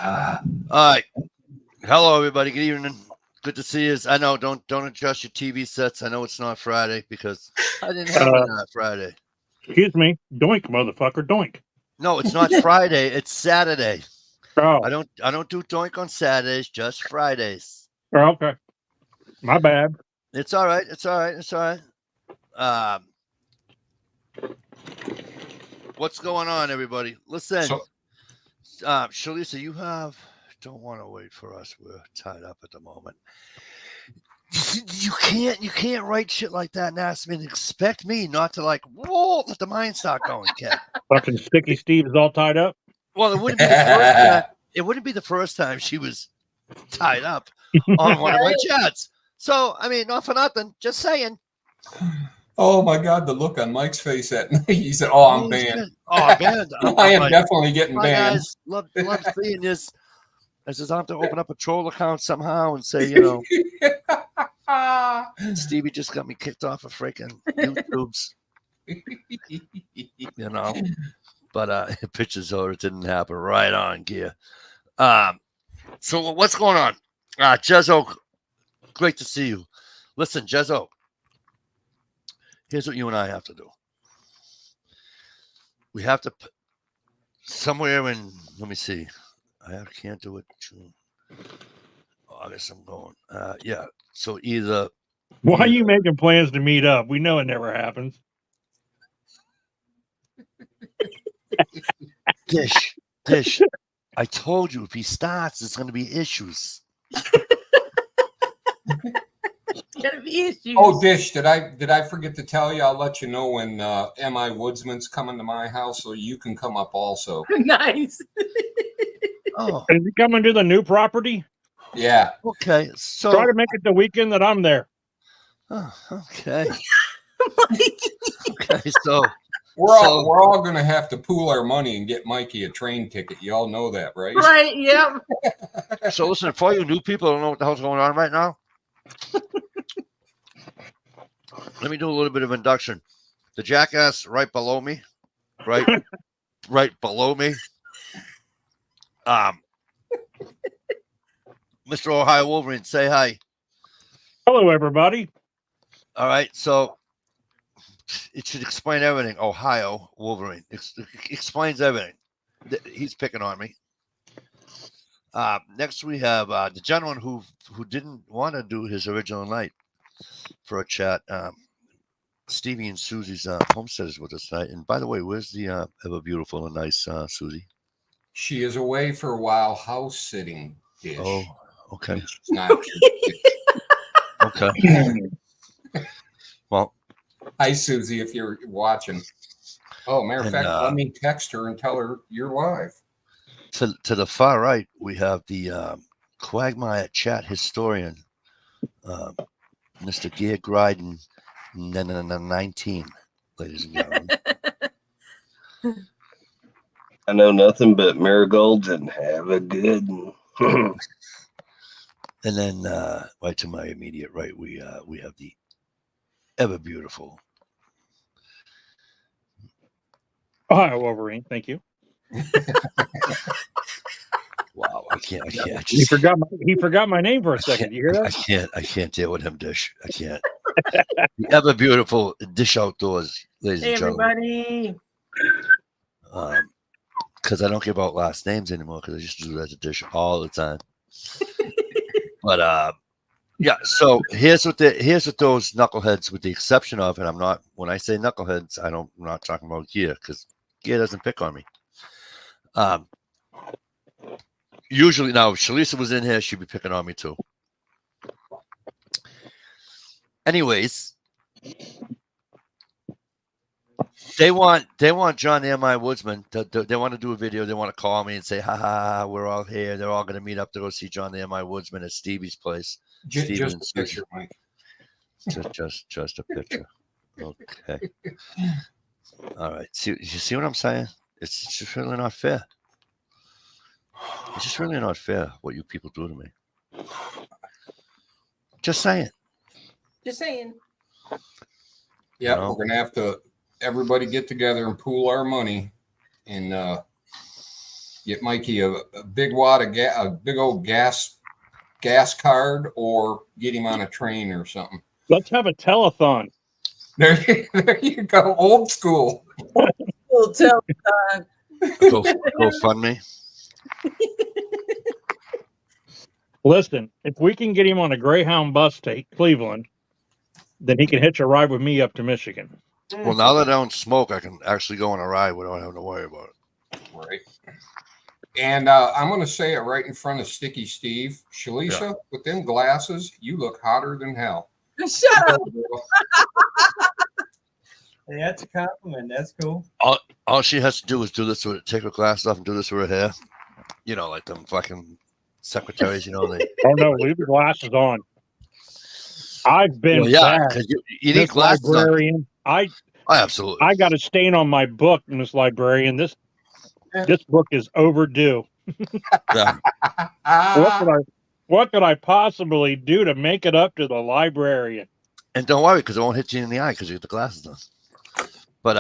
All right. Hello, everybody. Good evening. Good to see you. I know. Don't adjust your TV sets. I know it's not Friday because I didn't have one on Friday. Excuse me. Doink, motherfucker. Doink. No, it's not Friday. It's Saturday. Oh. I don't do doink on Saturdays. Just Fridays. Oh, okay. My bad. It's all right. It's all right. It's all right. What's going on, everybody? Listen, Shalisa, you don't want to wait for us. We're tied up at the moment. You can't write shit like that and ask me and expect me not to let the mind start going, Ken. Fucking Sticky Steve is all tied up. Well, it wouldn't be the first time. It wouldn't be the first time she was tied up on one of my chats. So, I mean, not for nothing. Just saying. Oh my God, the look on Mike's face that night. He said, "Oh, I'm banned. Oh, I'm banned. I am definitely getting banned." Guys, love seeing this. I says I have to open up a troll account somehow and say, Stevie just got me kicked off of freaking YouTube's. But pictures of it didn't happen. Right on, gear. So what's going on? Jezzo, great to see you. Listen, Jezzo, here's what you and I have to do. We have to somewhere in. Let me see. I can't do it June. August. I'm going. Yeah. So either. Why are you making plans to meet up? We know it never happens. Dish. I told you if he starts, there's going to be issues. Gonna be issues. Oh, Dish, did I forget to tell you? I'll let you know when M.I. Woodsman's coming to my house, so you can come up also. Nice. Oh, is he coming to the new property? Yeah. Okay. So try to make it the weekend that I'm there. Oh, okay. Okay. So we're all gonna have to pool our money and get Mikey a train ticket. You all know that, right? Right. Yep. So listen, for you new people, don't know what the hell's going on right now. Let me do a little bit of induction. The jackass right below me, right below me. Mr. Ohio Wolverine, say hi. Hello, everybody. All right, so it should explain everything. Ohio Wolverine explains everything. He's picking on me. Next, we have the gentleman who didn't want to do his original night for a chat. Stevie and Susie's homestead is with us tonight. And by the way, where's the ever beautiful and nice Susie? She is away for a while house sitting. Dish. Oh, okay. She's not okay. Well, hi, Susie, if you're watching. Oh, matter of fact, let me text her and tell her you're live. To the far right, we have the Quagmire chat historian, Mr. Gear Gryden 19, ladies and gentlemen. I know nothing but marigolds and have a good one. And then right to my immediate right, we have the ever beautiful Ohio Wolverine. Thank you. Wow, I can't. He forgot my name for a second. You hear that? I can't deal with him, Dish. I can't. The ever beautiful Dish Outdoors, ladies and gentlemen. Everybody. Because I don't give out last names anymore because I used to do that to Dish all the time. But yeah. So here's what those knuckleheads, with the exception of, and I'm not, when I say knuckleheads, I'm not talking about Gear because Gear doesn't pick on me. Usually, now if Shalisa was in here, she'd be picking on me too. Anyways, they want John M.I. Woodsman. They want to do a video. They want to call me and say, "Ha ha! We're all here. They're all going to meet up to go see John M.I. Woodsman at Stevie's place." Just a picture, Mike. Just a picture. Okay. All right. You see what I'm saying? It's just really not fair. It's just really not fair what you people do to me. Just saying. Just saying. Yeah, we're gonna have to everybody get together and pool our money, and Get Mikey a big wad of a big old gas card, or get him on a train or something. Let's have a telethon. There you go. Old school. We'll tell. Go fund me. Listen, if we can get him on a Greyhound bus to Cleveland, then he can hitch a ride with me up to Michigan. Well, now that I don't smoke, I can actually go on a ride without having to worry about it. Right. And I'm going to say it right in front of Sticky Steve. Shalisha, with them glasses, you look hotter than hell. Shut up. Hey, that's a compliment. That's cool. All she has to do is do this with take her glasses off and do this with her hair. You know, like them fucking secretaries. You know, they. Oh no, leave the glasses on. I've been bad. Because you need glasses. Librarian. Absolutely. I got a stain on my book, Miss Librarian. This book is overdue. Yeah. What could I possibly do to make it up to the librarian? And don't worry, because it won't hit you in the eye because you get the glasses on. But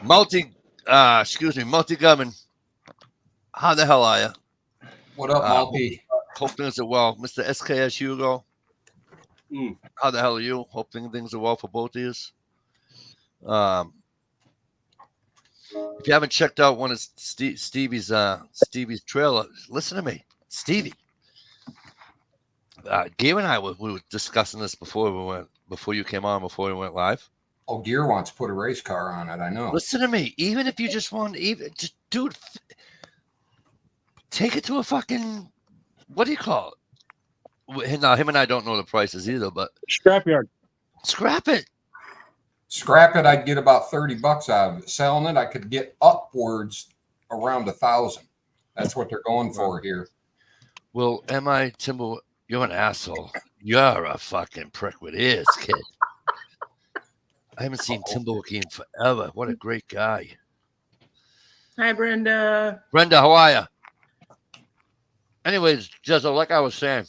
multi-government. How the hell are you? What up, Multi? Hope things are well, Mr. SKS Hugo. How the hell are you? Hope things are well for both of you. If you haven't checked out one of Stevie's trailer, listen to me, Stevie. Gear and I we were discussing this before you came on, before we went live. Oh, Gear wants to put a race car on it. I know. Listen to me. Even if you just want, dude, take it to a fucking, what do you call it? Now, him and I don't know the prices either, but scrapyard. Scrap it. Scrap it. I'd get about $30 out of it. Selling it, I could get upwards around 1,000. That's what they're going for here. Well, Timber, you're an asshole. You're a fucking prick with ears, kid. I haven't seen Timbo in forever. What a great guy. Hi, Brenda. Brenda, how are you? Anyways, Jezzo, like I was saying,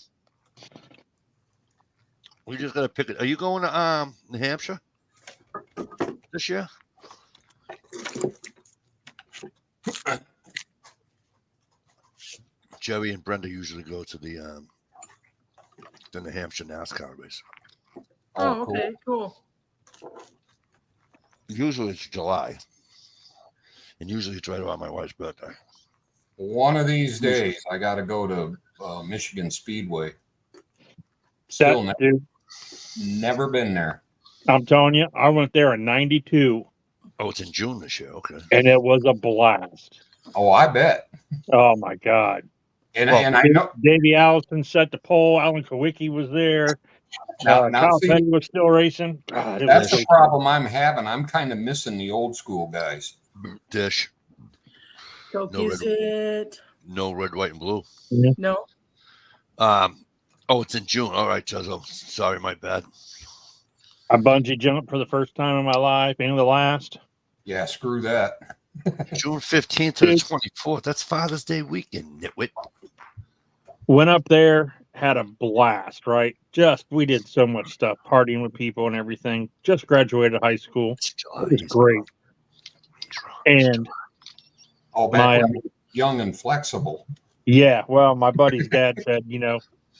we just got to pick it. Are you going to New Hampshire this year? Jerry and Brenda usually go to the New Hampshire NASCAR race. Oh, okay, cool. Usually it's July, and usually it's right around my wife's birthday. One of these days, I got to go to Michigan Speedway. Still never been there. I'm telling you, I went there in '92. Oh, it's in June this year. Okay. And it was a blast. Oh, I bet. Oh my God. And I know Davey Allison set the pole. Alan Kowicki was there. Kyle Petty was still racing. God, that's the problem I'm having. I'm kind of missing the old school guys. Dish. No red, white, and blue. No. Oh, it's in June. All right, Jezzo. Sorry, my bad. I bungee jumped for the first time in my life, and the last. Yeah, screw that. June 15th to the 24th. That's Father's Day weekend, nitwit. Went up there, had a blast, right? We did so much stuff, partying with people and everything. Just graduated high school. It was great. And back when young and flexible. Yeah, well, my buddy's dad said,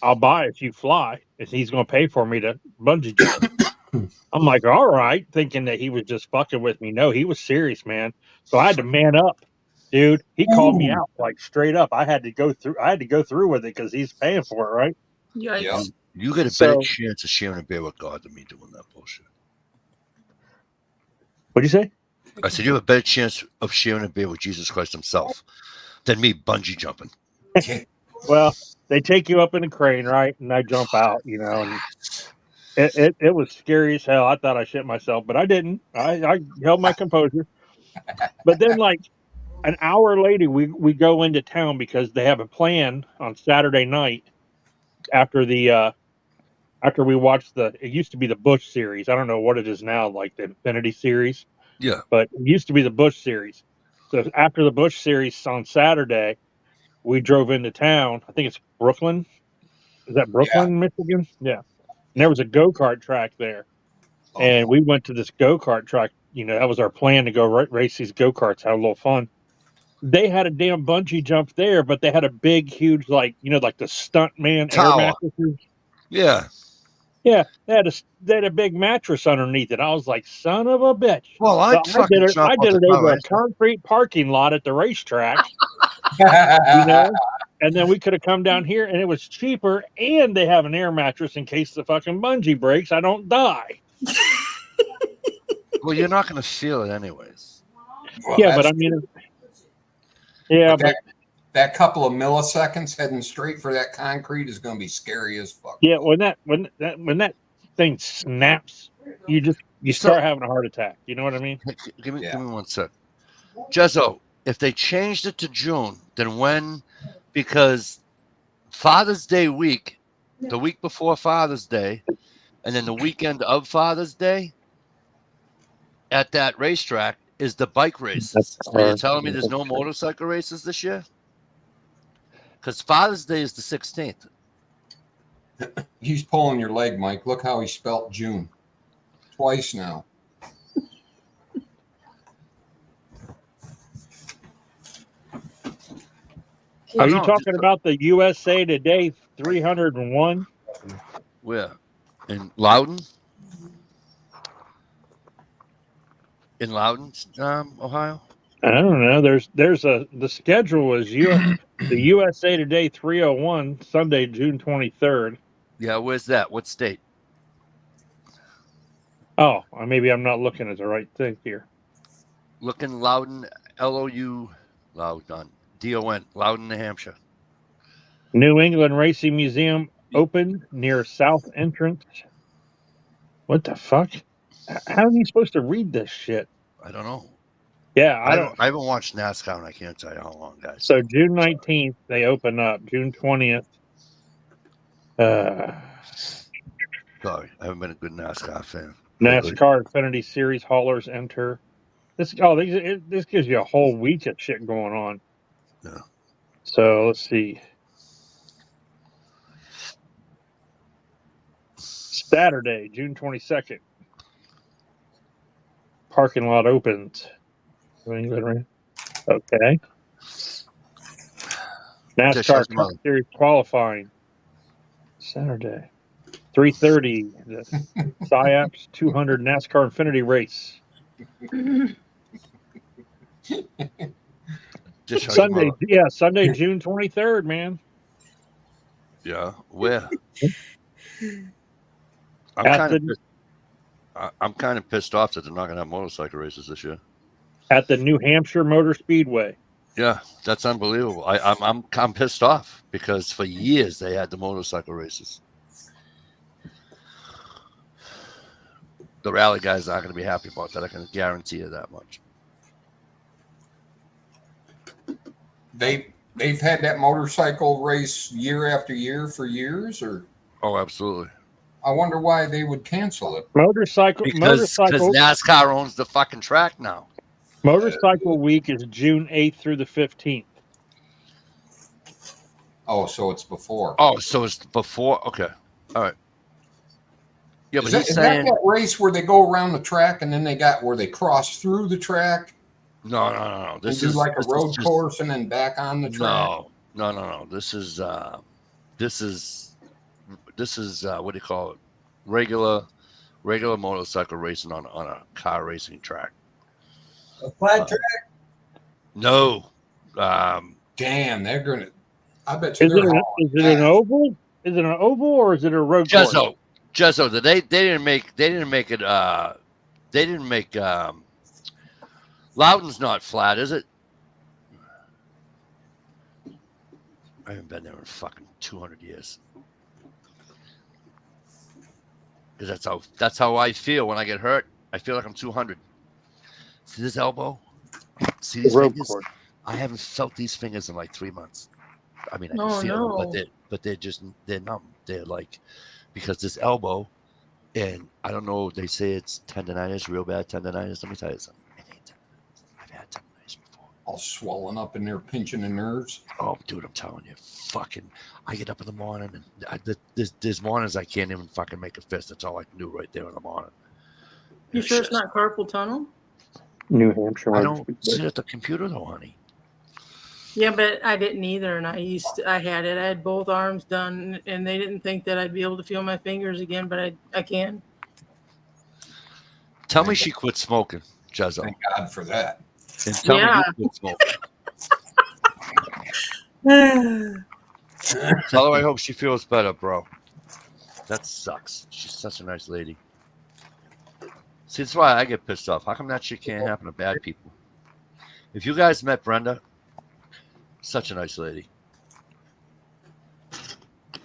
I'll buy if you fly. If he's going to pay for me to bungee jump. I'm like, all right, thinking that he was just fucking with me. No, he was serious, man. So I had to man up, dude. He called me out like straight up. I had to go through with it because he's paying for it, right? Yeah. You get a better chance of sharing a beer with God than me doing that bullshit. What'd you say? I said you have a better chance of sharing a beer with Jesus Christ himself than me bungee jumping. Well, they take you up in a crane, right? And I jump out, and it was scary as hell. I thought I shit myself, but I didn't. I held my composure. But then, like an hour later, we go into town because they have a plan on Saturday night after we watched it used to be the Bush series. I don't know what it is now, like the Infinity series. Yeah. But it used to be the Bush series. So after the Bush series on Saturday, we drove into town. I think it's Brooklyn. Is that Brooklyn, Michigan? Yeah. And there was a go-kart track there. And we went to this go-kart track that was our plan to go race these go-karts, have a little fun. They had a damn bungee jump there, but they had a big, huge, like the stunt man air Tower. mattresses. Yeah. Yeah, they had a big mattress underneath it. I was like, son of a bitch. Well, So I'd fucking jump I off did the it over tower. a concrete parking lot at the racetrack, and then we could have come down here, and it was cheaper, and they have an air mattress in case the fucking bungee breaks, I don't die. Well, you're not going to feel it anyways. Well, Yeah, but that's I mean, true. yeah, But that couple of milliseconds heading straight for that concrete is going to be scary as fuck. yeah, when that thing snaps, you start having a heart attack. You know what I mean? Give me 1 sec. Jezzo, if they changed it to June, then when? Because Father's Day week, the week before Father's Day, and then the weekend of Father's Day at that racetrack is the bike races. So you're telling me there's no motorcycle races this year? Because Father's Day is the 16th. He's pulling your leg, Mike. Look how he spelt June. Twice now. Are you talking about the USA Today 301? Where? In Loudon? In Loudon, Ohio? I don't know. The schedule is the USA Today 301 Sunday, June 23rd. Yeah, where's that? What state? Oh, maybe I'm not looking at the right thing here. Look in Loudon, Loudon, Don, Loudon, New Hampshire. New England Racing Museum open near South Entrance. What the fuck? How are you supposed to read this shit? I don't know. Yeah, I haven't watched NASCAR, and I can't tell you how long, guys. So June 19th, they open up. June 20th. Sorry, I haven't been a good NASCAR fan. NASCAR Xfinity Series haulers enter. This gives you a whole week of shit going on. Yeah. So let's see. Saturday, June 22nd. Parking lot opens. Okay. NASCAR Cup Series qualifying. Saturday. 3:30. The SciAps 200 NASCAR Infinity race. Sunday, Sunday, June 23rd, man. Yeah, where? I'm kind of pissed off that they're not going to have motorcycle races this year. At the New Hampshire Motor Speedway. Yeah, that's unbelievable. I'm pissed off because for years they had the motorcycle races. The rally guys aren't going to be happy about that. I can guarantee you that much. They've had that motorcycle race year after year for years, or? Oh, absolutely. I wonder why they would cancel it. Because NASCAR owns the fucking track now. Motorcycle Week is June 8th through the 15th. Oh, so it's before. Oh, so it's before. Okay, all right. Yeah, but is that race where they go around the track and then they got where they cross through the track? No. This is like a road course and then back on the track. No. This is what do you call it? Regular motorcycle racing on a car racing track. A flat track? No. Damn, they're gonna. I bet you. Is it an oval? Is it an oval or is it a road course? Jezzo, they didn't make it. They didn't make. Loudon's not flat, is it? I haven't been there in fucking 200 years. Because that's how I feel when I get hurt. I feel like I'm 200. See this elbow? See these fingers? Court. I haven't felt these fingers in like 3 months. I mean, I can feel them, but they're numb. They're like, because this elbow, and I don't know, they say it's tendonitis, real bad tendonitis. Let me tell you something. It ain't tendonitis. I've had tendonitis before. All swollen up in there, pinching the nerves. Oh, dude, I'm telling you, fucking, I get up in the morning, and there's mornings I can't even fucking make a fist. That's all I can do right there in the morning. You sure it's not carpal tunnel? New Hampshire. I don't sit at the computer though, honey. Yeah, but I didn't either, and I had it. I had both arms done, and they didn't think that I'd be able to feel my fingers again, but I can. Tell me she quit smoking, Jezzo. Thank God for that. And tell me you quit smoking. Tell her I hope she feels better, bro. That sucks. She's such a nice lady. See, that's why I get pissed off. How come that shit can't happen to bad people? If you guys met Brenda, such a nice lady.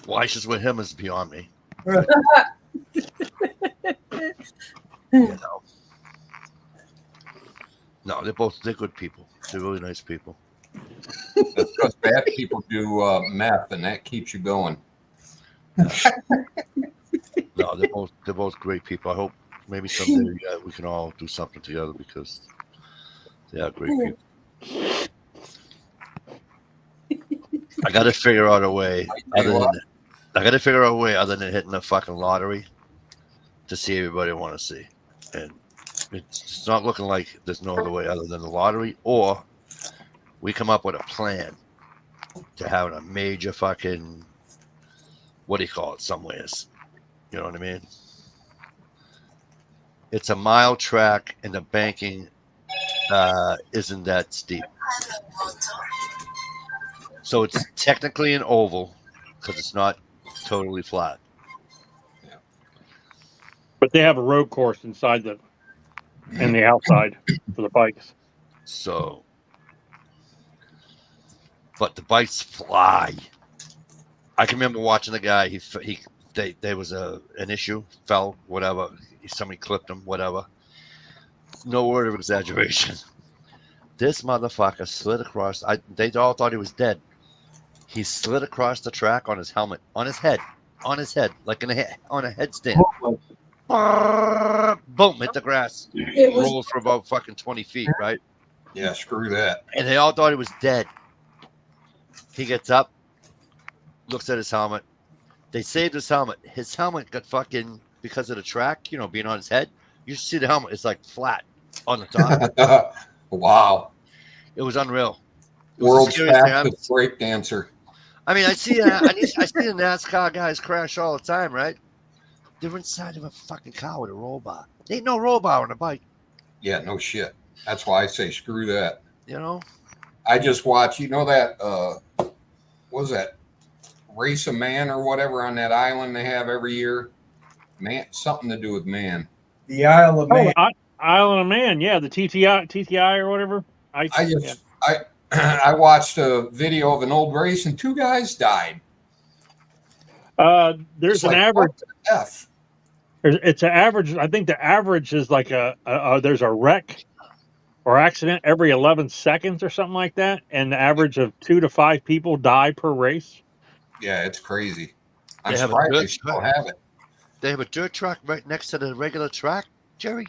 Why she's with him is beyond me. You know. No, they're good people. They're really nice people. That's because bad people do meth, and that keeps you going. No, they're both great people. I hope maybe someday we can all do something together because they are great people. I got to figure out a way other than hitting the fucking lottery to see everybody I want to see, and it's not looking like there's no other way other than the lottery, or we come up with a plan to have a major fucking, what do you call it, somewheres. You know what I mean? It's a mile track, and the banking isn't that steep. So it's technically an oval because it's not totally flat. But they have a road course inside the outside for the bikes. So, but the bikes fly. I can remember watching the guy. There was an issue, fell, whatever. Somebody clipped him, whatever. No word of exaggeration. This motherfucker slid across. They all thought he was dead. He slid across the track on his helmet, on his head, like on a headstand. Boom, hit the grass. Rolled for about fucking 20 feet, right? Yeah, screw that. And they all thought he was dead. He gets up, looks at his helmet. They saved his helmet. His helmet got fucking, because of the track, being on his head. You should see the helmet. It's like flat on the top. Wow. It was unreal. World's fastest break dancer. I mean, I see the NASCAR guys crash all the time, right? They're inside of a fucking car with a roll bar. There ain't no roll bar on a bike. Yeah, no shit. That's why I say screw that. I just watched, that, what was that? Race of Man or whatever on that island they have every year. Man, something to do with man. The Isle of Man. Island of Man, yeah, the TTI or whatever. I watched a video of an old race and 2 guys died. There's an average. It's an average. I think the average is like there's a wreck or accident every 11 seconds or something like that, and the average of 2 to 5 people die per race. Yeah, it's crazy. I'm surprised they still have it. They have a dirt track right next to the regular track, Jerry.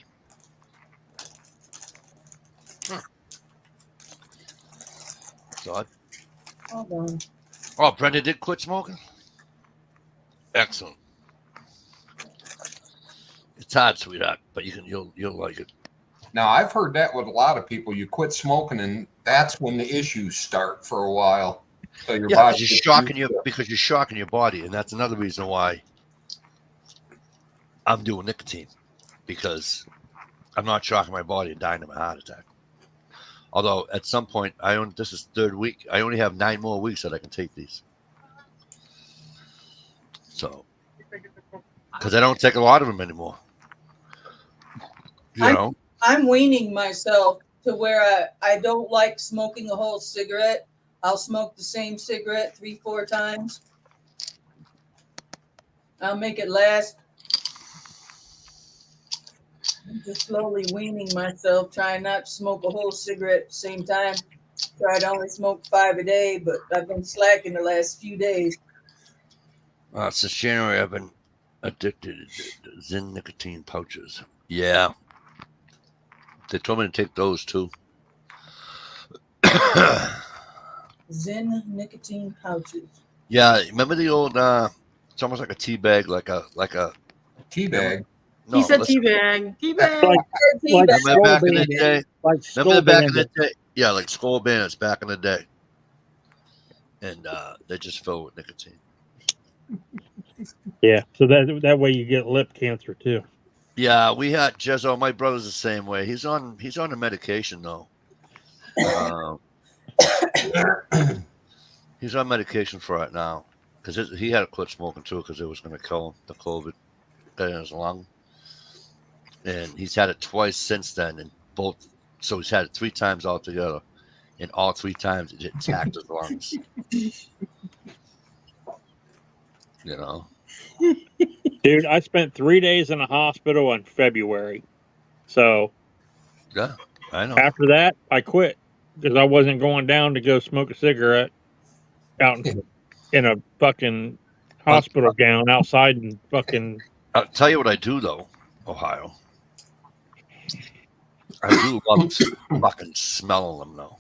God. Hold on. Oh, Brenda did quit smoking? Excellent. It's hard, sweetheart, but you'll like it. Now, I've heard that with a lot of people. You quit smoking, and that's when the issues start for a while. So your body because you're shocking your body, and that's another reason why I'm doing nicotine, because I'm not shocking my body and dying of a heart attack. Although at some point, this is 3rd week. I only have 9 more weeks that I can take these. So, because I don't take a lot of them anymore. I'm weaning myself to where I don't like smoking a whole cigarette. I'll smoke the same cigarette 3-4 times. I'll make it last. I'm just slowly weaning myself, trying not to smoke a whole cigarette at the same time. Try to only smoke 5 a day, but I've been slacking the last few days. Since January, I've been addicted to Zyn nicotine pouches. Yeah. They told me to take those too. Zyn nicotine pouches. Yeah, remember the old? It's almost like a tea bag, like a tea bag. He said listen, teabag. Like, Teabag. like remember Skull back in the Bandit. day? Like Remember Skull back in the Bandit. day? Yeah, like Skull Bandits back in the day. And they're just filled with nicotine. Yeah, so that way you get lip cancer too. Yeah, we had Jezzo. My brother's the same way. He's on the medication though. He's on medication for it now because he had to quit smoking too because it was going to kill him. The COVID got in his lung, and he's had it twice since then, and so he's had it 3 times altogether, and all 3 times it attacked his lungs. You know, Dude, I spent 3 days in a hospital in February. So yeah, I know. after that, I quit because I wasn't going down to go smoke a cigarette out in a fucking hospital gown outside and fucking. I'll tell you what I do though, Ohio. I do love fucking smelling them though.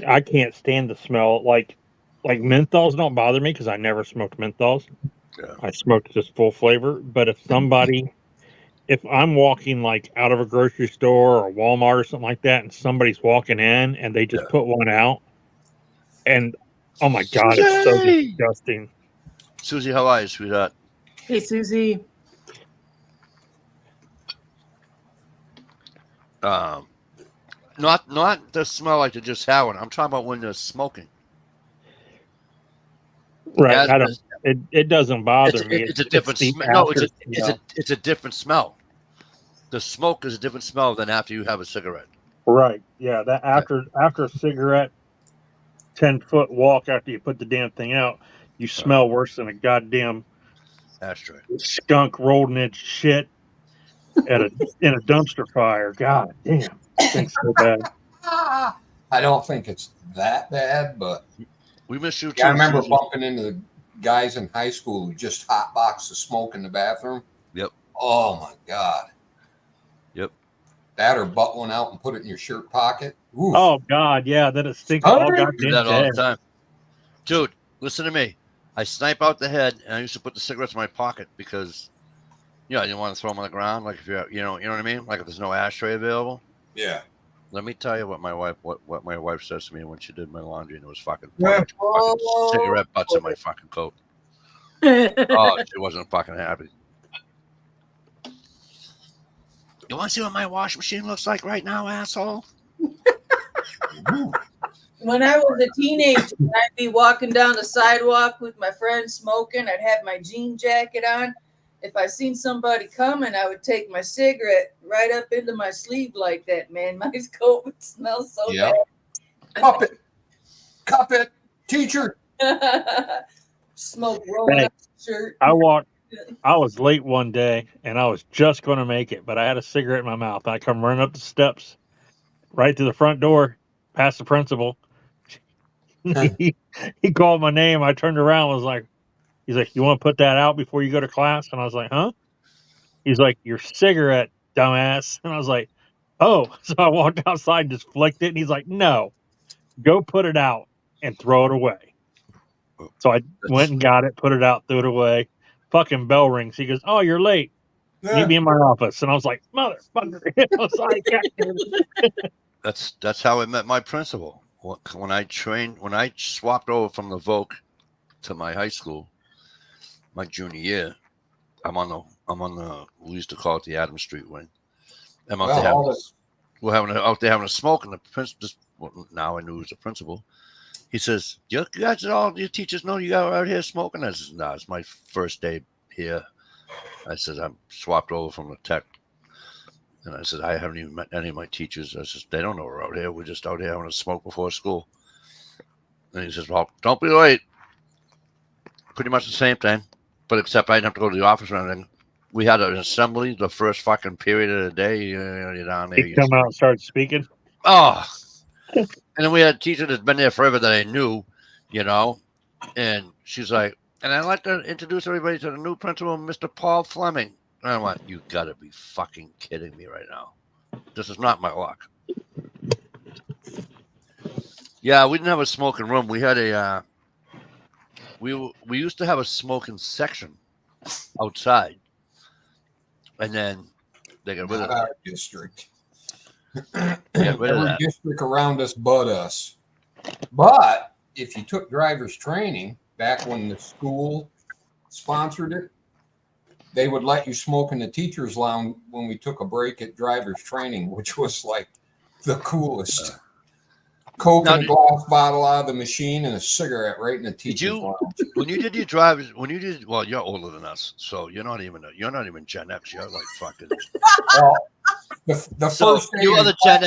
I can't stand the smell. Like menthols don't bother me because I never smoked menthols. Yeah. I smoked just full flavor. But if I'm walking like out of a grocery store or Walmart or something like that, and somebody's walking in and they just put one out, and oh my god, it's so disgusting. Susie, how are you, sweetheart? Hey, Susie. Not the smell like they just had one. I'm talking about when they're smoking. Right? As I don't. It doesn't bother me. It's a different the smell. No, after it's a different smell. The smoke is a different smell than after you have a cigarette. Right. Yeah. That after a cigarette, 10-foot walk after you put the damn thing out, you smell worse than a goddamn ashtray skunk rolling in shit in a dumpster fire. God damn, things so bad. I don't think it's that bad, but we miss you too. Yeah, I remember Susie. bumping into the guys in high school who just hotboxed the smoke in the bathroom. Yep. Oh my god. Yep. That or butt one out and put it in your shirt pocket. Oof. Oh God, yeah, that it stinks all Do goddamn that all day. the time, dude. Listen to me. I snipe out the head, and I used to put the cigarettes in my pocket because, I didn't want to throw them on the ground. Like if you're, you know what I mean. Like if there's no ashtray available. Yeah. Let me tell you what my wife says to me when she did my laundry, and it was fucking cigarette butts in my fucking coat. Oh, she wasn't fucking happy. You want to see what my washing machine looks like right now, asshole? When I was a teenager, I'd be walking down the sidewalk with my friends smoking. I'd have my jean jacket on. If I seen somebody coming, I would take my cigarette right up into my sleeve like that, man. My coat would smell so bad. Cup it, teacher. Smoke rolling up the shirt. I was late one day and I was just going to make it, but I had a cigarette in my mouth. I come running up the steps right to the front door, past the principal. he called my name. I turned around and was like, he's like, you want to put that out before you go to class? And I was like, huh? He's like, your cigarette, dumbass. And I was like, oh. So I walked outside and just flicked it. And he's like, no, go put it out and throw it away. So I went and got it, put it out, threw it away. Fucking bell rings. He goes, oh, you're late. Meet me in my office. And I was like, motherfucker. I was like, That's how I met my principal. When I swapped over from the Voc to my high school, my junior year, I'm on the we used to call it the Adams Street wing. I'm out there having a smoke, and the principal now I knew he was the principal. He says, you guys, all your teachers know you got out here smoking? I says, no, it's my first day here. I said, I'm swapped over from the tech. And I said, I haven't even met any of my teachers. I said, they don't know we're out here. We're just out here having a smoke before school. And he says, well, don't be late. Pretty much the same thing, but except I didn't have to go to the office or anything. We had an assembly the first fucking period of the day. You're down there. He come out and start speaking. Oh. And then we had a teacher that's been there forever that I knew, and she's like, and I'd like to introduce everybody to the new principal, Mr. Paul Fleming. And I went, you gotta be fucking kidding me right now. This is not my luck. Yeah, we didn't have a smoking room. We had we used to have a smoking section outside. and then they got rid Not of that. our district. They got rid of Every that. district around us but us. But if you took driver's training back when the school sponsored it, they would let you smoke in the teacher's lounge when we took a break at driver's training, which was like the coolest. Coke Now, in a glass bottle out of the machine and a cigarette right in the teacher's lounge. when you did your drivers, well, you're older than us, so you're not even Gen X. You're like fucking. Well, the So first day you in other Gen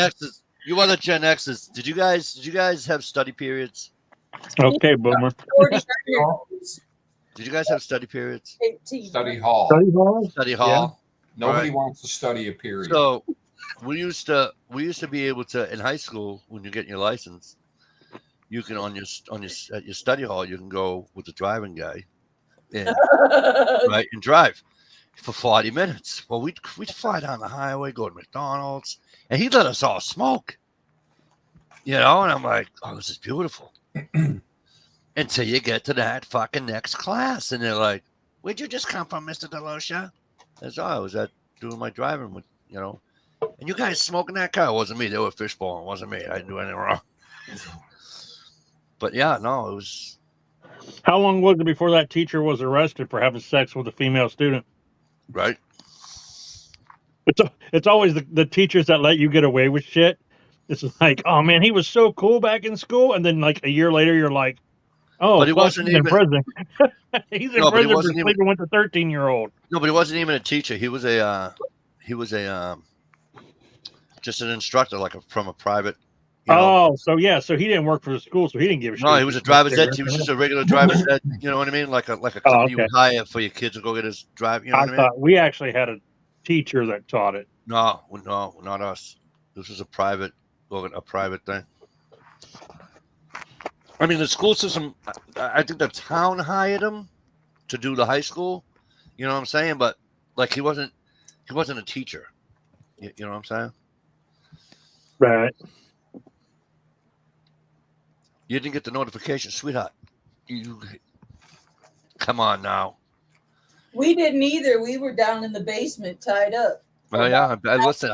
X's, did you guys have study periods? Okay, boomer. 40 Did you guys have study periods? 18. study hall. Study halls? Study Yeah. hall. Nobody Right. wants to study a period. So we used to be able to, in high school, when you're getting your license, you can at your study hall, you can go with the driving guy and right and drive for 40 minutes. Well, we'd fly down the highway, go to McDonald's, and he let us all smoke. And I'm like, oh, this is beautiful. Until you get to that fucking next class, and they're like, where'd you just come from, Mr. DeLosha? I said, I was doing my driving with, and you guys smoking that car? It wasn't me. They were fishbowling. It wasn't me. I didn't do anything wrong. But yeah, no, it was. How long was it before that teacher was arrested for having sex with a female student? Right. It's always the teachers that let you get away with shit. It's like, oh man, he was so cool back in school, and then like a year later, you're like, oh, But he fuck, wasn't he's in even. prison. He's in No, but he prison for wasn't even. sleeping with a 13-year-old. No, but he wasn't even a teacher. He was just an instructor, from a private. So he didn't work for the school, so he didn't give a shit. No, he was a driver's ed. He was just a regular driver's ed. You know what I mean? Like a company you would hire for your kids to go get his drive. You know what I mean? thought we actually had a teacher that taught it. No, not us. This was a private thing. I mean, the school system. I think the town hired him to do the high school. You know what I'm saying? But like he wasn't a teacher. You know what I'm saying? Right. You didn't get the notification, sweetheart. You come on now. We didn't either. We were down in the basement tied up. Oh yeah, listen.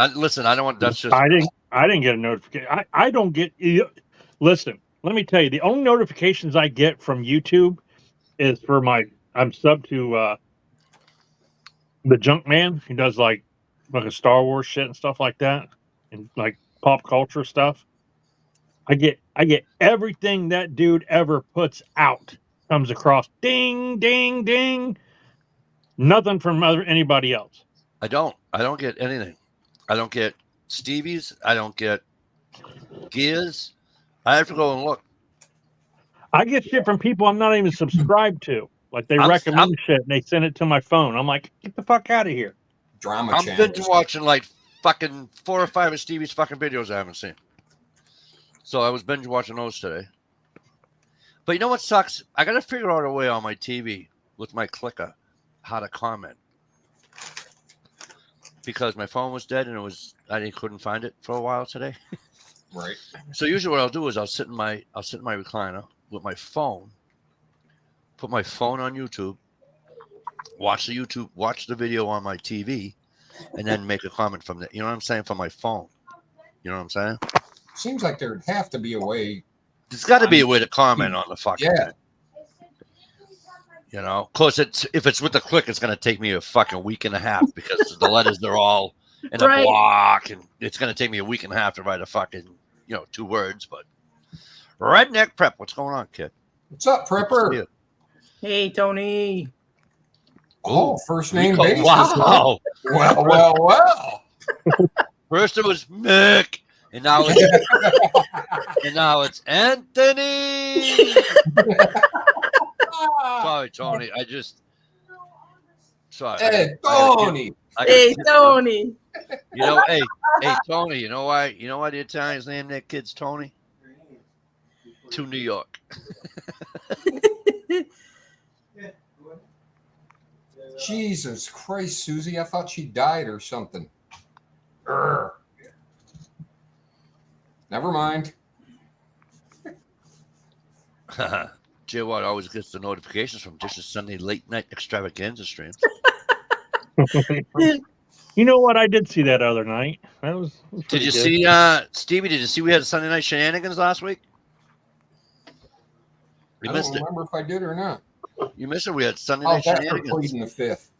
I don't want. That's just. I didn't get a notification. I don't get. Listen, let me tell you. The only notifications I get from YouTube is for I'm sub to the Junk Man. He does like a Star Wars shit and stuff like that, and like pop culture stuff. I get everything that dude ever puts out comes across. Ding, ding, ding. Nothing from anybody else. I don't get anything. I don't get Stevie's. I don't get Gears. I have to go and look. I get shit from people I'm not even subscribed to. Like they recommend shit and they send it to my phone. I'm like, get the fuck out of here. Drama I'm channels. binge watching like fucking 4 or 5 of Stevie's fucking videos I haven't seen. So I was binge watching those today. But you know what sucks? I got to figure out a way on my TV with my clicker how to comment. Because my phone was dead and I couldn't find it for a while today. Right. So usually what I'll do is I'll sit in my recliner with my phone, put my phone on YouTube, watch the video on my TV, and then make a comment from that. You know what I'm saying? From my phone. You know what I'm saying? Seems like there'd have to be a way. There's got to be a way to comment on the fucking Yeah. thing. You know, of course, if it's with the click, it's going to take me a fucking week and a half because the letters are all in a block, and it's going to take me a week and a half to write a fucking 2 words. But Redneck Prep, what's going on, kid? What's up, Prepper? Hey, Tony. Oh, first name basis. Wow. Well. First it was Mick, and now it's Anthony. Sorry, Tony. Sorry. Hey, Tony. Hey, Tony. Hey, Tony. You know why the Italians named their kids Tony? To New York. Jesus Christ, Susie! I thought she died or something. Urgh. Never mind. Jay Watt always gets the notifications from Dish's Sunday late night extravaganza streams. You know what? I did see that other night. That was Did pretty you good. see, Stevie? Did you see we had Sunday night shenanigans last week? You I missed don't it. remember if I did or not. You missed it. We had Sunday Oh, night that's for shenanigans. pleading the fifth.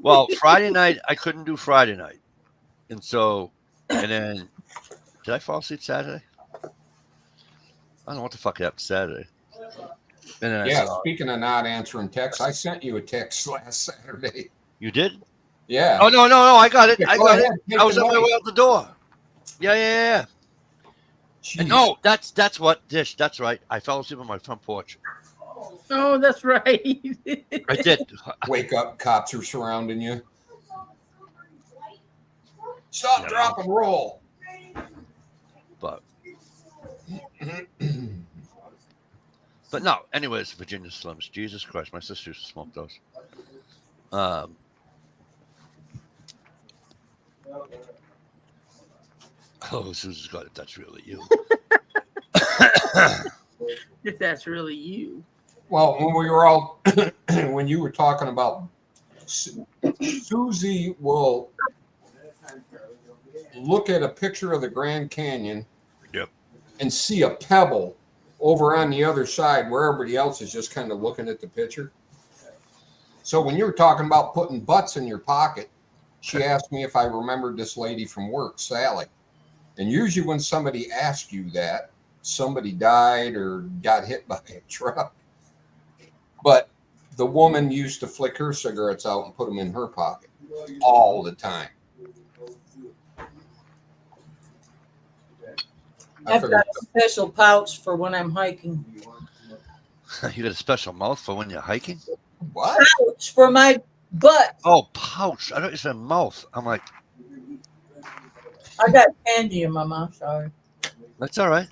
Well, Friday night I couldn't do Friday night, and then did I fall asleep Saturday? I don't know what the fuck happened Saturday. And then Yeah, speaking of not answering texts, I sent you a text last Saturday. You did? Yeah. Oh no, I got it. Yeah, I go got it. ahead, take I was the on my mic. way out the door. Yeah. And Jeez. no, that's what Dish. That's right. I fell asleep on my front porch. Oh, that's right. I did. Wake up, cops are surrounding you. Stop, Yeah. drop, and roll. But no. Anyways, Virginia Slims. Jesus Christ, my sister used to smoke those. Oh, Susan's got it. That's really you. If that's really you. Well, when we were all, when you were talking about, Susie will look at a picture of the Grand Canyon, Yep, and see a pebble over on the other side where everybody else is just kind of looking at the picture. So when you were talking about putting butts in your pocket, she asked me if I remembered this lady from work, Sally. And usually when somebody asks you that, somebody died or got hit by a truck. But the woman used to flick her cigarettes out and put them in her pocket all the time. I've got a special pouch for when I'm hiking. you got a special mouth for when you're hiking. What? Pouch for my butt. Oh, pouch. I thought you said mouth. I'm like, I got candy in my mouth. Sorry. that's all right.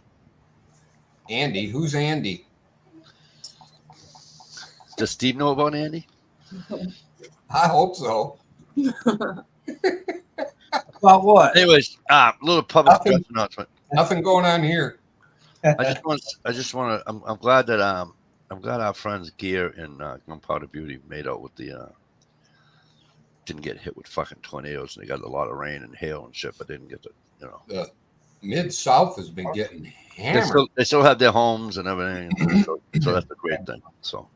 Andy? Who's Andy? Does Steve know about Andy? I hope so. About what? Anyways, little public Nothing. address announcement. Nothing going on here. I just want to. I'm glad that I'm glad our friends Gear and Gunpowder Beauty made out with the. Didn't get hit with fucking tornadoes, and they got a lot of rain and hail and shit, but didn't get the. The Mid-South has been getting hammered. They still have their homes and everything, so that's a great thing. So.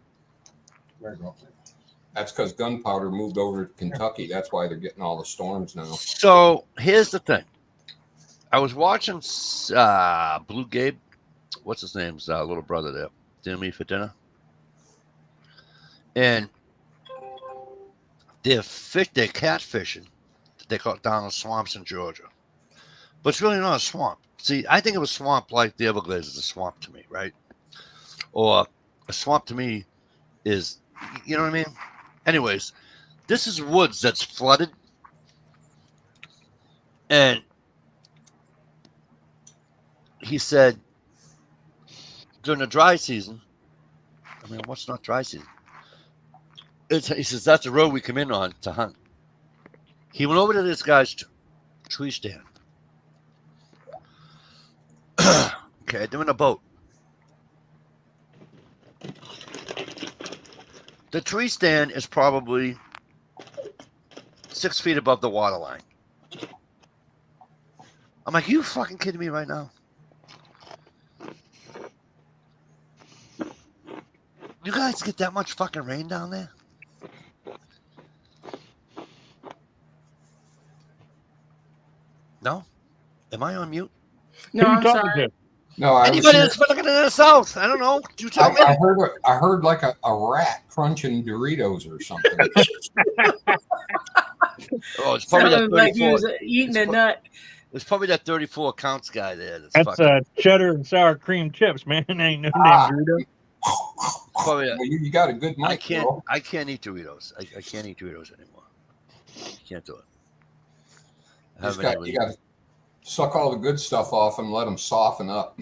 That's because Gunpowder moved over to Kentucky. That's why they're getting all the storms now. So here's the thing. I was watching Blue Gabe. What's his name's little brother there? Dinner me for dinner. And they're catfishing. They call it down in swamps in Georgia. But it's really not a swamp. See, I think of a swamp like the Everglades is a swamp to me, right? Or a swamp to me is, you know what I mean? Anyways, this is woods that's flooded. And he said during the dry season, I mean, what's not dry season? He says that's the road we come in on to hunt. He went over to this guy's tree stand. Okay, they're in a boat. The tree stand is probably 6 feet above the water line. I'm like, you fucking kidding me right now? You guys get that much fucking rain down there? No? Am I on mute? No, Who you I'm talking sorry. to? No, I Anybody that's been looking in the south? I don't know. You tell me. I heard like a rat crunching Doritos or something. Oh, it's probably that Sounded like he 34. was eating a nut. It's probably that 34 counts guy there. That's fucking, cheddar and sour cream chips, man. Ain't no Ah. damn Dorito. probably Well, you got a good mic, I can't. bro. I can't eat Doritos. I can't eat Doritos anymore. Can't do it. You got to suck all the good stuff off and let them soften up.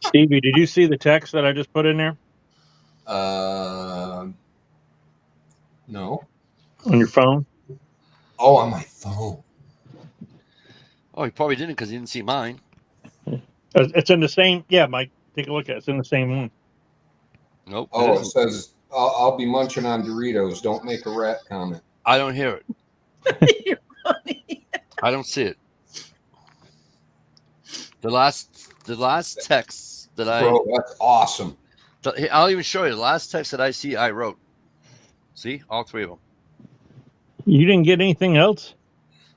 Stevie, did you see the text that I just put in there No. on your phone? Oh, on my phone. Oh, he probably didn't because he didn't see mine. It's in the same. Yeah, Mike, take a look at it. It's in the same one. Nope. Oh, it says, I'll be munching on Doritos. Don't make a rat comment. I don't hear it. You're funny. I don't see it. The last text that Bro, that's awesome. I'll even show you the last text that I see. I wrote. See, all three of them. You didn't get anything else?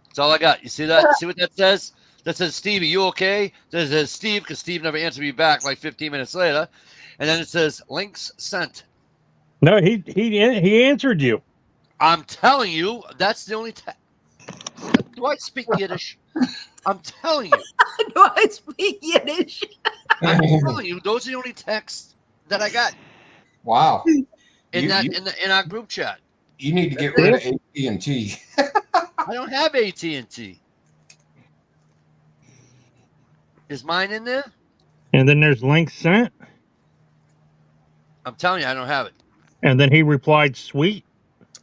That's all I got. You see that? See what that says? That says, Steve, are you okay? That says Steve, because Steve never answered me back like 15 minutes later. And then it says, links sent. No, he answered you. I'm telling you, that's the only do I speak Yiddish? I'm telling you. Do I speak Yiddish? I'm telling you, those are the only texts that I got. Wow. In our group chat. You need to get rid of AT&T. I don't have AT&T. Is mine in there? And then there's links sent. I'm telling you, I don't have it. And then he replied, "Sweet."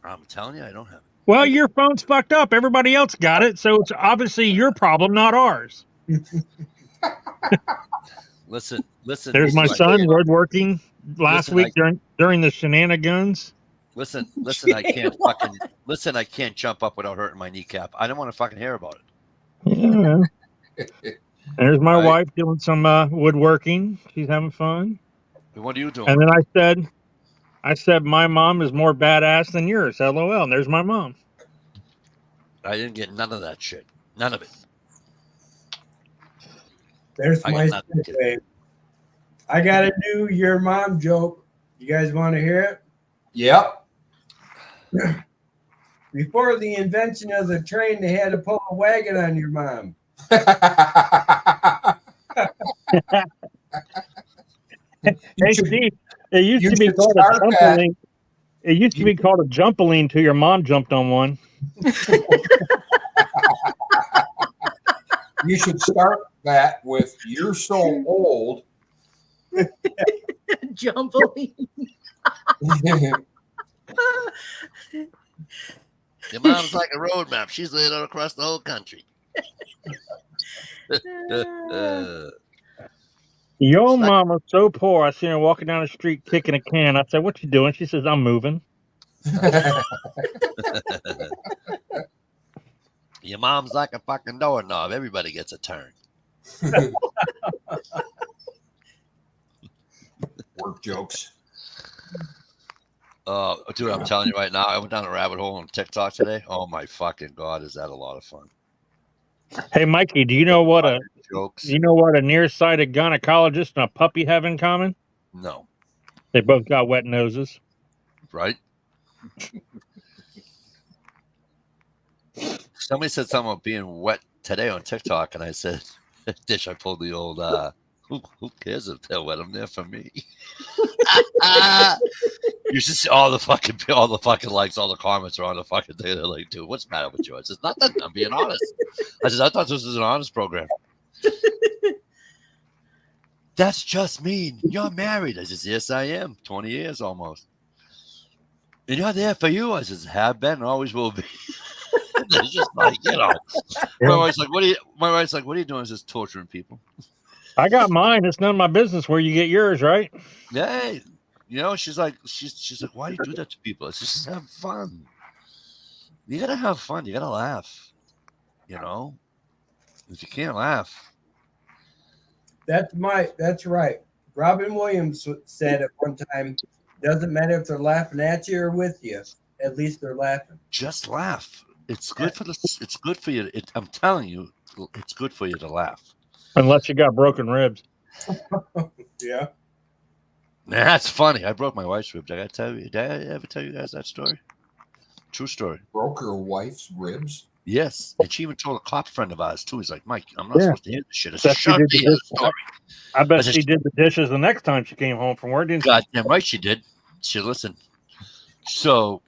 I'm telling you, I don't have it. Well, your phone's fucked up. Everybody else got it, so it's obviously your problem, not ours. Listen. There's my son woodworking last week during the shenanigans. Listen, I can't jump up without hurting my kneecap. I don't want to fucking hear about it. Yeah. There's my wife doing some woodworking. She's having fun. What are you doing? And then I said, my mom is more badass than yours. LOL. And there's my mom. I didn't get none of that shit. None of it. There's my segue. I got to do your mom joke. You guys want to hear it? Yep. Before the invention of the train, they had to pull a wagon on your mom. Hey, Steve, it used to be called a jumpaline. It used to be called a jumpaline till your mom jumped on one. You should start that with "You're so old." Jumpaline. Your mom's like a road map. She's laid out across the whole country. Your mama's so poor. I seen her walking down the street kicking a can. I said, "What you doing?" She says, "I'm moving." Your mom's like a fucking doorknob. Everybody gets a turn. Work jokes. Dude, I'm telling you right now, I went down a rabbit hole on TikTok today. Oh my fucking God, is that a lot of fun? Hey, Mikey, do you know what a nearsighted gynecologist and a puppy have in common? No. They both got wet noses. Right? Somebody said something about being wet today on TikTok, and I said, "Dish." I pulled the old, who cares if they're wet? I'm there for me. You should see all the fucking likes, all the comments are on the fucking thing. They're like, "Dude, what's the matter with you?" I said, "Nothing. I'm being honest." I said, "I thought this was an honest program." That's just mean. You're married. I said, "Yes, I am. 20 years almost." And you're there for you. I said, "Have been, always will be." It's just like, My wife's like, "What are you doing?" Is just torturing people. I got mine. It's none of my business where you get yours, right? Yeah. She's like, "Why do you do that to people?" It's just have fun. You gotta have fun. You gotta laugh. If you can't laugh. That's right. Robin Williams said at one time, doesn't matter if they're laughing at you or with you, at least they're laughing. Just laugh. It's good it's good for you. I'm telling you, it's good for you to laugh. Unless you got broken ribs. Yeah. That's funny. I broke my wife's rib. Did I ever tell you guys that story? True story. Broke her wife's ribs? Yes. And she even told a cop friend of ours, too. He's like, "Mike, I'm not supposed to hear this shit. It's a shut to hear the story." I bet she did the dishes the next time she came home from work, didn't she? Goddamn right she did. She listened. So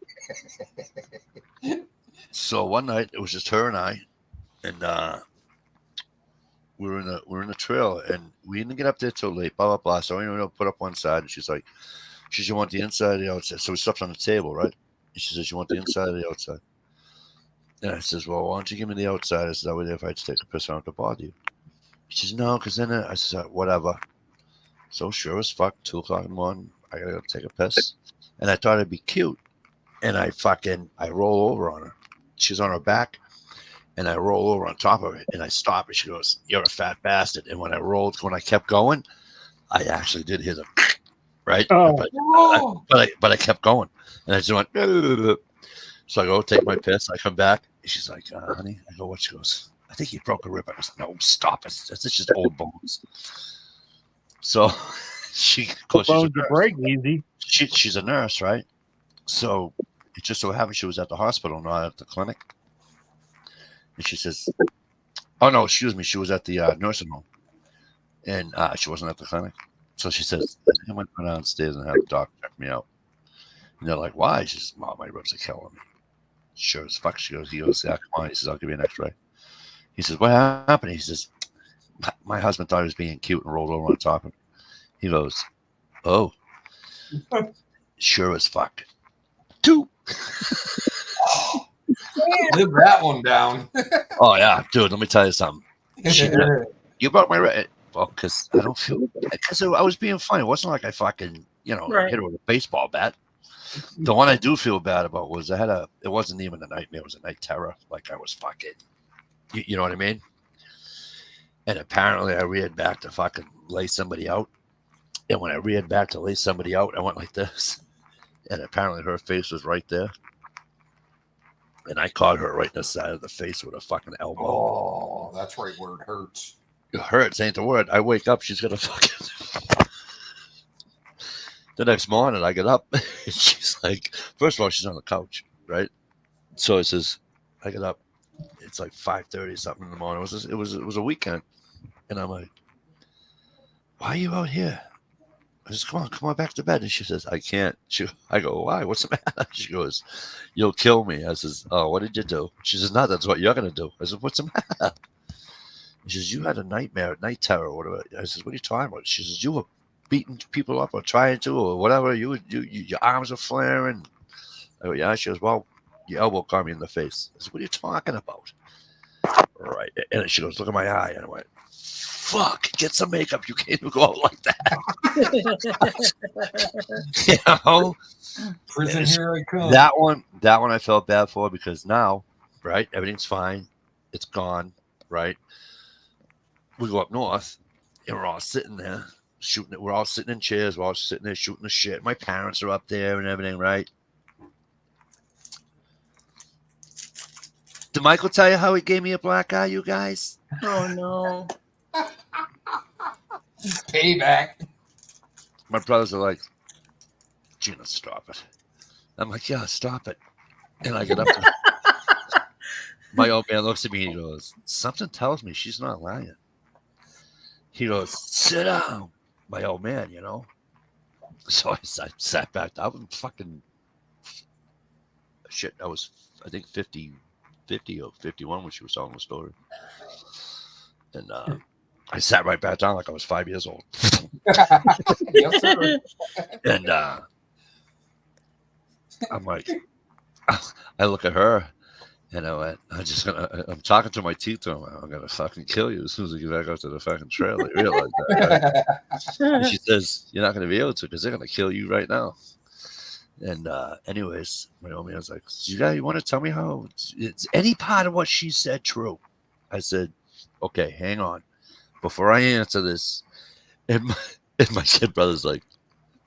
one night, it was just her and I. And we were in the trail, and we didn't get up there till late, blah, blah, blah. So we put up one side, and she's like, "You want the inside or the outside?" So we slept on the table, right? And she says, "You want the inside or the outside?" And I says, "Well, why don't you give me the outside?" I said, "That way if I had to take a piss, I don't have to bother you." She says, "No, because then I said, whatever." So sure as fuck, 2 o'clock in the morning, I gotta go take a piss. And I thought it'd be cute. And I roll over on her. she's on her back, and I roll over on top of it, and I stop, and she goes, "You're a fat bastard." And when I kept going, I actually did hit her, right? Oh. But I kept going, and I just went. So I go take my piss. I come back, and she's like, "Honey," I go, "What?" She goes, "I think you broke a rib." I was like, "No, stop it. That's just old bones." So she's Bones a to nurse. break easy. She's a nurse, right? So it just so happened she was at the hospital, not at the clinic. And she says, "Oh no, excuse me, she was at the nursing home, and she wasn't at the clinic." So she says, "I think I'm going to go downstairs and have the doctor check me out." And they're like, "Why?" She says, "Mom, my ribs are killing me." Sure as fuck. He goes, "Yeah, come on." He says, "I'll give you an X-ray." He says, "What happened?" He says, "My husband thought he was being cute and rolled over on top of me." He goes, "Oh, sure as fuck." Two. Live that one down. Oh yeah, dude. Let me tell you something. You broke my rib. Well, because I don't feel. Because I was being funny. It wasn't like I fucking Right. hit her with a baseball bat. The one I do feel bad about was it wasn't even a nightmare. It was a night terror. Like I was fucking. You know what I mean? And apparently I reared back to fucking lay somebody out. And when I reared back to lay somebody out, I went like this. And apparently her face was right there. And I caught her right in the side of the face with a fucking elbow. Oh, that's right where it hurts. It hurts, ain't the word. I wake up, she's got a fucking. The next morning, I get up, and she's like, first of all, she's on the couch, right? So it says, I get up, it's like 5:30 something in the morning. It was a weekend, and I'm like, "Why are you out here?" I says, come on back to bed. And she says, "I can't." I go, "Why? What's the matter?" She goes, "You'll kill me." I says, "Oh, what did you do?" She says, "No, that's what you're gonna do." I said, "What's the matter?" She says, "You had a nightmare, night terror, or whatever." I says, "What are you talking about?" She says, "You were beating people up or trying to or whatever. Your arms are flaring." I go, "Yeah." She goes, "Well, your elbow caught me in the face." I said, "What are you talking about?" Right. And she goes, "Look at my eye." And I went, "Fuck, get some makeup. You can't even go out like that." You know? Prison here I come. That one I felt bad for because now, right, everything's fine. It's gone, right? We go up north and we're all sitting there shooting it. We're all sitting in chairs. We're all sitting there shooting the shit. My parents are up there and everything, right? Did Michael tell you how he gave me a black eye, you guys? Oh no. Payback. My brothers are like, "Gina, stop it." I'm like, "Yeah, stop it." And I get up to my old man looks at me and he goes, "Something tells me she's not lying." He goes, "Sit down." My old man, So I sat back. I was fucking shit. I was, I think, 50 or 51 when she was telling the story. And I sat right back down like I was 5 years old. Yes, sir. And I'm like, I look at her and I went, I'm talking to my teeth to him. "I'm going to fucking kill you as soon as I get back up to the fucking trailer." You realize that, right? And she says, "You're not going to be able to because they're going to kill you right now." And anyways, my old man was like, "You want to tell me how it's any part of what she said true?" I said, "Okay, hang on. Before I answer this," and my kid brother's like,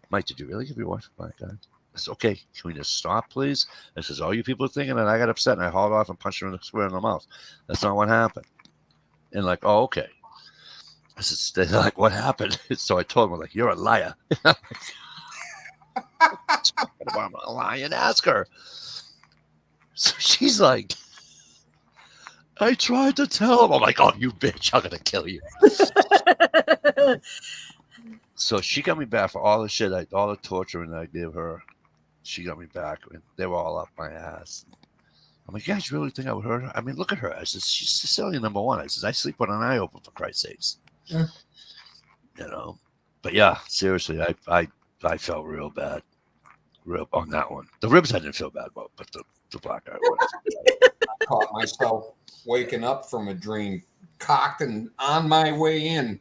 "Mike, did you really give your wife a black eye?" I said, "Okay, can we just stop, please?" I says, "All you people are thinking that I got upset and I hauled off and punched her in the square in the mouth. That's not what happened." And like, "Oh, okay." I said, "They're like, what happened?" So I told him, like, "You're a liar." I'm not lying. Ask her. So she's like, "I tried to tell him." I'm like, "Oh, you bitch. I'm going to kill you." So she got me back for all the shit, all the torturing that I gave her. She got me back. And they were all up my ass. I'm like, "You guys really think I would hurt her?" I mean, look at her. I said, "She's Sicilian #1. I says, I sleep with an eye open, for Christ's sakes. Yeah. But yeah, seriously, I felt real bad. Real on that one. The ribs I didn't feel bad about, but the black eye was. I caught myself waking up from a dream, cocked and on my way in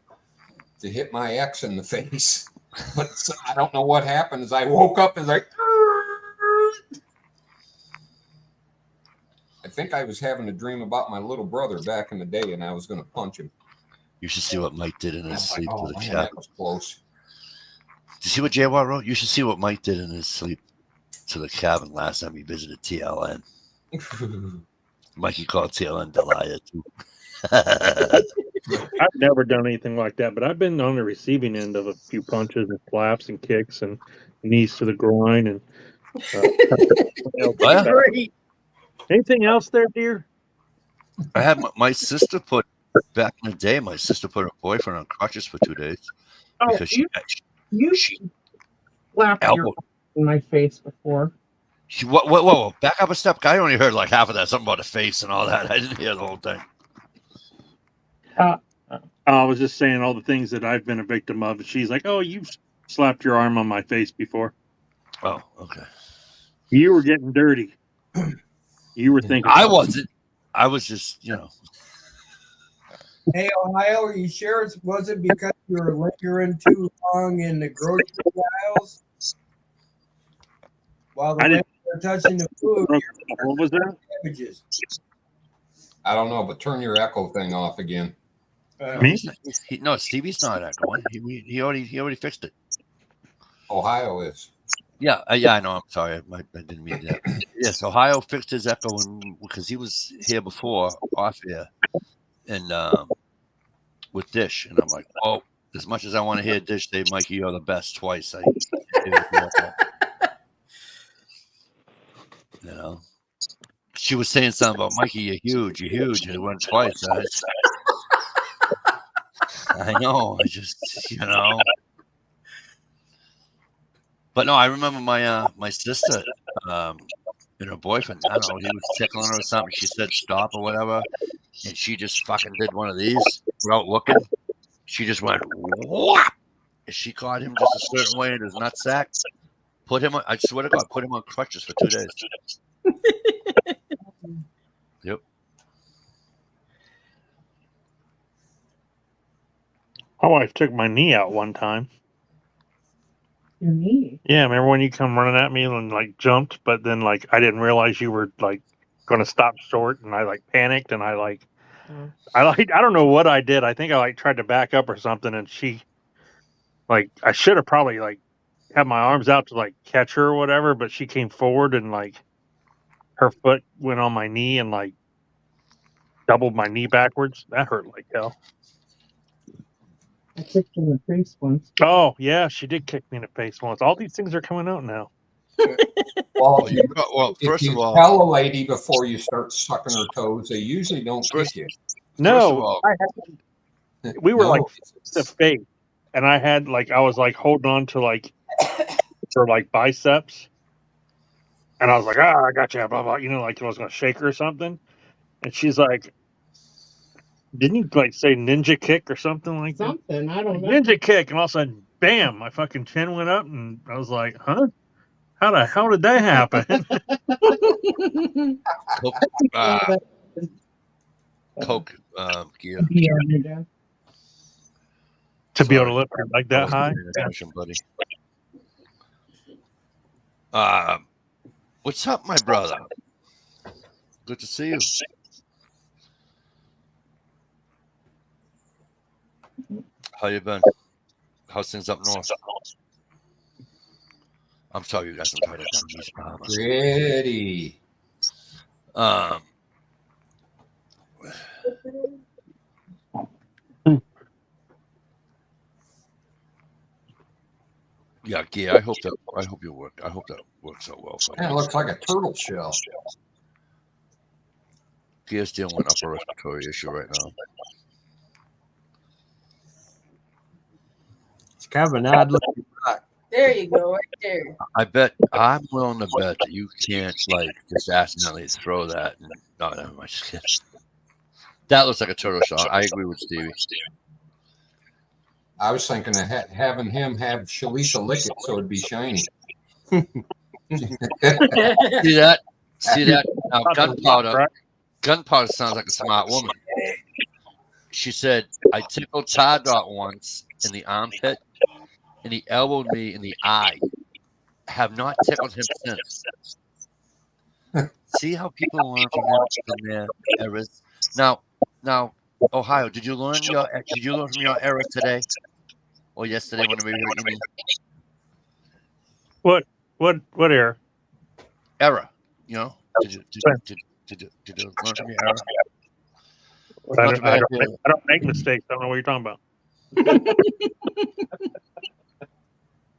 to hit my ex in the face. But I don't know what happened. As I woke up, and like, I think I was having a dream about my little brother back in the day, and I was going to punch him. You should see what Mike did in I his was like, sleep oh, to the man, cat. that was close. Did you see what J.Y. wrote? You should see what Mike did in his sleep to the cabin last time he visited TLN. Mikey called TLN Delia too. I've never done anything like that, but I've been on the receiving end of a few punches and slaps and kicks and knees to the groin and. What? Great. Anything else there, dear? I had my sister put back in the day. My sister put her boyfriend on crutches for 2 days because You slapped your elbowed. in my face before. Whoa, back up a step. I only heard like half of that, something about the face and all that. I didn't hear the whole thing. I was just saying all the things that I've been a victim of. And she's like, oh, you've slapped your arm on my face before. Oh, okay. You were getting dirty. You were thinking. I wasn't. I was just, Hey, Ohio, are you sure it wasn't because you were lingering too long in the grocery aisles? While the women were touching the food, What was that? sandwiches. I don't know, but turn your echo thing off again. Me? No, Stevie's not echoing. He already fixed it. Ohio is. Yeah, I know. I'm sorry. I didn't mean that. Yes, Ohio fixed his echo because he was here before, off here, and with Dish, and I'm like, oh, as much as I want to hear Dish say, Mikey, you're the best twice. She was saying something about Mikey, you're huge, and it went twice. I know. I just, But no, I remember my sister and her boyfriend. I don't know. He was tickling her or something. She said stop or whatever, and she just fucking did one of these without looking. She just went whap. And she caught him just a certain way in his nutsack. Put him on. I swear to God, put him on crutches for 2 days. Yep. My wife took my knee out one time. Your knee. Yeah, remember when you come running at me and like jumped, but then like I didn't realize you were like going to stop short, and I like panicked, and I don't know what I did. I think I like tried to back up or something, and she like I should have probably like had my arms out to like catch her or whatever, but she came forward and like her foot went on my knee and like doubled my knee backwards. That hurt like hell. I kicked you in the face once. Oh yeah, she did kick me in the face once. All these things are coming out now. Well, first if of you all, tell a lady before you start sucking her toes, they usually don't kick you. No, first of all, we were No, like the face, and I was like holding on to like her like biceps, and I was like, I got you, blah blah, like I was gonna shake her or something, and she's like, didn't you like say ninja kick or something like that? Something, I don't know. Ninja kick, and all of a sudden, bam, my fucking chin went up, and I was like, huh? How the hell did that happen? Coke gear. To be able to lift her like that high? Attention, buddy. What's up, my brother? Good to see you. How you been? How's things up north? I'm sorry, you guys. I'm trying to down these Bahamas. Pretty. Yeah, Gia. I hope that works out well for you. It looks like a turtle shell. Gia's dealing with upper respiratory issue right now. It's kind of an odd looking rock. There you go, right there. I'm willing to bet that you can't like just accidentally throw that. No, never mind. Just kidding. That looks like a turtle shell. I agree with Stevie. I was thinking of having him have Shalisa lick it so it'd be shiny. See that? See that? Now, Gunpowder sounds like a smart woman. She said, I tickled Tardot once in the armpit, and he elbowed me in the eye. Have not tickled him since. See how people learn from their errors. Now, Ohio, did you learn from your error today or yesterday when we hurt your knee? What error? Error. You know? Did you learn from your error? I don't make mistakes. I don't know what you're talking about.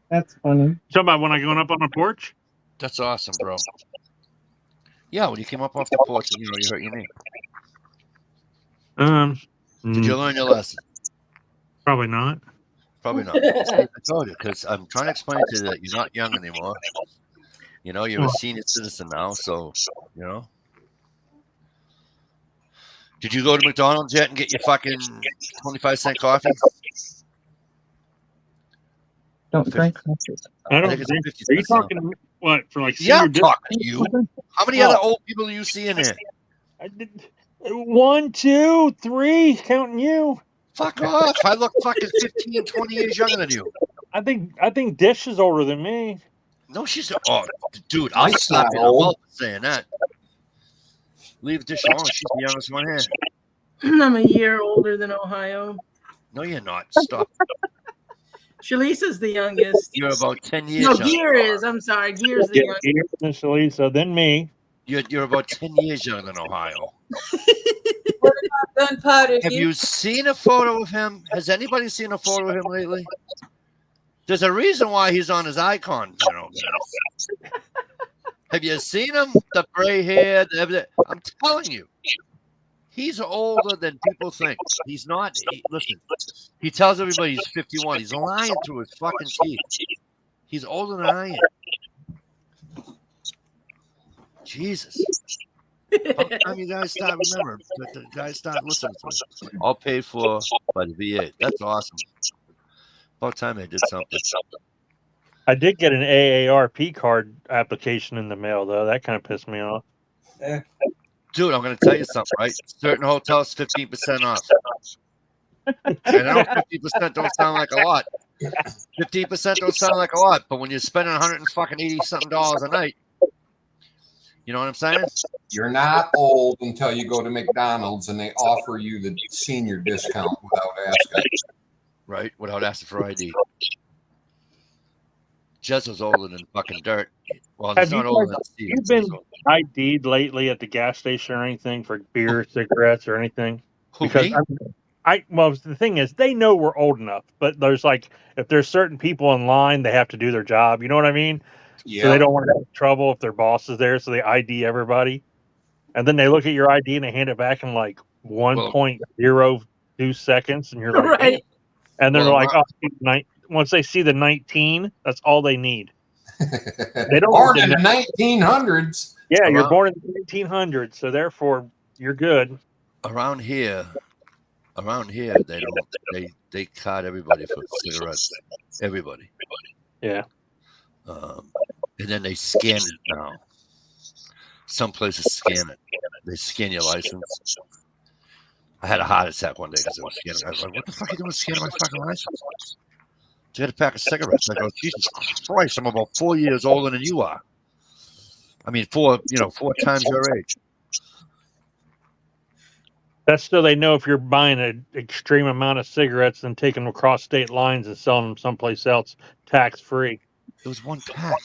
That's funny. You talking about when I going up on the porch? That's awesome, bro. Yeah, when you came up off the porch and you hurt your knee. Did you learn your lesson? Probably not. Probably not. See, I told you, because I'm trying to explain to you that you're not young anymore. You know, you're a senior citizen now, so, you know. Did you go to McDonald's yet and get your fucking 25-cent coffee? Don't drink coffee. I don't think think. it's Are you 50 now. talking what for like Yeah, senior I'm talking to you. How many other old people do you see in there? I did 1, 2, 3, counting you. Fuck off. I look fucking 15, 20 years younger than you. I think Dish is older than me. No, she's dude, I'll Mike's slap not you in the old. mouth for saying that. Leave Dish alone. She's the youngest one here. I'm a year older than Ohio. No, you're not. Stop. Shalisa's the youngest. You're about 10 years No, younger. Gear is. I'm sorry. Gear's the youngest. Gear, Miss Lisa, then me. You're about 10 years younger than Ohio. Gunpowder. Have you seen a photo of him? Has anybody seen a photo of him lately? There's a reason why he's on his icon, you know. Have you seen him? The gray hair, everything. I'm telling you, he's older than people think. He's not. Listen, he tells everybody he's 51. He's lying through his fucking teeth. He's older than I am. Jesus. How come you guys start remembering? The guys start listening to me. All paid for by the VA. That's awesome. About time they did something. I did get an AARP card application in the mail, though. That kind of pissed me off. Dude, I'm going to tell you something, right? Certain hotels, 15% off. And I know 50% don't sound like a lot. 15% don't sound like a lot, but when you're spending $180-something a night, you know what I'm saying? You're not old until you go to McDonald's and they offer you the senior discount without asking. Right? Without asking for ID. Jez was older than fucking dirt. Well, he's not older than Steve. You've been ID'd lately at the gas station or anything for beer, cigarettes, or anything? Who, Because me? well, the thing is, they know we're old enough, but there's like, if there's certain people in line, they have to do their job. You know what I mean? Yeah. So they don't want to have trouble if their boss is there, so they ID everybody. And then they look at your ID and they hand it back in like 1.02 seconds, and you're like, Right. "Damn." And then they're like, once they see the 19, that's all they need. They don't Born in the 1900s. Yeah, you're born in the 1800s, so therefore you're good. Around here, they don't. They card everybody for cigarettes. Everybody. Yeah. And then they scan it now. Some places scan it. They scan your license. I had a heart attack one day because I was scanning. I was like, "What the fuck are you doing scanning my fucking license?" So I had a pack of cigarettes. I go, "Jesus Christ, I'm about 4 years older than you are." I mean, 4 times your age. That's so they know if you're buying an extreme amount of cigarettes and taking them across state lines and selling them someplace else tax free. It was one pack.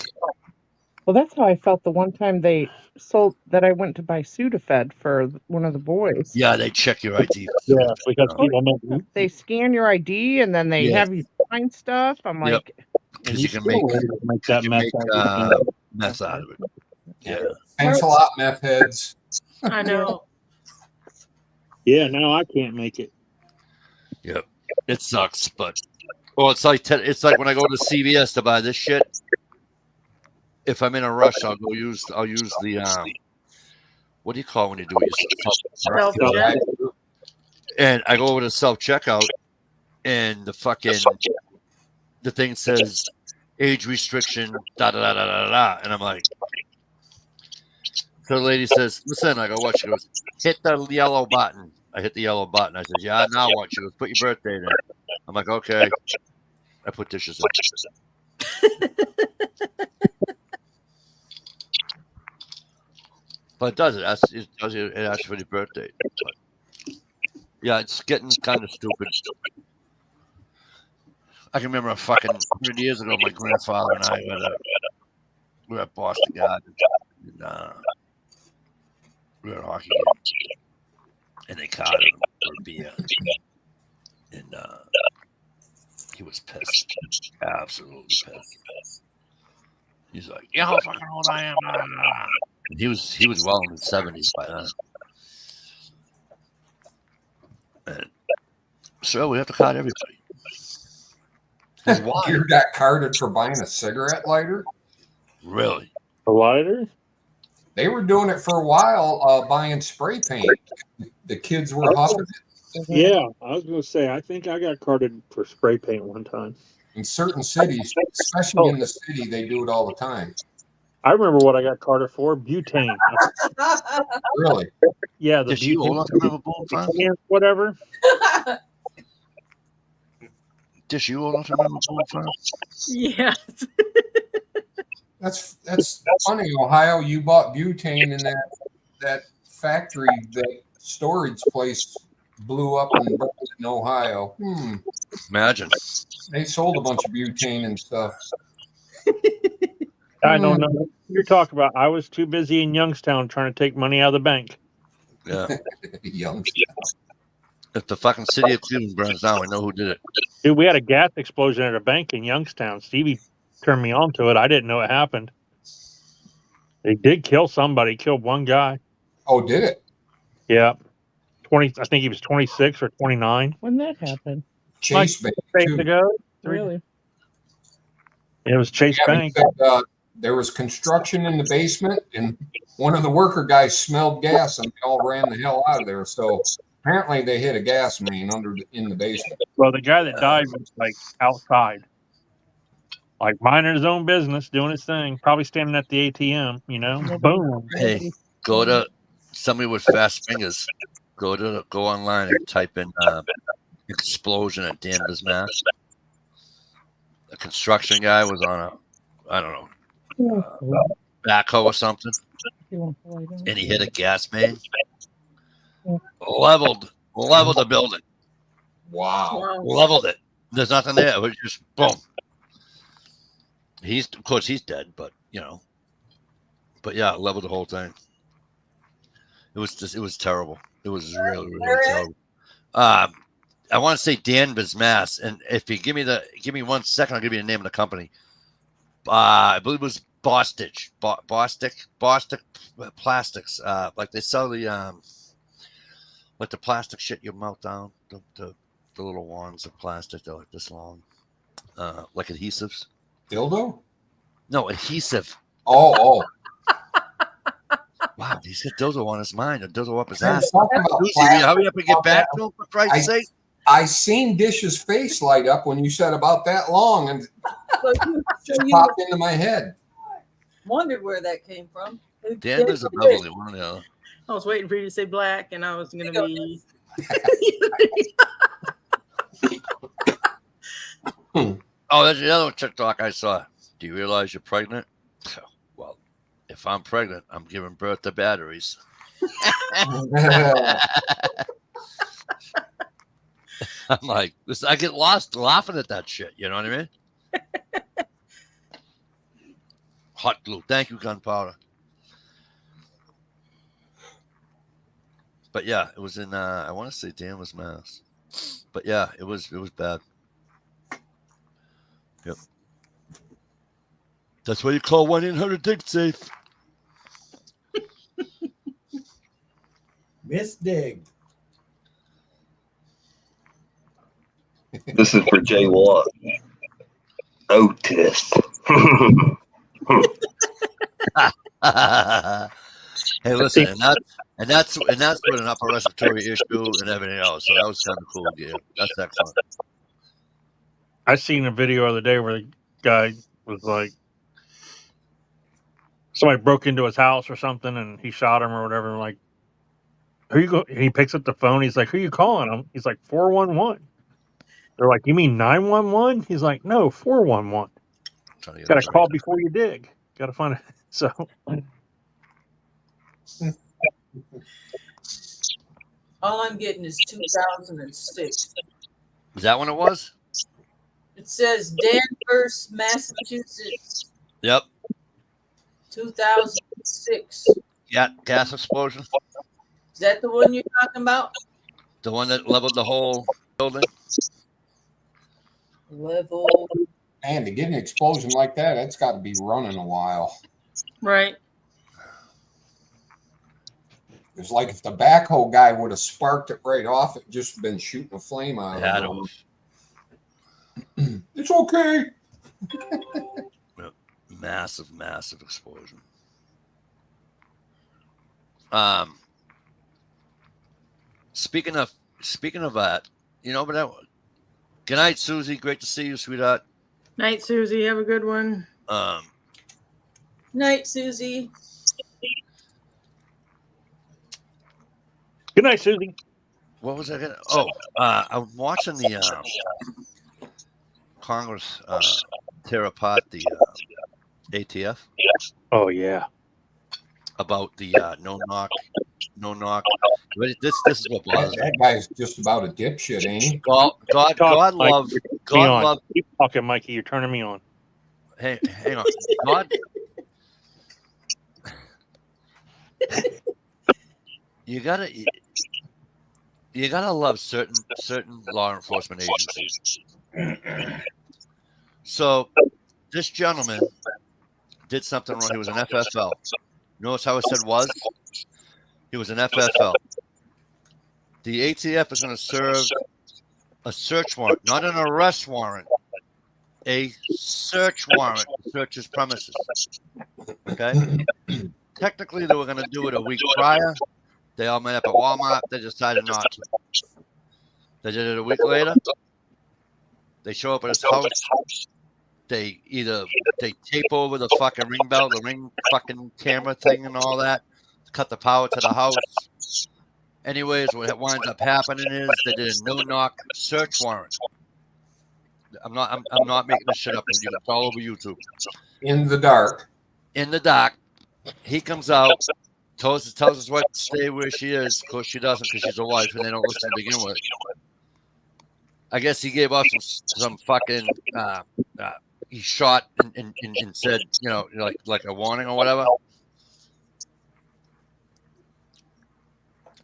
Well, that's how I felt the one time they sold that I went to buy Sudafed for one of the boys. Yeah, they check your ID. Yeah, because people make They scan your ID and then they have you sign stuff. I'm like, because you can make that mess out of it. Yeah. Thanks a lot, meth heads. I know. Yeah, no, I can't make it. Yep. It sucks, but it's like when I go to CVS to buy this shit. If I'm in a rush, I'll use the what do you call when you do it? Self-check. And I go over to self checkout, and the thing says age restriction, da da da da da da, and I'm like, so the lady says, "Listen," I go, "What?" She goes, "Hit the yellow button." I hit the yellow button. I said, "Yeah, now what?" She goes, "Put your birthday in." I'm like, "Okay." I put dishes in. But it does it. It tells you it asks for the birth date. But yeah, it's getting kind of stupid. I can remember a fucking 100 years ago, my grandfather and I we were at Boston Garden, and we were at a hockey game, and they carded him for a beer, and he was pissed, absolutely pissed. He's like, "You know how fucking old I am." And he was well in his 70s by then. And so we have to card everybody. Why? You got carded for buying a cigarette lighter? Really? A lighter? They were doing it for a while, buying spray paint. The kids were huffing it. Yeah, I was going to say, I think I got carded for spray paint one time. In certain cities, especially in the city, they do it all the time. I remember what I got carded for, butane. Really? Yeah, the Did you hold on to remember butane, whatever. Dish, you hold on to remember Farm? Yes. That's funny. Ohio, you bought butane in that factory, that storage place blew up and burned in Ohio. Imagine. They sold a bunch of butane and stuff. I don't know what you're talking about. I was too busy in Youngstown trying to take money out of the bank. Yeah. Youngstown. If the fucking city of Cleveland burns down, we know who did it. Dude, we had a gas explosion at a bank in Youngstown. Stevie turned me on to it. I didn't know it happened. They did kill somebody. Killed one guy. Oh, did it? Yeah. 20. I think he was 26 or 29. When that happened? Chase Bank, days too. ago. Really? It was Chase Bank. Because, there was construction in the basement, and one of the worker guys smelled gas, and they all ran the hell out of there. So apparently, they hit a gas main in the basement. Well, the guy that died was like outside, like minding his own business, doing his thing, probably standing at the ATM. You know, boom. Hey, go to somebody with fast fingers. Go online and type in explosion at Danvers, Mass. A construction guy was on backhoe or something, and he hit a gas main. Leveled the building. Wow. Leveled it. There's nothing there. It was just boom. Of course he's dead, but but yeah, leveled the whole thing. It was terrible. It was really, really terrible. I want to say Danvers, Mass, and if you give me 1 second, I'll give you the name of the company. I believe it was Bostic Plastics. Like they sell the like the plastic shit you melt down, the little wands of plastic. They're like this long, like adhesives. Dildo? No, adhesive. Oh. Wow, he said dildo on his mind, a dildo up his I ass. was talking about Lucy, plastic. hurry up and get back to him, for Christ's sake. I seen Dish's face light up when you said about that long, and So just you popped into my head. wondered where that came from. Danvers or Beverly, one or the other. I was waiting for you to say black, and I was going to be. Oh, there's another TikTok I saw. Do you realize you're pregnant? Well, if I'm pregnant, I'm giving birth to batteries. I'm like, I get lost laughing at that shit. You know what I mean? Hot glue. Thank you, gunpowder. But yeah, it was in I want to say Danvers, Mass. But yeah, it was bad. Yep. That's why you call 1-800-DIG-SAFE. Miss Dig. This is for Jay Watt. Otis. Hey, listen, and that's with an upper respiratory issue and everything else. So that was kind of cool, yeah. That's excellent. I seen a video the other day where the guy was like, somebody broke into his house or something, and he shot him or whatever. And like, who you go? He picks up the phone. He's like, "Who you calling?" Him. He's like, 411. They're like, "You mean 911?" He's like, "No, 411. Got to call before you dig. Got to find it." So All I'm getting is 2006. Is that when it was? It says Danvers, Massachusetts, Yep. 2006. Yeah, gas explosion. Is that the one you're talking about? The one that leveled the whole building. Level. And to get an explosion like that, that's got to be running a while. Right. It's like if the backhoe guy would have sparked it right off, it just been shooting a flame out Yeah, of it. It's okay. Massive, massive explosion. Speaking of that, you know, but good night, Susie. Great to see you, sweetheart. Night, Susie. Have a good one. Night, Susie. Good night, Susie. What was I gonna? Oh, I'm watching the Congress tear apart the ATF Oh yeah. about the no knock. This is what bothers me. That guy's just about a dipshit, ain't he? God Talk, Mike, love. you're turning me God on. love. Keep talking, Mikey. You're turning me on. Hey, hang on. God. You gotta love certain law enforcement agencies. So this gentleman did something wrong. He was an FFL. Notice how it said was? He was an FFL. The ATF is going to serve a search warrant, not an arrest warrant, a search warrant to search his premises. Okay? Technically, they were going to do it a week prior. They all met up at Walmart. They decided not to. They did it a week later. They show up at his house. They tape over the fucking ring bell, the ring fucking camera thing and all that. Cut the power to the house. Anyways, what winds up happening is they did a no-knock search warrant. I'm not making this shit up. It's all over YouTube. In the dark. In the dark, he comes out, tells his wife to stay where she is. Of course, she doesn't because she's a wife and they don't listen to begin with. I guess he gave off some fucking. He shot and said, you know, like a warning or whatever.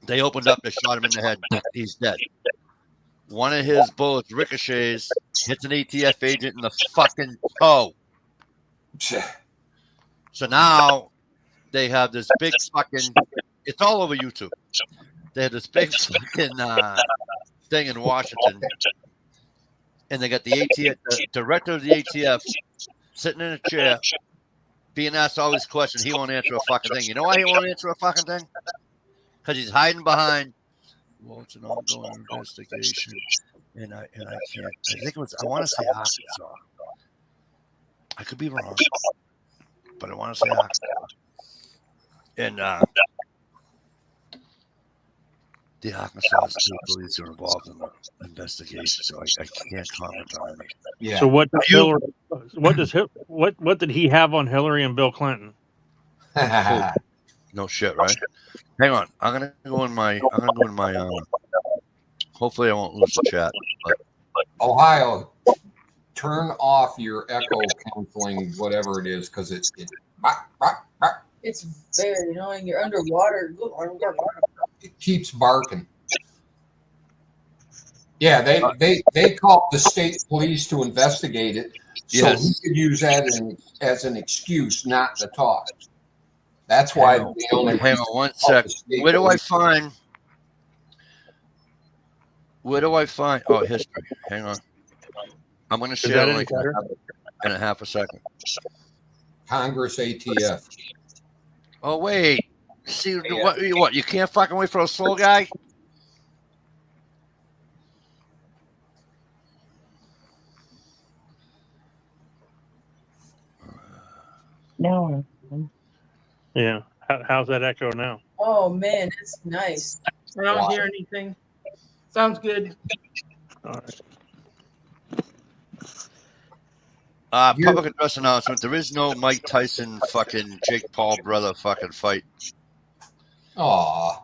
They opened up, they shot him in the head. He's dead. One of his bullets ricochets, hits an ATF agent in the fucking toe. So now they have this big fucking. It's all over YouTube. They have this big fucking thing in Washington. And they got the ATF, the director of the ATF, sitting in a chair, being asked all these questions. He won't answer a fucking thing. You know why he won't answer a fucking thing? Because he's hiding behind. Well, it's an ongoing investigation, and I can't. I think it was. I want to say Arkansas. I could be wrong, but I want to say Arkansas. And the Arkansas State Police are involved in the investigation, so I can't comment on it. Yeah. So what did he have on Hillary and Bill Clinton? No shit, right? Hang on, I'm gonna go in my. Hopefully, I won't lose the chat. But. Ohio, turn off your echo canceling, whatever it is, because it's very annoying. You're underwater. It keeps barking. Yeah, they called the state police to investigate it, so Yes. he could use that as an excuse not to talk. That's why Hang on one sec. Where do I find? Oh, history. Hang on. I'm going to share the link in a half a second. Congress ATF. Oh wait. See what? You can't fucking wait for a slow guy. No. Yeah. How's that echo now? Oh man, it's nice. I don't hear anything. Sounds good. All right. Public address announcement. There is no Mike Tyson fucking Jake Paul brother fucking fight Aw.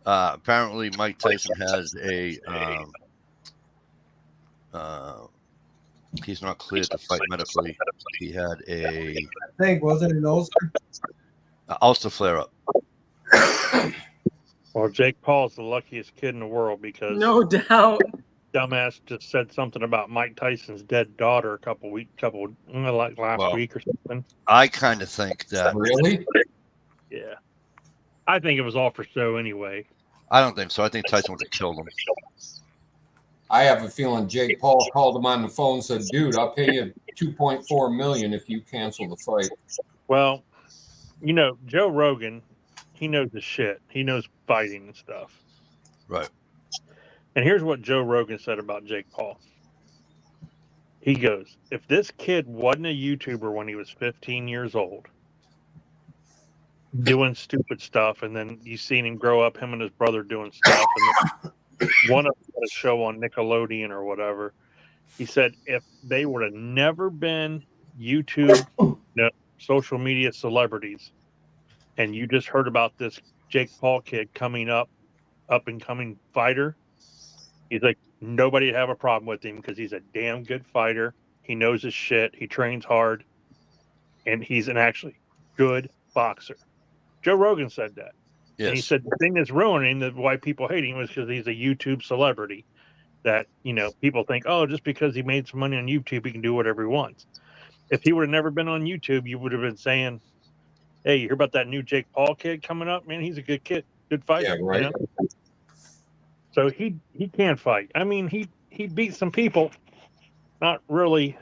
Apparently, Mike Tyson has a. He's not cleared to fight medically. He had I think, wasn't it an ulcer? ulcer flare up. Well, Jake Paul's the luckiest kid in the world because No doubt. dumbass just said something about Mike Tyson's dead daughter like last Well, week or something. I kind of think that. Really? Yeah. I think it was all for show anyway. I don't think so. I think Tyson would have killed him. I have a feeling Jake Paul called him on the phone and said, dude, I'll pay you $2.4 million if you cancel the fight. Well, you know, Joe Rogan, he knows his shit. He knows fighting and stuff. Right. And here's what Joe Rogan said about Jake Paul. He goes, if this kid wasn't a YouTuber when he was 15 years old, doing stupid stuff, and then you seen him grow up, him and his brother doing stuff, and then one of them had a show on Nickelodeon or whatever. He said if they would have never been YouTube, social media celebrities, and you just heard about this Jake Paul kid coming up and coming fighter, he's like, nobody'd have a problem with him because he's a damn good fighter. He knows his shit. He trains hard, and he's an actually good boxer. Joe Rogan said that. Yes. And he said the thing that's ruining why people hate him was because he's a YouTube celebrity. That, you know, people think, oh, just because he made some money on YouTube, he can do whatever he wants. If he would have never been on YouTube, you would have been saying, hey, you hear about that new Jake Paul kid coming up? Man, he's a good kid, good fighter. Yeah, right. You know? So he can fight. I mean, he beat some people, not really,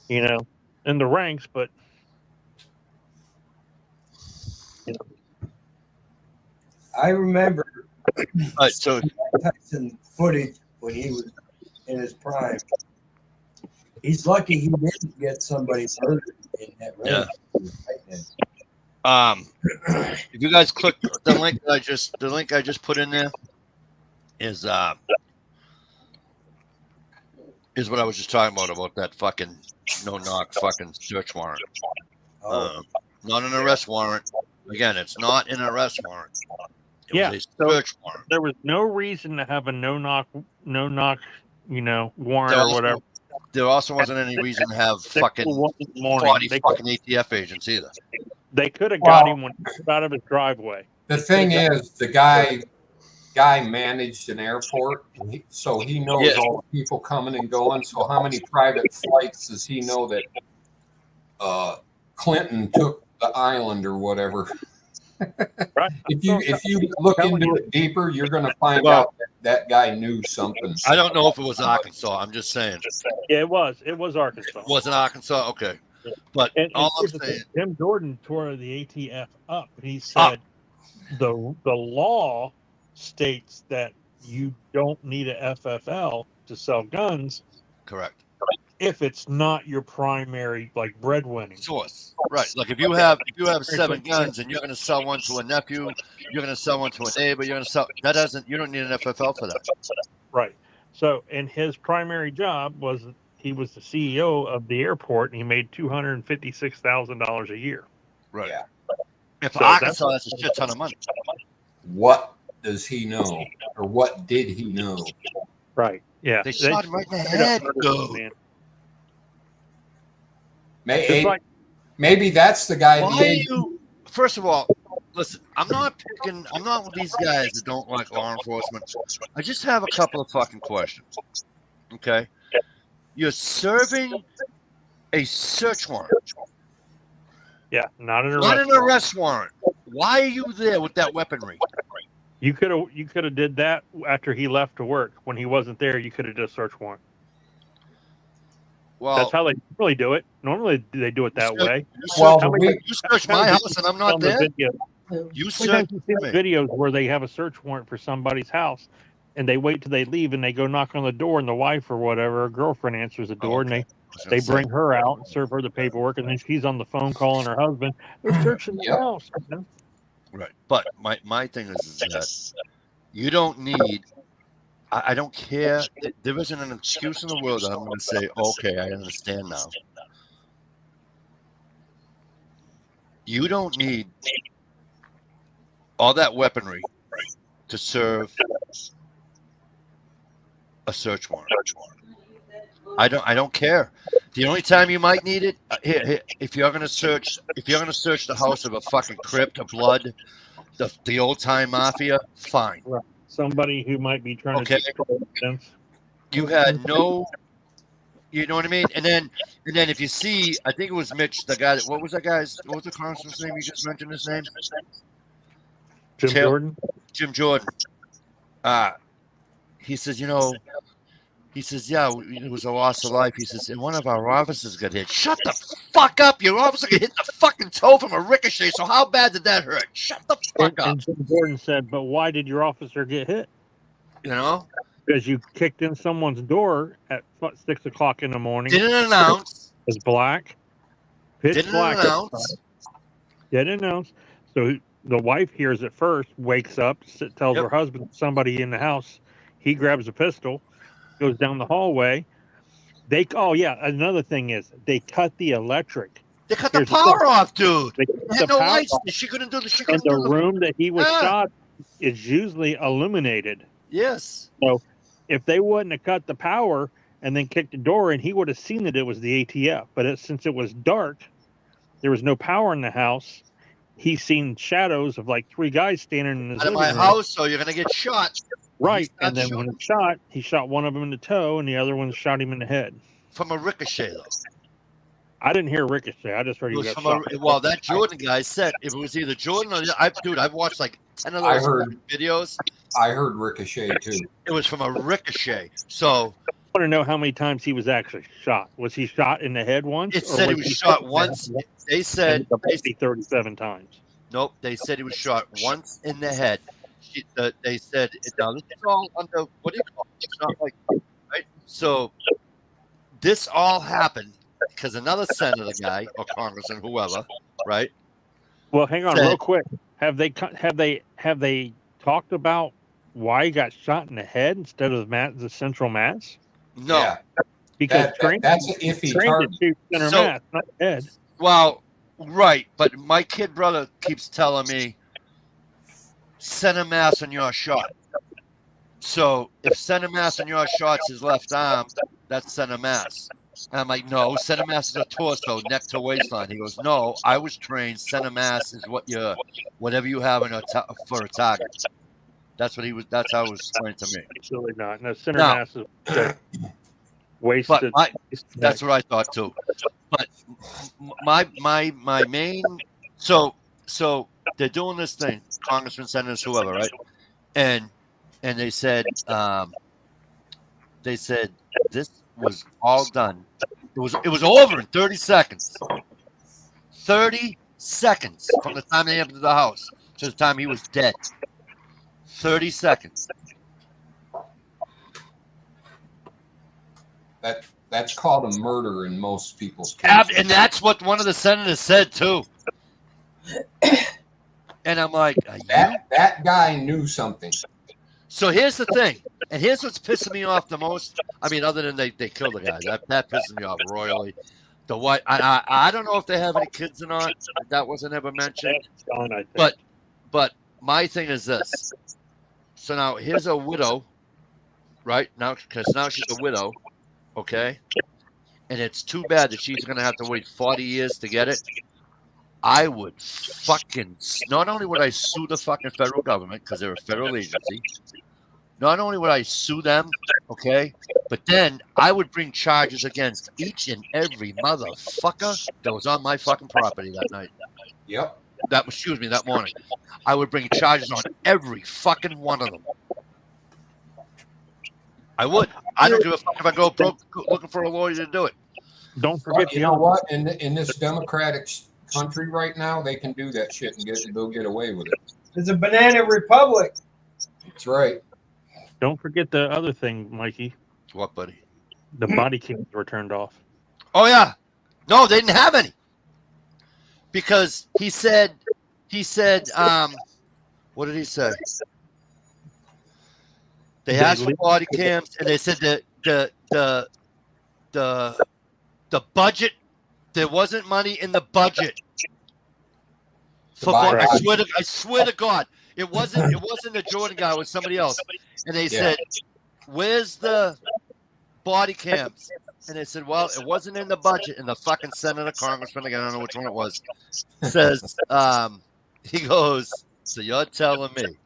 you know, in the ranks, but you know. I remember So Tyson footage when he was in his prime. He's lucky he didn't get somebody murdered in that ring. Yeah. If you guys click the link I just put in there is what I was just talking about that fucking no knock fucking search warrant. Not an arrest warrant. Again, it's not an arrest warrant. It was a search warrant. There was no reason to have a no knock, you know, warrant or whatever. There also wasn't any reason to have fucking 40 fucking ATF agents either. They could have got him when he was out of his driveway. The thing is, the guy managed an airport, so he knows all the people coming and going. So how many private flights does he know that Clinton took the island or whatever? Right. If you look into it deeper, you're going to find out that guy knew something. I don't know if it was Arkansas. I'm just saying. Yeah, it was. It was Arkansas. Was it Arkansas? Okay. But all I'm saying, Jim Jordan tore the ATF up. He said the law states that you don't need a FFL to sell guns. Correct. If it's not your primary like breadwinning source, right? Like if you have 7 guns and you're going to sell one to a nephew, you're going to sell one to a neighbor, you're going to sell you don't need an FFL for that, right? So, and his primary job was he was the CEO of the airport, and he made $256,000 a year. Right. Yeah. If Arkansas, that's a shit ton of money. What does he know, or what did he know? Right. Yeah. They shot him right in the head. Maybe that's the guy. Why are you? First of all, listen. I'm not with these guys that don't like law enforcement. I just have a couple of fucking questions. Okay, you're serving a search warrant. Yeah, not an arrest warrant. Why are you there with that weaponry? You could have did that after he left to work. When he wasn't there, you could have just search warrant. Well, that's how they really do it. Normally, they do it that way. You search my house and I'm not there. You search videos where they have a search warrant for somebody's house, and they wait till they leave and they go knock on the door, and the wife or whatever, or girlfriend answers the door, and they bring her out and serve her the paperwork, and then she's on the phone calling her husband. They're searching the house. You know? Right, but my thing is that you don't need. I don't care. There isn't an excuse in the world that I'm going to say, okay, I understand now. You don't need all that weaponry to serve a search warrant. I don't care. The only time you might need it here, if you're gonna search the house of a fucking crypt of blood, the old time mafia, fine. Right. Somebody who might be trying Okay. to destroy evidence. You had no, you know what I mean? And then if you see, I think it was Mitch, the guy. What was the congressman's name? You just mentioned his name. Jim Jordan. Jim Jordan. He says, he says, yeah, it was a loss of life. He says, and one of our officers got hit. Shut the fuck up. Your officer got hit in the fucking toe from a ricochet. So how bad did that hurt? Shut the fuck up. And Jim Jordan said, but why did your officer get hit? Because you kicked in someone's door at 6 o'clock in the morning. Didn't announce. It was black. Pitch Didn't black. announce. Didn't announce. So the wife hears it first, wakes up, tells her husband somebody in the house. He grabs a pistol, goes down the hallway. Another thing is they cut the electric. They cut the power off, dude. They had no lights. She couldn't do the. And the room that he was shot is usually illuminated. Yes. So if they wouldn't have cut the power and then kicked the door in, he would have seen that it was the ATF. But since it was dark, there was no power in the house. He's seen shadows of like 3 guys standing in his out of my house, so you're gonna get shot. Right, and then when he shot one of them in the toe, and the other one shot him in the head. From a ricochet, though. I didn't hear ricochet. I just heard he got shot. Well, that Jordan guy said if it was either Jordan or I've watched like 10 of those videos. I heard ricochet too. It was from a ricochet. So I want to know how many times he was actually shot. Was he shot in the head once? It said he was shot once. They said 37 times. Nope, they said he was shot once in the head. They said now this is all under what do you call it? It's not like right. So this all happened because another senator guy or congressman, whoever, right? Well, hang on, real quick. Have they talked about why he got shot in the head instead of the central mass? No, yeah. Because that's an iffy target. Center mass, not head. Well, right, but my kid brother keeps telling me center mass on your shot. So if center mass on your shot's his left arm, that's center mass. And I'm like, no, center mass is a torso, neck to waistline. He goes, no, I was trained. Center mass is whatever you have for a target. That's how it was explained to me. Absolutely not. No, center mass is wasted. That's what I thought too. But my main so they're doing this thing, congressmen, senators, whoever, right? And they said this was all done. It was over in 30 seconds. 30 seconds from the time they entered the house to the time he was dead. 30 seconds. That's called a murder in most people's cases. And that's what one of the senators said too. And I'm like, that guy knew something. So here's the thing, and here's what's pissing me off the most. I mean, other than they killed the guy, that pisses me off royally. The white, I don't know if they have any kids or not. That wasn't ever mentioned. But my thing is this. So now here's a widow, right? Now because now she's a widow, okay? And it's too bad that she's gonna have to wait 40 years to get it. I would not only would I sue the fucking federal government because they're a federal agency, not only would I sue them, okay, but then I would bring charges against each and every motherfucker that was on my fucking property that night. Yep. That morning. I would bring charges on every fucking one of them. I would. I don't give a fuck if I go broke looking for a lawyer to do it. Don't forget, you know what? In this democratic country right now, they can do that shit and they'll get away with it. It's a banana republic. That's right. Don't forget the other thing, Mikey. What, buddy? The body cams were turned off. Oh yeah. No, they didn't have any. Because he said, what did he say? They asked for body cams, and they said that the budget, there wasn't money in the budget. I swear to God, It wasn't the Jordan guy. It was somebody else. And they said, "Where's the body cams?" And they said, "Well, it wasn't in the budget." And the fucking senator, congressman, again, I don't know which one it was, says, he goes, "So you're telling me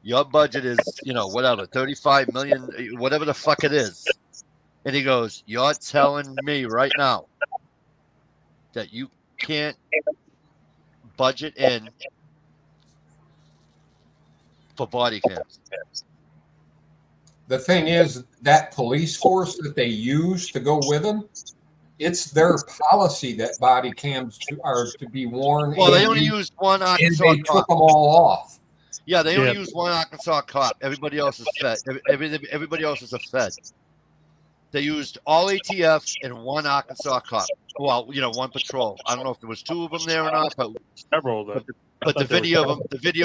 your budget is, whatever, 35 million, whatever the fuck it is." And he goes, "You're telling me right now that you can't budget in for body cams?" The thing is, that police force that they use to go with them, it's their policy that body cams are to be worn. Well, they only used one and Arkansas they cop. took them all off. Yeah, they only used one Arkansas cop. Everybody else is fed. Everybody else is a fed. They used all ATF and one Arkansas cop. Well, one patrol. I don't know if there was two of them there or not, but Several of them. But the video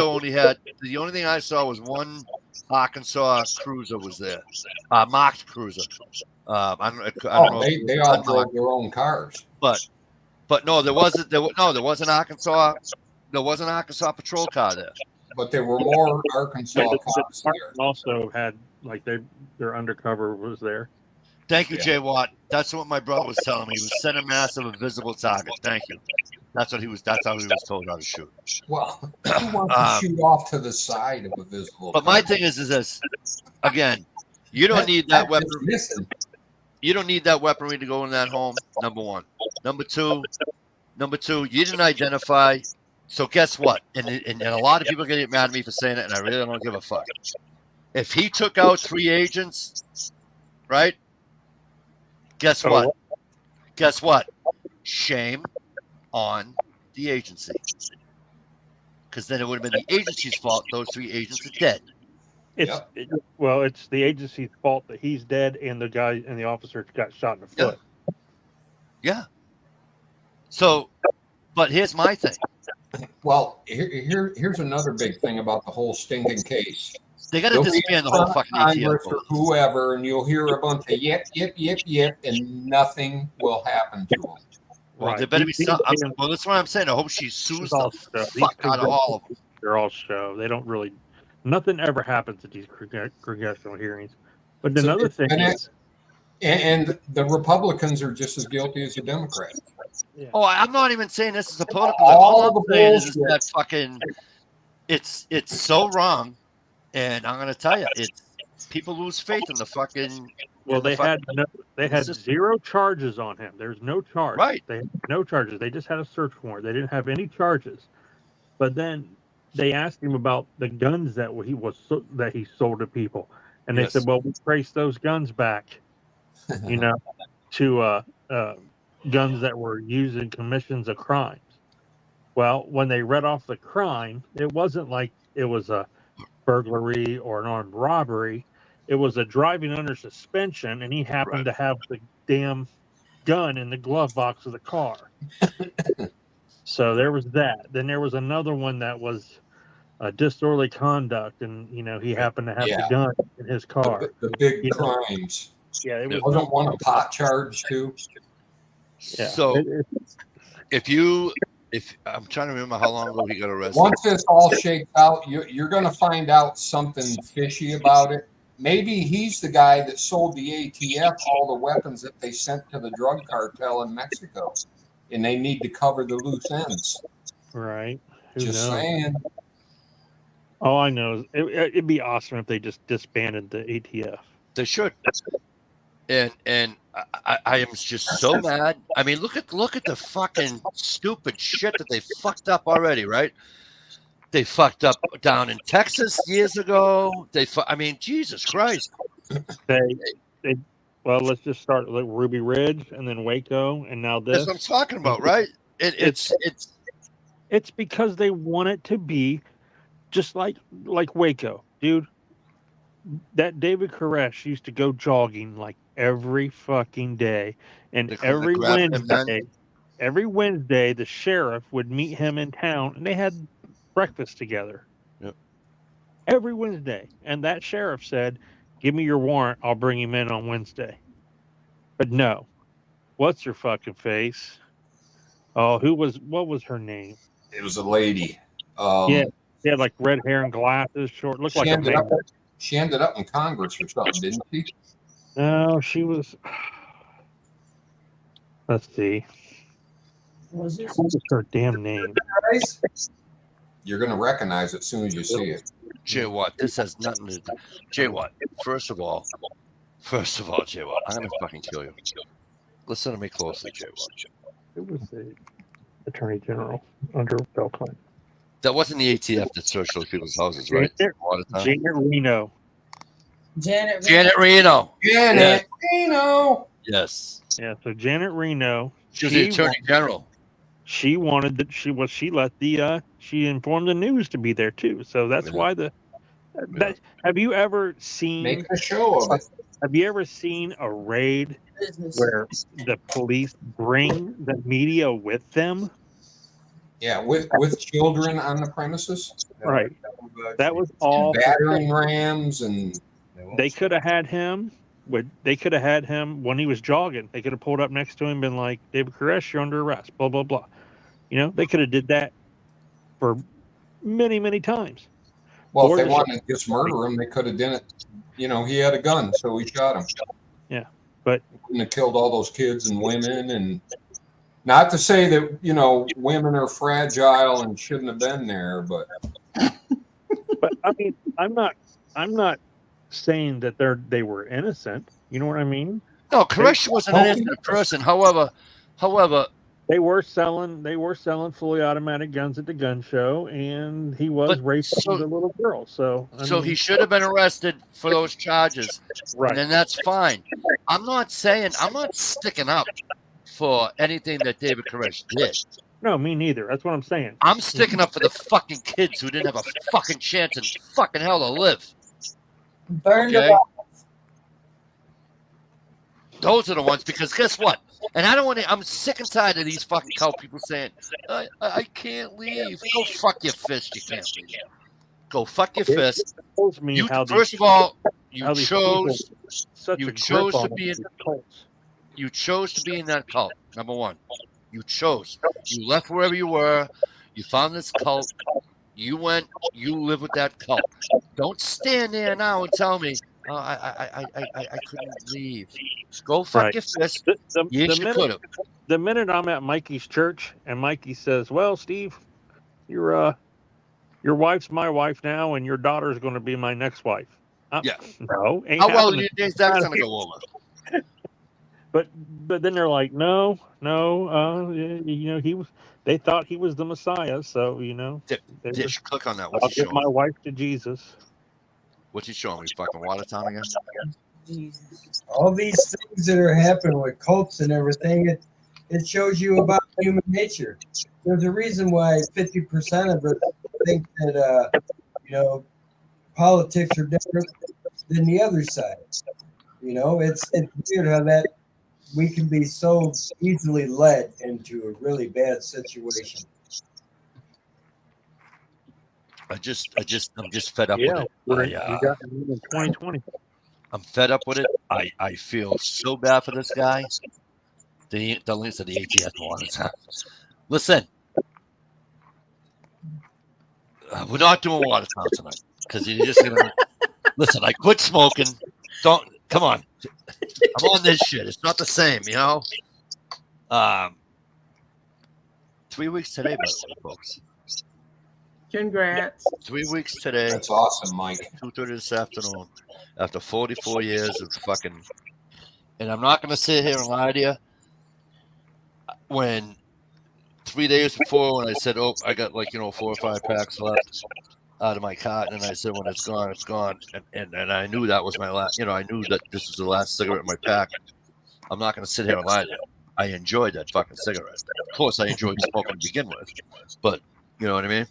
only had, the only thing I saw was one Arkansas cruiser was there, marked cruiser. I don't know. They all drove their own cars. But no, there was an Arkansas. There was an Arkansas patrol car there. But there were more Arkansas cops there. Also had their undercover was there. Thank you, Jay Watt. That's what my brother was telling me. He was sent a massive invisible target. Thank you. That's how he was told how to shoot. Well, he wants to shoot off to the side of a visible. But my thing is this. Again, you don't need that weapon. You don't need that weaponry to go in that home. Number one. Number two, you didn't identify. So guess what? And a lot of people get mad at me for saying it, and I really don't give a fuck. If he took out 3 agents, right? Guess what? Guess what? Shame on the agency. Because then it would have been the agency's fault. Those 3 agents are dead. It's the agency's fault that he's dead and the guy and the officer got shot in the foot. Yeah. So, but here's my thing. Well, here's another big thing about the whole stinking case. They got to disband the whole fucking Congress or whoever, and you'll hear a bunch of yip, and nothing will happen to them. Well, there better be some. Well, that's what I'm saying. I hope she sues the fuck out of all of them. They're all show. They don't really. Nothing ever happens at these congressional hearings. But another thing is, and the Republicans are just as guilty as the Democrats. Yeah. Oh, I'm not even saying this is a political. All I'm saying is that fucking, it's so wrong, and I'm gonna tell you, it's people lose faith in the fucking. Well, they had 0 charges on him. There's no charge. Right. They had no charges. They just had a search warrant. They didn't have any charges. But then they asked him about the guns that he sold to people, and they said, "Well, we traced those guns back, to guns that were used in commissions of crimes." Well, when they read off the crime, it wasn't like it was a burglary or an armed robbery. It was a driving under suspension, and he happened to have the damn gun in the glove box of the car. So there was that. Then there was another one that was disorderly conduct, and he happened to have the gun in his car. The big crimes. Yeah, it wasn't one a pot charge too. Yeah. So if I'm trying to remember how long ago he got arrested. Once this all shakes out, you're going to find out something fishy about it. Maybe he's the guy that sold the ATF all the weapons that they sent to the drug cartel in Mexico, and they need to cover the loose ends. Right. Just saying. All I know is it'd be awesome if they just disbanded the ATF. They should. And I am just so mad. I mean, look at the fucking stupid shit that they fucked up already, right? They fucked up down in Texas years ago. I mean, Jesus Christ. Well, let's just start with Ruby Ridge and then Waco, and now this. That's what I'm talking about, right? It's because they want it to be just like Waco, dude. That David Koresh used to go jogging like every fucking day, and every Wednesday the sheriff would meet him in town, and they had breakfast together. Yep. Every Wednesday, and that sheriff said, "Give me your warrant, I'll bring him in on Wednesday." But no, what's her fucking face? Oh, what was her name? It was a lady. He had like red hair and glasses, short, looked She like a ended man. up. She ended up in Congress or something, didn't she? No, she was. Let's see. Was it? What was her damn name? Guys? You're going to recognize it as soon as you see it. Jay Watt, this has nothing to do. Jay Watt, first of all, Jay Watt, I'm gonna fucking kill you. Listen to me closely, Jay Watt. It was the Attorney General under Bill Clinton. That wasn't the ATF that searched those people's houses, right? Janet Reno. Janet Reno. Janet Reno. Yes. Yeah, so Janet Reno. She was the Attorney General. She wanted that she informed the news to be there too. So that's why have you ever seen Make a show of it. Have you ever seen a raid where the police bring the media with them? Yeah, with children on the premises. Right. That was all battering rams, and they could have had him. They could have had him when he was jogging. They could have pulled up next to him and been like, David Koresh, you're under arrest, blah, blah, blah. You know, they could have did that for many, many times. Well, Or if they the- wanted to just murder him, they could have done it. You know, he had a gun, so he shot him. Yeah, but He wouldn't have killed all those kids and women. And not to say that, you know, women are fragile and shouldn't have been there, but I mean, I'm not saying that they were innocent. You know what I mean? No, Koresh wasn't an innocent person. However, they were selling fully automatic guns at the gun show, and he was raping the little girl. So he should have been arrested for those charges, right? And that's fine. I'm not sticking up for anything that David Koresh did. No, me neither. That's what I'm saying. I'm sticking up for the fucking kids who didn't have a fucking chance in fucking hell to live. Burned Okay? alive. Those are the ones, because guess what? And I don't want to. I'm sick and tired of these fucking cow people saying, "I can't leave." Go fuck your fist. You can't leave. Go fuck your fist. You, first of all, you chose to be in. You chose to be in that cult. Number one, you chose. You left wherever you were. You found this cult. You went. You live with that cult. Don't stand there now and tell me, "Oh, I couldn't leave." Go fuck your fist. The minute I'm at Mikey's church and Mikey says, "Well, Steve, your wife's my wife now, and your daughter's going to be my next wife." Yeah. No. How well do you think that's going to go over? But then they're like, no, you know, they thought he was the Messiah, so you know. Dish, click on that. I'll give my wife to Jesus. What's he showing me? Fucking Watertown again? All these things that are happening with cults and everything, it shows you about human nature. There's a reason why 50% of us think that you know, politics are different than the other side. You know, it's weird how that we can be so easily led into a really bad situation. I'm just fed up with it. You got in 2020. I'm fed up with it. I feel so bad for this guy. The links to the ATF all the time. Listen, we're not doing Watertown tonight because you're just gonna listen. I quit smoking. Don't come on. I'm on this shit. It's not the same, you know. 3 weeks today, by the way, folks. Congrats. 3 weeks today. That's awesome, Mike. 2:30 this afternoon. After 44 years of fucking, and I'm not gonna sit here and lie to you. When 3 days before, when I said, "Oh, I got 4 or 5 packs left out of my cot," and I said, "When it's gone, it's gone," and I knew that was my last. You know, I knew that this was the last cigarette in my pack. I'm not gonna sit here and lie to you. I enjoyed that fucking cigarette. Of course, I enjoyed smoking to begin with, but you know what I mean.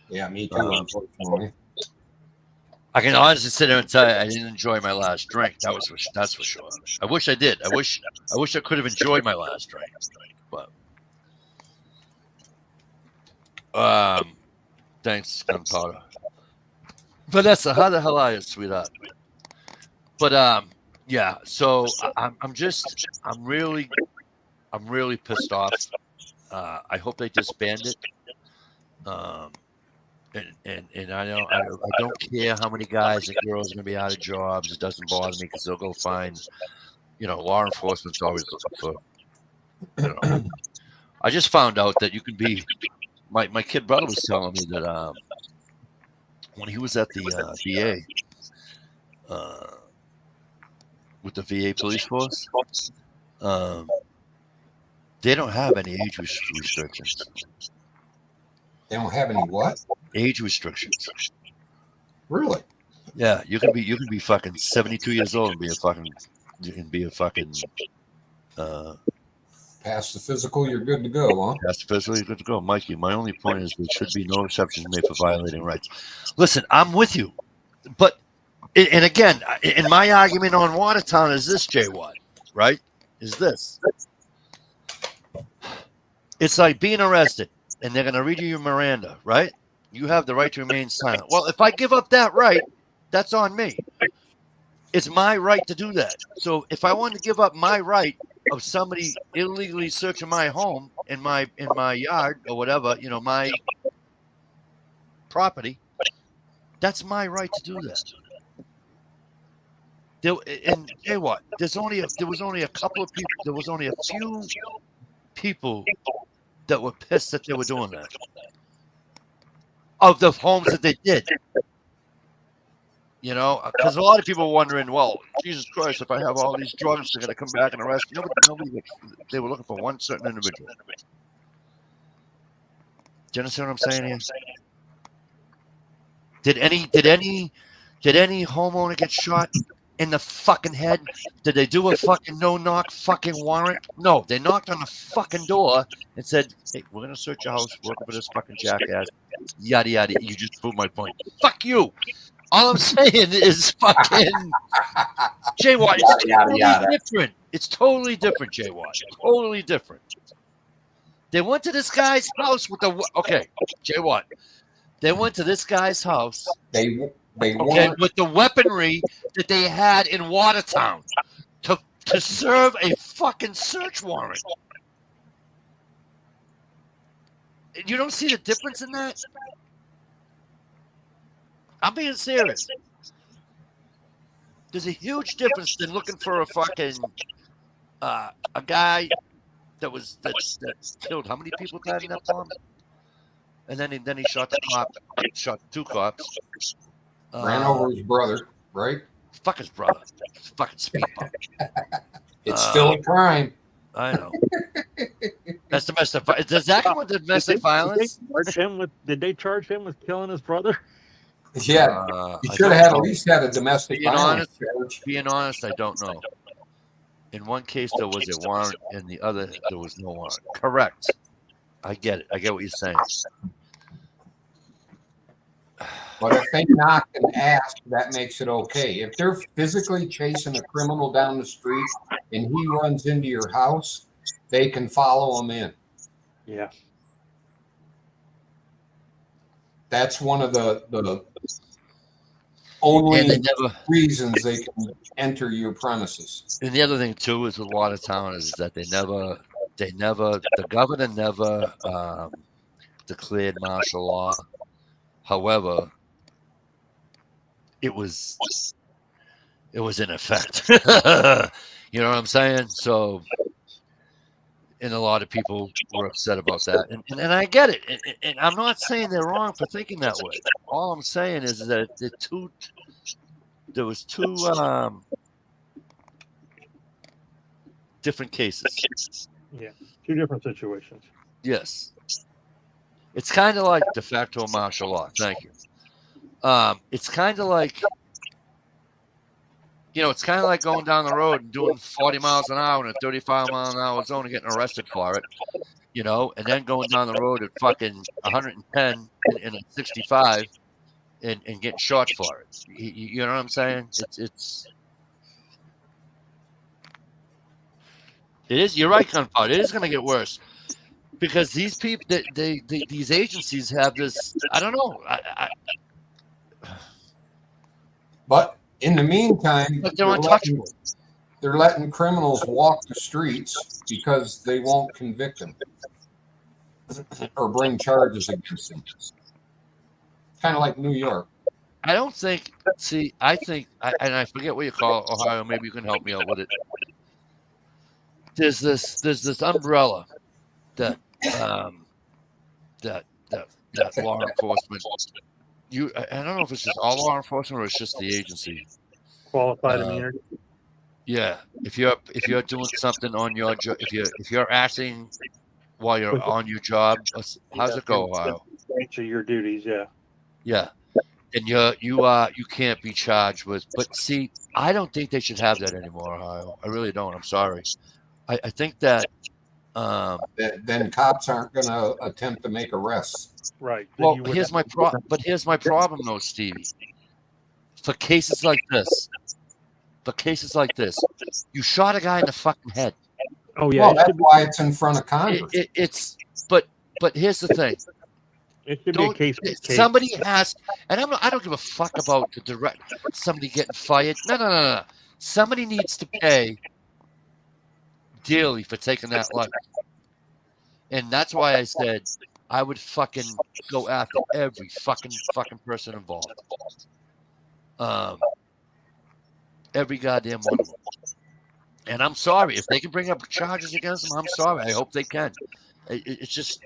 Yeah, me too. Unfortunately, I can honestly sit there and tell you I didn't enjoy my last drink. That's for sure. I wish I did. I wish I could have enjoyed my last drink. But thanks, gunpowder. Vanessa, how the hell are you, sweetheart? But yeah. So I'm really pissed off. I hope they disband it. And I don't care how many guys and girls are going to be out of jobs. It doesn't bother me because they'll go find, law enforcement's always looking for. I just found out that you can be. My kid brother was telling me that when he was at the VA, with the VA police force, they don't have any age restrictions. They don't have any what? Age restrictions. Really? Yeah, you can be fucking 72 years old and be a fucking Past the physical, you're good to go, huh? past the physical, you're good to go. Mikey, my only point is there should be no exceptions made for violating rights. Listen, I'm with you. But and again, in my argument on Watertown is this, Jay Watt, right? Is this. It's like being arrested and they're gonna read you your Miranda, right? You have the right to remain silent. Well, if I give up that right, that's on me. It's my right to do that. So if I want to give up my right of somebody illegally searching my home in my yard or whatever, my property, that's my right to do that. And hey, what? There was only a couple of people. There was only a few people that were pissed that they were doing that. Of the homes that they did. Because a lot of people were wondering, well, Jesus Christ, if I have all these drugs, they're going to come back and arrest me. Nobody, they were looking for one certain individual. Do you understand what I'm saying here? Did any homeowner get shot in the fucking head? Did they do a fucking no-knock fucking warrant? No, they knocked on the fucking door and said, hey, we're going to search your house, we're looking for this fucking jackass, yada, yada. You just proved my point. Fuck you. All I'm saying is fucking Jay Watt. It's totally different. It's totally different, Jay Watt. Totally different. They went to this guy's house with Jay Watt. They went to this guy's house. They with the weaponry that they had in Watertown to serve a fucking search warrant. You don't see the difference in that? I'm being serious. There's a huge difference than looking for a fucking a guy that killed how many people died in that bomb? And then he shot the cop, shot two cops. Ran over his brother, right? Fuck his brother. Fucking speed bump. It's still a crime. I know. That's domestic. Does that come with domestic violence? Did they charge him with killing his brother? Yeah, you should have at least had a domestic violence charge. Being honest, I don't know. In one case, there was a warrant. In the other, there was no warrant. Correct. I get it. I get what you're saying. But if they knock and ask, that makes it okay. If they're physically chasing a criminal down the street and he runs into your house, they can follow him in. Yeah. That's one of the only reasons they can enter your premises. And the other thing too is with Watertown is that the governor never declared martial law. However, it was in effect. You know what I'm saying? So, and a lot of people were upset about that, and I get it. And I'm not saying they're wrong for thinking that way. All I'm saying is that there was two different cases. Yeah, two different situations. Yes. It's kind of like de facto martial law. Thank you. It's kind of like, it's kind of like going down the road and doing 40 miles an hour in a 35 mile an hour zone and getting arrested for it, and then going down the road at fucking 110 in a 65 and getting shot for it. You know what I'm saying? It is. You're right, Gunpowder. It is going to get worse. Because these people, these agencies have this. I don't know. But in the meantime, they're untouchable. They're letting criminals walk the streets because they won't convict them or bring charges against them. Kind of like New York. I don't think. See, I think, and I forget what you call it, Ohio. Maybe you can help me out with it. There's this umbrella that that law enforcement. I don't know if it's just all law enforcement or it's just the agency. Qualified immunity. Yeah, if you're doing something on your job, if you're acting while you're on your job, how's it go, Ohio? Nature your duties, yeah. Yeah, and you can't be charged with. But see, I don't think they should have that anymore, Ohio. I really don't. I'm sorry. I think that Then cops aren't going to attempt to make arrests. Right. well, here's my problem though, Stevie. For cases like this, you shot a guy in the fucking head. Oh yeah. Well, that's why it's in front of Congress. But here's the thing. It should be a case. Somebody has, and I don't give a fuck about the direct somebody getting fired. No. Somebody needs to pay dearly for taking that life, and that's why I said I would fucking go after every fucking person involved. Every goddamn one of them. And I'm sorry if they can bring up charges against them. I'm sorry. I hope they can. It's just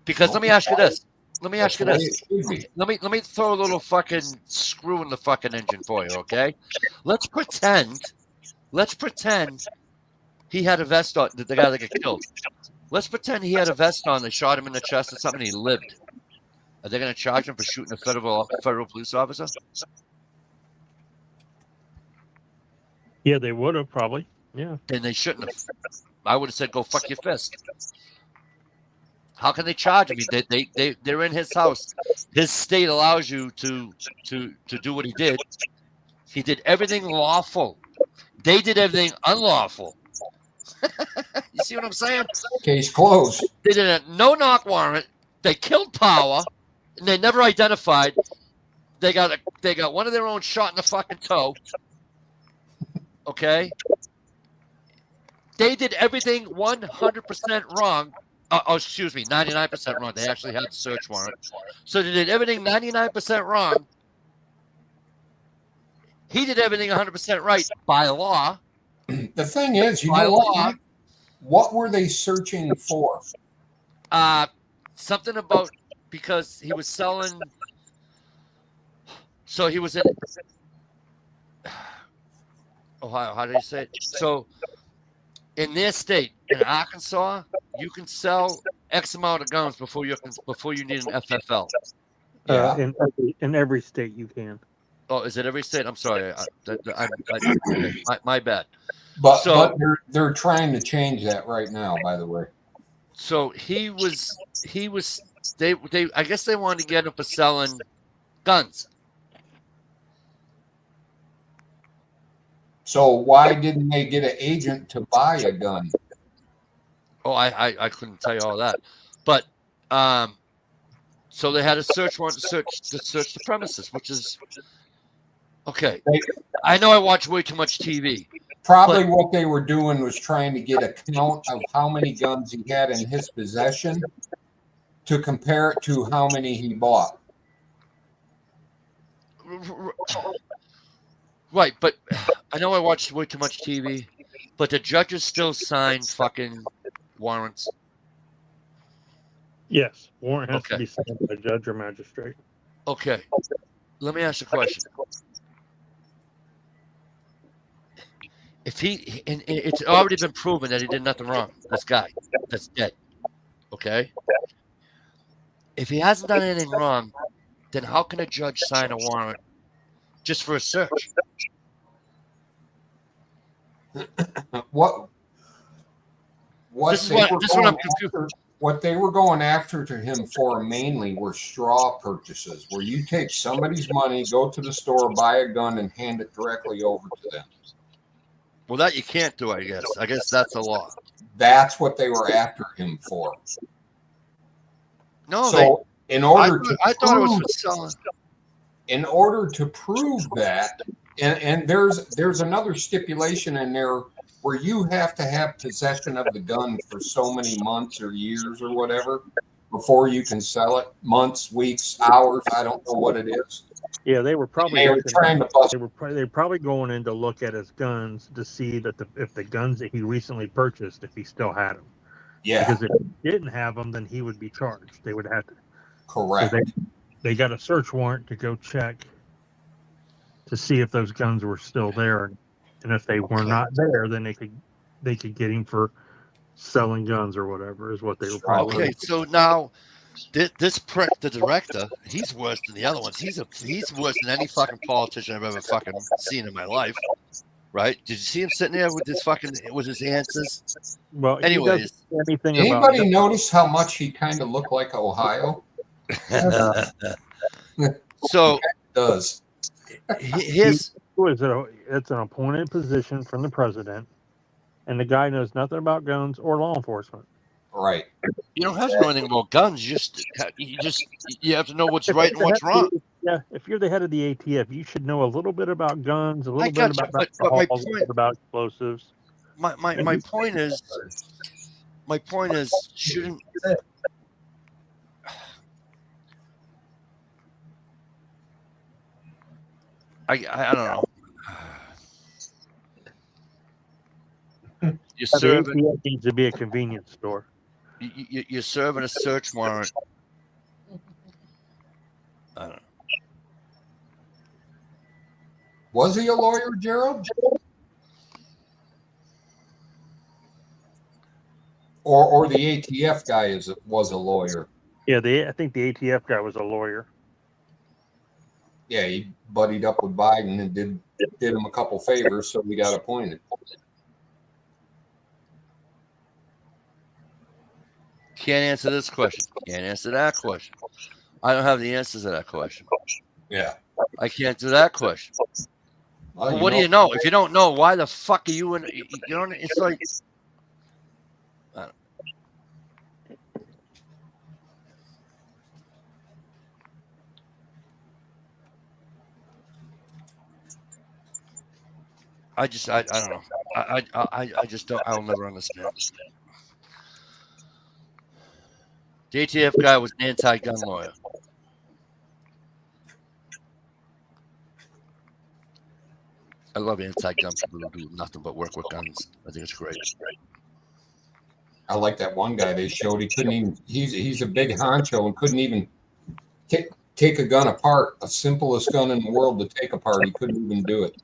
because let me ask you this. Let me throw a little fucking screw in the fucking engine for you, okay? Let's pretend he had a vest on. The guy that got killed. Let's pretend he had a vest on. They shot him in the chest or something. And he lived. Are they going to charge him for shooting a federal police officer? Yeah, they would have probably. Yeah. And they shouldn't have. I would have said, "Go fuck your fist." How can they charge him? They're in his house. His state allows you to do what he did. He did everything lawful. They did everything unlawful. You see what I'm saying? Case closed. They did a no-knock warrant. They killed Power, and they never identified. They got one of their own shot in the fucking toe. Okay? They did everything 100% wrong. Excuse me, 99% wrong. They actually had the search warrant. So they did everything 99% wrong. He did everything 100% right by law. The thing is, you know what were they searching for? Something about because he was selling. So he was in Ohio. How do you say it? So in their state, in Arkansas, you can sell X amount of guns before you need an FFL. Yeah. In every state you can. Oh, is it every state? I'm sorry. My bad. But they're trying to change that right now, by the way. So he was they I guess they wanted to get him for selling guns. So why didn't they get an agent to buy a gun? Oh, I couldn't tell you all that. But so they had a search warrant to search the premises, which is okay. I know I watch way too much TV. Probably what they were doing was trying to get a count of how many guns he had in his possession to compare it to how many he bought. Right, but I know I watched way too much TV, but the judges still sign fucking warrants. Yes, warrant has to be signed by a judge or magistrate. Okay, let me ask you a question. If and it's already been proven that he did nothing wrong, this guy that's dead, okay? If he hasn't done anything wrong, then how can a judge sign a warrant just for a search? What they were going after to him for mainly were straw purchases, where you take somebody's money, go to the store, buy a gun, and hand it directly over to them. Well, that you can't do, I guess. I guess that's a law. That's what they were after him for. No, so in order I thought it was for selling. In order to prove that, and there's another stipulation in there where you have to have possession of the gun for so many months or years or whatever before you can sell it. Months, weeks, hours. I don't know what it is. Yeah, they were probably They were trying to bust. They're probably going in to look at his guns to see that if the guns that he recently purchased, if he still had them. Yeah, Because if he didn't have them, then he would be charged. They would have to. correct. So they got a search warrant to go check to see if those guns were still there, and if they were not there, then they could get him for selling guns or whatever is what they were probably. Okay, so now this prick, the director, he's worse than the other ones. He's worse than any fucking politician I've ever fucking seen in my life. Right? Did you see him sitting there with his answers? Well, anyways, anybody notice how much he kind of looked like Ohio? So does it's an appointed position from the president, and the guy knows nothing about guns or law enforcement. Right. You don't have to know anything about guns. You have to know what's right and what's wrong. Yeah, if you're the head of the ATF, you should know a little bit about guns, a little bit about explosives. My point is, shouldn't I don't know. You're serving. ATF needs to be a convenience store. You're serving a search warrant. I don't know. Was he a lawyer, Gerald? Or the ATF guy was a lawyer? Yeah, I think the ATF guy was a lawyer. Yeah, he buddied up with Biden and did him a couple favors, so we got appointed. Can't answer this question. Can't answer that question. I don't have the answers to that question. Yeah. I can't do that question. Well, what do you know? If you don't know, why the fuck are you in? You know, it's like. I don't know. I just don't. I'll never understand. The ATF guy was an anti-gun lawyer. I love anti-gun people who do nothing but work with guns. I think it's great. I like that one guy they showed. He couldn't even. He's a big honcho and couldn't even take a gun apart. The simplest gun in the world to take apart. He couldn't even do it.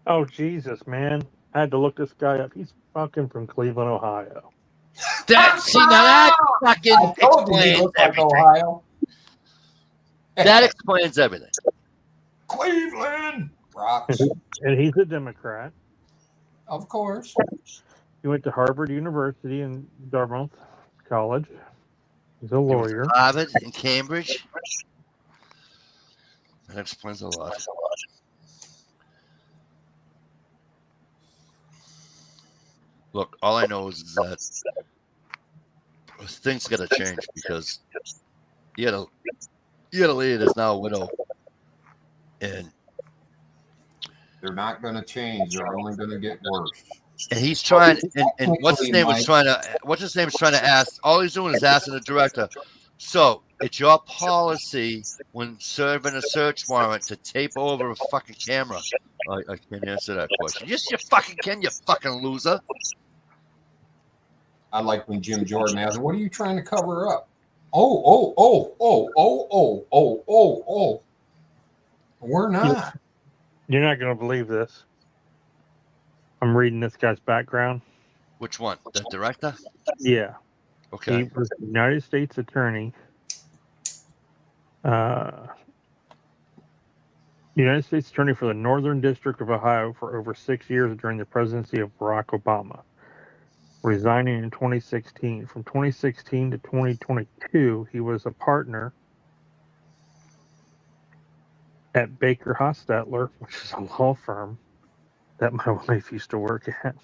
Oh Jesus, man! I had to look this guy up. He's fucking from Cleveland, Ohio. That fucking explains everything. Ohio. That explains everything. Cleveland rocks. And he's a Democrat. Of course. He went to Harvard University and Dartmouth College. He's a lawyer. Harvard and Cambridge. That explains a lot. Look, all I know is that things got to change because you had a lady that's now a widow, and they're not going to change. They're only going to get worse. And he's trying. And what's his name is trying to ask. All he's doing is asking the director. So it's your policy when serving a search warrant to tape over a fucking camera. I can't answer that question. Yes, you fucking can. You fucking loser. I like when Jim Jordan asked, "What are you trying to cover up?" Oh. We're not. You're not going to believe this. I'm reading this guy's background. Which one? The director? Yeah. Okay. He was a United States attorney. United States attorney for the Northern District of Ohio for over 6 years during the presidency of Barack Obama. Resigning in 2016. From 2016 to 2022, he was a partner at Baker Hostetler, which is a law firm that my wife used to work at.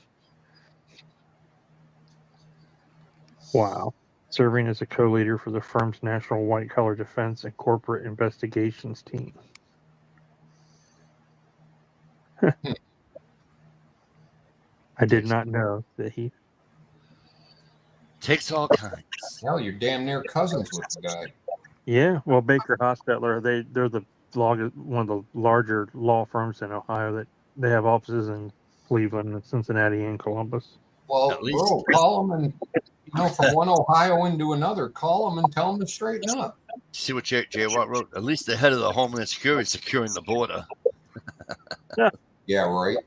Wow. Serving as a co-leader for the firm's National White Collar Defense and Corporate Investigations team. I did not know that he takes all kinds. Hell, you're damn near cousins with the guy. Yeah, well, Baker Hostetler, they're the one of the larger law firms in Ohio that they have offices in Cleveland and Cincinnati and Columbus. Well, At least. bro, call them and from one Ohio into another, call them and tell them to straighten up. See what J. Watt wrote? At least the head of the Homeland Security is securing the border. Yeah, right.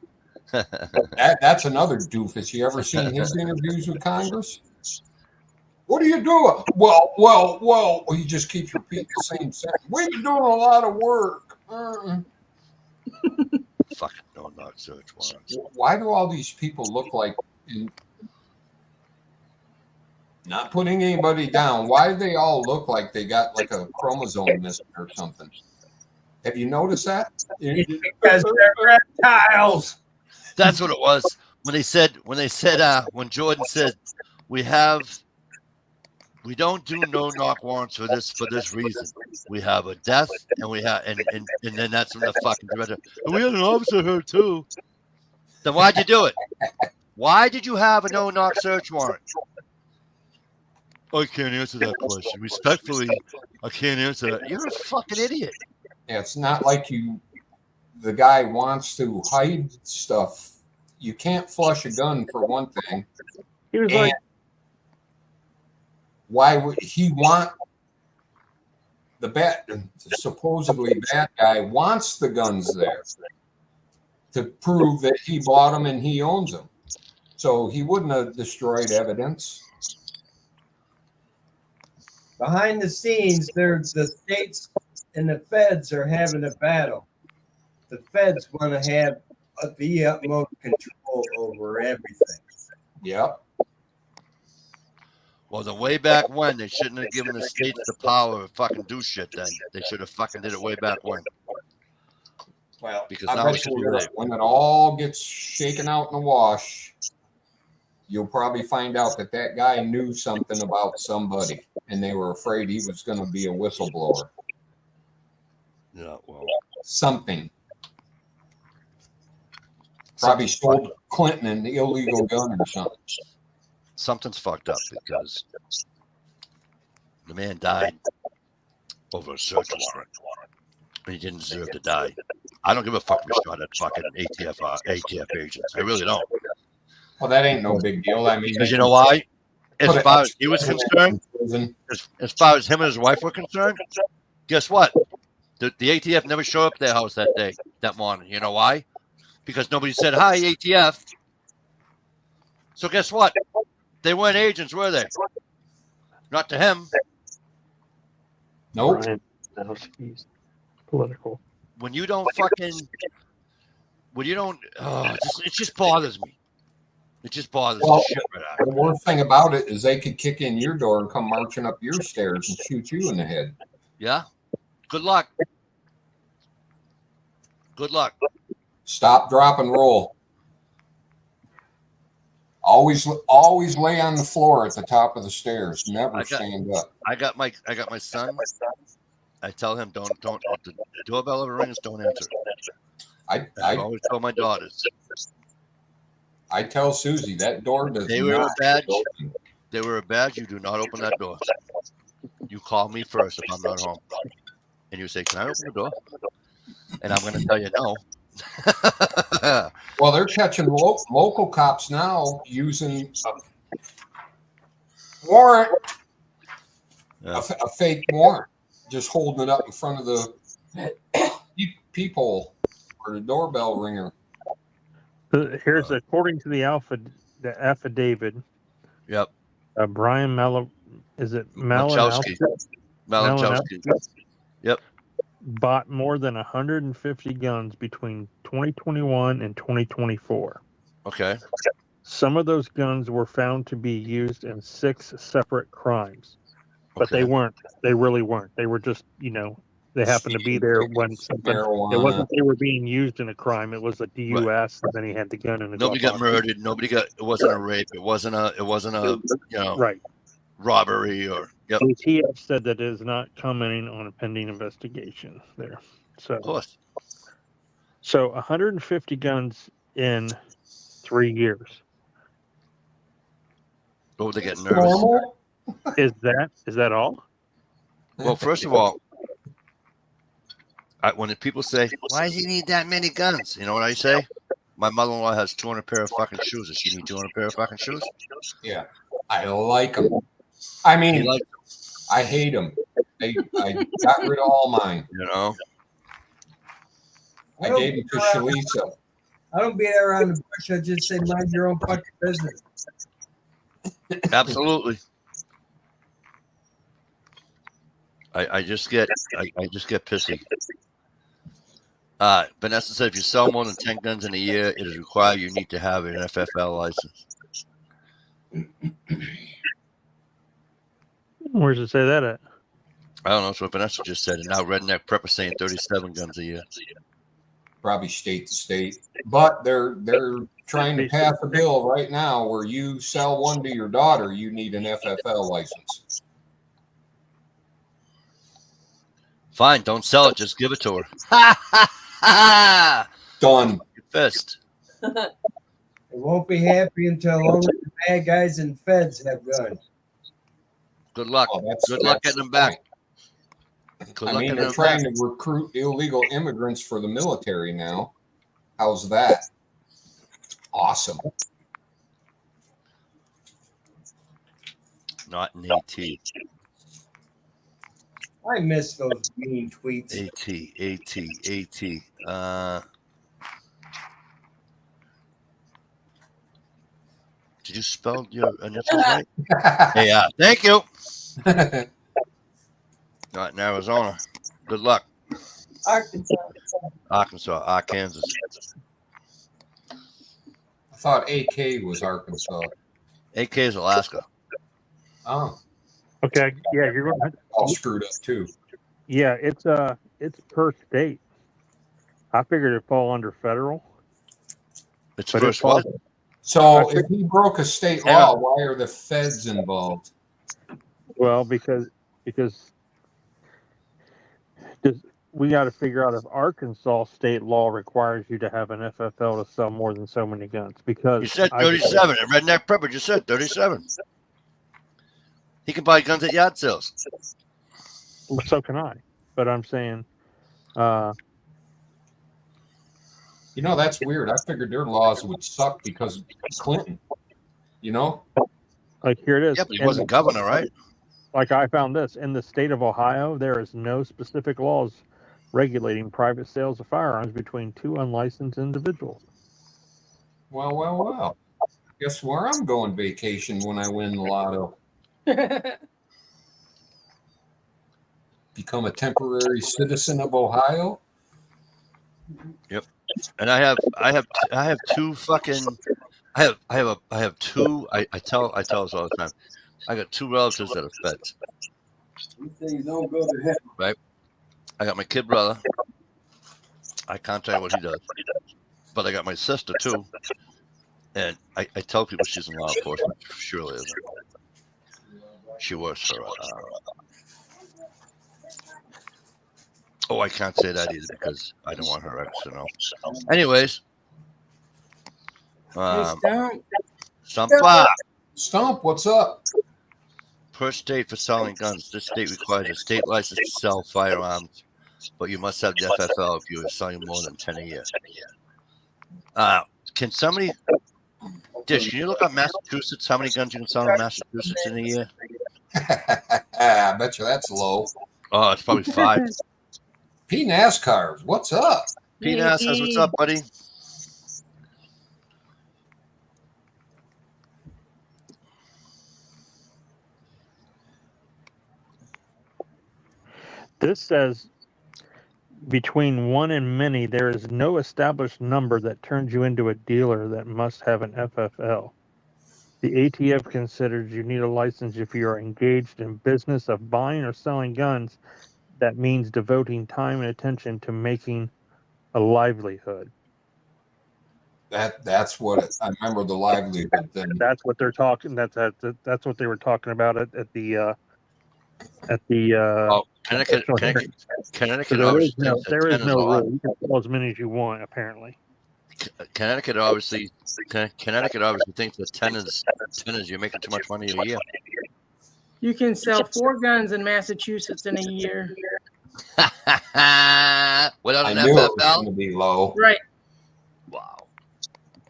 That's another doofus. You ever seen his interviews with Congress? What are you doing? Well, he just keeps repeating the same sentence. We're doing a lot of work. Fucking no search warrants. Why do all these people look like, not putting anybody down, why do they all look like they got like a chromosome missing or something? Have you noticed that? Because they're reptiles. That's what it was. When Jordan said we don't do no knock warrants for this reason. We have a death and and then that's when the fucking director. We had an officer hurt too. Then why'd you do it? Why did you have a no knock search warrant? I can't answer that question. Respectfully, I can't answer that. You're a fucking idiot. Yeah, it's not like the guy wants to hide stuff. You can't flush a gun for one thing. He was like, why would he want the supposedly bad guy wants the guns there to prove that he bought them and he owns them. So he wouldn't have destroyed evidence. Behind the scenes, the states and the feds are having a battle. The feds want to have the utmost control over everything. Yep. Well, the way back when, they shouldn't have given the states the power to fucking do shit then. They should have fucking did it way back when. Well, because I now bet it's too you late. when it all gets shaken out in the wash, you'll probably find out that guy knew something about somebody, and they were afraid he was going to be a whistleblower. Yeah, well. Something. Probably sold Clinton an illegal gun or something. Something's fucked up because the man died over a search warrant, and he didn't deserve to die. I don't give a fuck if we shot at fucking ATF agents. I really don't. Well, that ain't no big deal. I mean, because you know why? As far as he was concerned, as far as him and his wife were concerned, guess what? The ATF never showed up at their house that morning. You know why? Because nobody said, hi, ATF. So guess what? They weren't agents, were they? Not to him. Nope. He's political. When you don't fucking, it just bothers me. It just bothers the shit right out. The worst thing about it is they could kick in your door and come marching up your stairs and shoot you in the head. Yeah. Good luck. Good luck. Stop, drop, and roll. Always lay on the floor at the top of the stairs. Never stand up. I got my son. I tell him don't if the doorbell ever rings, don't answer. I always tell my daughters. I tell Susie that door does They wear a badge. They wear a badge. You do not open that door. You call me first if I'm not home, and you say, "Can I open the door?" And I'm going to tell you no. Well, they're catching local cops now using a warrant, a fake warrant, just holding it up in front of the peephole or the doorbell ringer. Here's according to the affidavit. Yep. Brian Malinowski. Yep. Bought more than 150 guns between 2021 and 2024. Okay. Some of those guns were found to be used in 6 separate crimes, but they weren't. They really weren't. They were just, they happened to be there when something. Marijuana. It wasn't they were being used in a crime. It was a DUS, and then he had the gun in the. Nobody got murdered. It wasn't a rape. It wasn't a right. robbery or. Yep. The ATF said that it is not commenting on a pending investigation there. So, of course. So 150 guns in 3 years. What were they getting nervous? Is that all? Well, first of all, when people say, "Why does he need that many guns?" You know what I say? My mother-in-law has 200 pair of fucking shoes. Does she need 200 pair of fucking shoes? Yeah, I like them. I He mean, likes, I hate them. I got rid of all mine. you know. I gave them to Shalisa. I don't beat around the bush. I just say mind your own fucking business. Absolutely. I just get pissy. Vanessa said if you sell more than 10 guns in a year, it is required you need to have an FFL license. Where's it say that at? I don't know. That's what Vanessa just said. And now Redneck Prep is saying 37 guns a year. Probably state to state, but they're trying to pass a bill right now where you sell one to your daughter, you need an FFL license. Fine, don't sell it. Just give it to her. Ha ha ha! Done. Fist. It won't be happy until only the bad guys and feds have guns. Good luck. Oh, Good luck getting them back. I mean, they're trying to recruit illegal immigrants for the military now. How's that? Awesome. Not an AT. I miss those mean tweets. AT. Did you spell your initials right? Yeah. Thank you. Not in Arizona. Good luck. Arkansas. Arkansas. I thought AK was Arkansas. AK is Alaska. Oh, Okay, yeah, you're going. all screwed up too. Yeah, it's per state. I figured it'd fall under federal. It's But first what? So if he broke a state law, why are the feds involved? Well, because we got to figure out if Arkansas state law requires you to have an FFL to sell more than so many guns. Because You said 37. And Redneck Prepper just said 37. He can buy guns at yard sales. So can I. But I'm saying, You know, that's weird. I figured their laws would suck because of Clinton. You know? like here it is. Yeah, but he wasn't governor, right? Like I found this in the state of Ohio, there is no specific laws regulating private sales of firearms between two unlicensed individuals. Well. Guess where I'm going vacation when I win the lotto? Become a temporary citizen of Ohio? Yep. And I have two fucking I have two I tell us all the time. I got two relatives that are feds. Things don't go to heaven. Right? I got my kid brother. I can't tell you what he does. But I got my sister too. And I tell people she's in law enforcement. Surely isn't. She works for I can't say that either because I don't want her ex to know. Anyways. Stump, what's up? Per state for selling guns, this state requires a state license to sell firearms, but you must have the FFL if you are selling more than 10 a year. Can somebody, Dish, can you look up Massachusetts, how many guns you can sell in Massachusetts in a year? I bet you that's low. Oh, it's probably 5. P NASCAR, what's up? P NAS says, what's up, buddy? This says between one and many, there is no established number that turns you into a dealer that must have an FFL. The ATF considers you need a license if you are engaged in business of buying or selling guns. That means devoting time and attention to making a livelihood. That's what I remember the livelihood thing. That's what they're talking. That's what they were talking about at the. Connecticut so there is no rule. You can sell as many as you want, apparently. Connecticut obviously thinks that 10 is you're making too much money a year. You can sell 4 guns in Massachusetts in a year. Without I an knew it was FFL? going to be low. Right. Wow.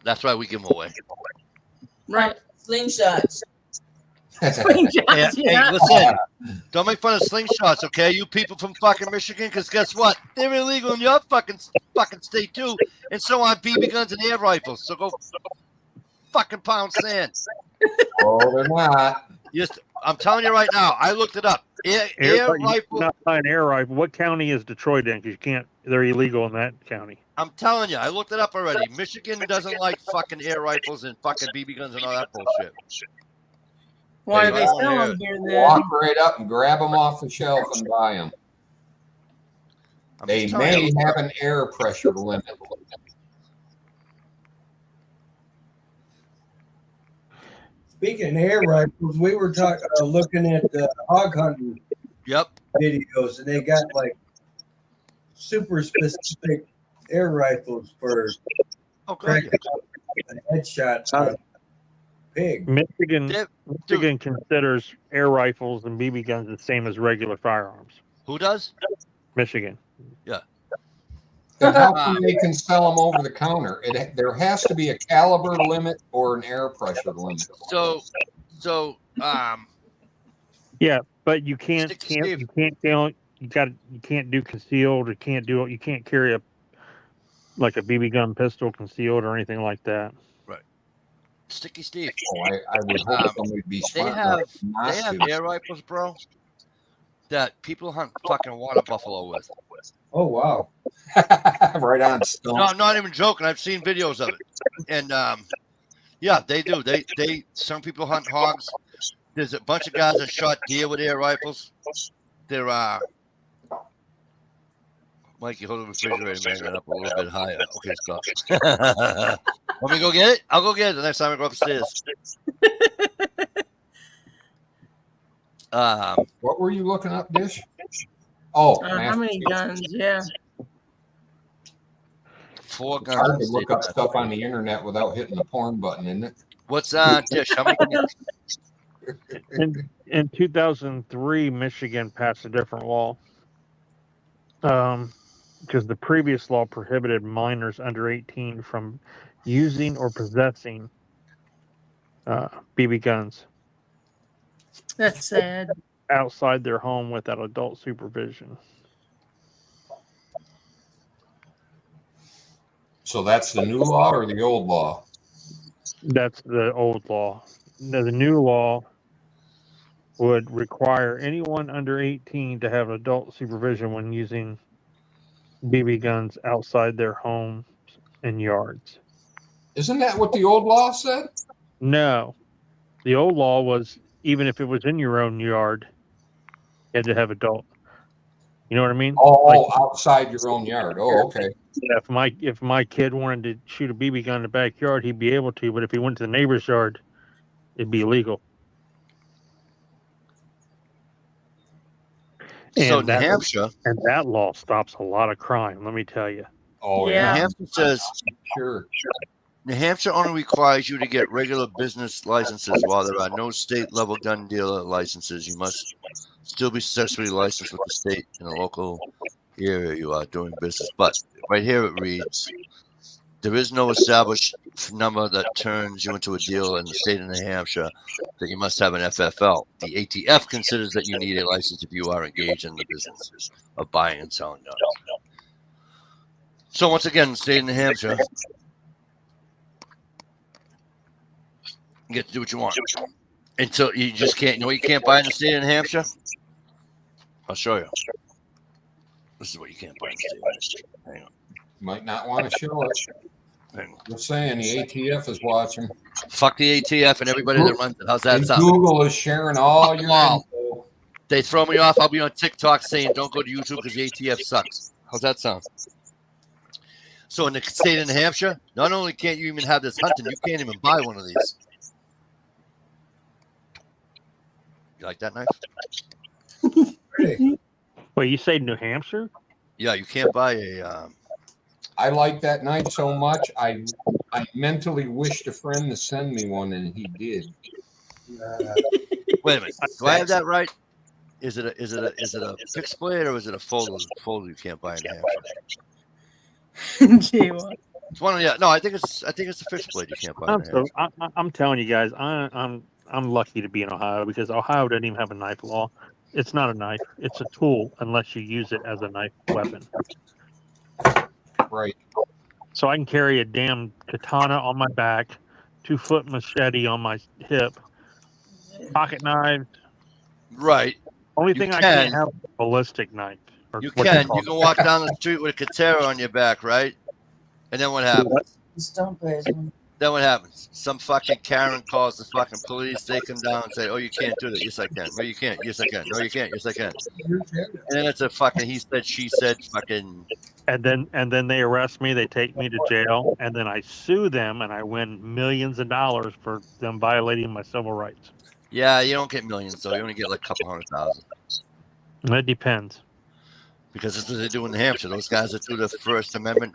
That's why we give them away. Right. Slingshots. Slingshots, Hey, yeah. listen. Don't make fun of slingshots, okay? You people from fucking Michigan, because guess what? They're illegal in your fucking state too, and so are BB guns and air rifles. So go fucking pound sand. Oh, they're not. Just, I'm telling you right now. I looked it up. Air rifle. Not buy an air rifle. What county is Detroit in? Because you can't. They're illegal in that county. I'm telling you. I looked it up already. Michigan doesn't like fucking air rifles and fucking BB guns and all that bullshit. Why do Hey, they I wanna sell hear them it. here Walk then? right up and grab them off the shelf and buy them. I'm They just telling you. may have an air pressure limit. Speaking of air rifles, we were looking at the hog hunting Yep. videos, and they got like super specific air rifles for Oh, good. cracking up a headshot on a pig. Michigan considers air rifles and BB guns the same as regular firearms. Who does? Michigan. Then how come they can sell them over the counter? There has to be a caliber limit or an air pressure limit. So, Yeah, but you can't Steve. you can't do concealed or you can't carry like a BB gun pistol concealed or anything like that. Sticky Steve. Oh, I would hope somebody would be They smart have enough not they have to. air rifles, bro, that people hunt fucking water buffalo with. Oh wow! Right on. Stone. No, I'm not even joking. I've seen videos of it, and yeah, they do. They some people hunt hogs. There's a bunch of guys that shot deer with air rifles. They're Mikey, hold the refrigerator man up a little bit higher. Okay, stop. Want me to go get it? I'll go get it the next time I go upstairs. What were you looking up, Dish? Oh, How many guns? Yeah. 4 It's guns. hard to look up stuff on the internet without hitting the porn button, isn't it? What's Dish? How many guns? In 2003, Michigan passed a different law because the previous law prohibited minors under 18 from using or possessing BB guns That's sad. outside their home without adult supervision. So that's the new law or the old law? That's the old law. Now, the new law would require anyone under 18 to have adult supervision when using BB guns outside their homes and yards. Isn't that what the old law said? No. The old law was even if it was in your own yard, you had to have adult. You know what I mean? Oh, outside your own yard. Oh, okay. If my kid wanted to shoot a BB gun in the backyard, he'd be able to, but if he went to the neighbor's yard, it'd be illegal. So And New Hampshire. And that law stops a lot of crime, let me tell you. Oh, Yeah. New Hampshire says Sure. New Hampshire only requires you to get regular business licenses while there are no state level gun dealer licenses. You must still be successfully licensed with the state in the local area you are doing business. But right here it reads, there is no established number that turns you into a dealer in the state of New Hampshire that you must have an FFL. The ATF considers that you need a license if you are engaged in the business of buying and selling guns. So once again, the state of New Hampshire, you get to do what you want. Until you just can't, you can't buy in the state of New Hampshire? I'll show you. This is what you can't buy in the state of New Hampshire. Hang on. Might not want to show it. Hang on. We're saying the ATF is watching. Fuck the ATF and everybody that runs it. How's that And sound? Google is sharing all your info. They throw me off. I'll be on TikTok saying don't go to YouTube because the ATF sucks. How's that sound? So in the state of New Hampshire, not only can't you even have this hunting, you can't even buy one of these. You like that knife? Wait, you say New Hampshire? Yeah, you can't buy a. I like that knife so much. I mentally wished a friend to send me one, and he did. Wait a minute. Do I have that right? Is it a fixed blade or is it a folded you can't buy in New Hampshire? J-Walk. It's one. Yeah. No, I think it's a fixed blade you can't buy in New Hampshire. I'm telling you guys, I'm lucky to be in Ohio because Ohio doesn't even have a knife law. It's not a knife; it's a tool unless you use it as a knife weapon. Right. So I can carry a damn katana on my back, 2-foot machete on my hip, pocket knives. Right. Only You thing I can. can't have is a ballistic knife. You can walk down the street with a katana on your back, right? And then what happens? Then what happens? Some fucking Karen calls the fucking police. They come down and say, "Oh, you can't do that." Yes, I can. No, you can't. Yes, I can. No, you can't. Yes, I can. And then it's a fucking he said, she said, fucking. And then they arrest me. They take me to jail, and then I sue them, and I win millions of dollars for them violating my civil rights. Yeah, you don't get millions though. You only get like a couple 100,000. It depends. Because that's what they do in New Hampshire. Those guys that do the First Amendment.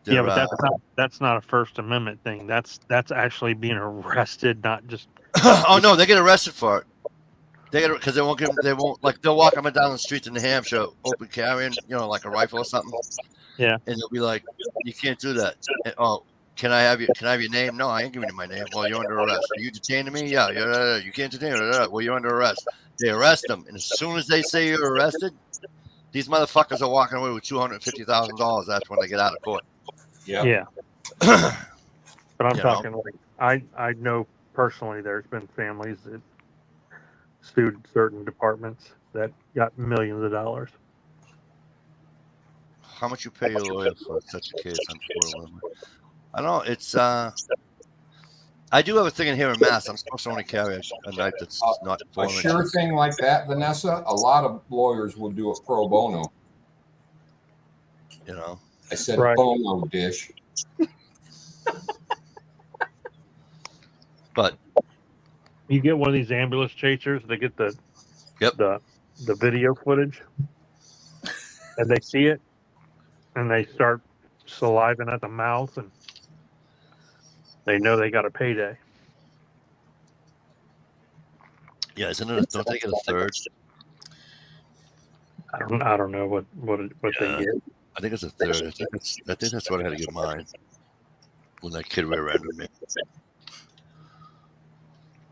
Yeah, but that's not a First Amendment thing. That's actually being arrested, not just. Oh no, they get arrested for it. They get because they won't give them. They won't like they'll walk them down the streets in New Hampshire, open carrying, like a rifle or something. Yeah. And they'll be like, "You can't do that." And, oh, can I have your name? No, I ain't giving you my name. Well, you're under arrest. Are you detaining me? Yeah. You can't detain me. Well, you're under arrest. They arrest them, and as soon as they say you're arrested, these motherfuckers are walking away with $250,000. That's when they get out of court. Yeah. But I'm talking like I know personally. There's been families that sued certain departments that got millions of dollars. How much you pay your lawyer for such a case? I don't know. It's I do have a thing in here in Mass. I'm supposed to only carry a knife that's not. A sure thing like that, Vanessa. A lot of lawyers will do it pro bono. I said bono dish. But you get one of these ambulance chasers. They get the video footage, and they see it, and they start saliving at the mouth, and they know they got a payday. Yeah, isn't it? Don't they get a third? I don't know what they get. I think it's a third. I think that's what I had to get mine when that kid rear-ended me.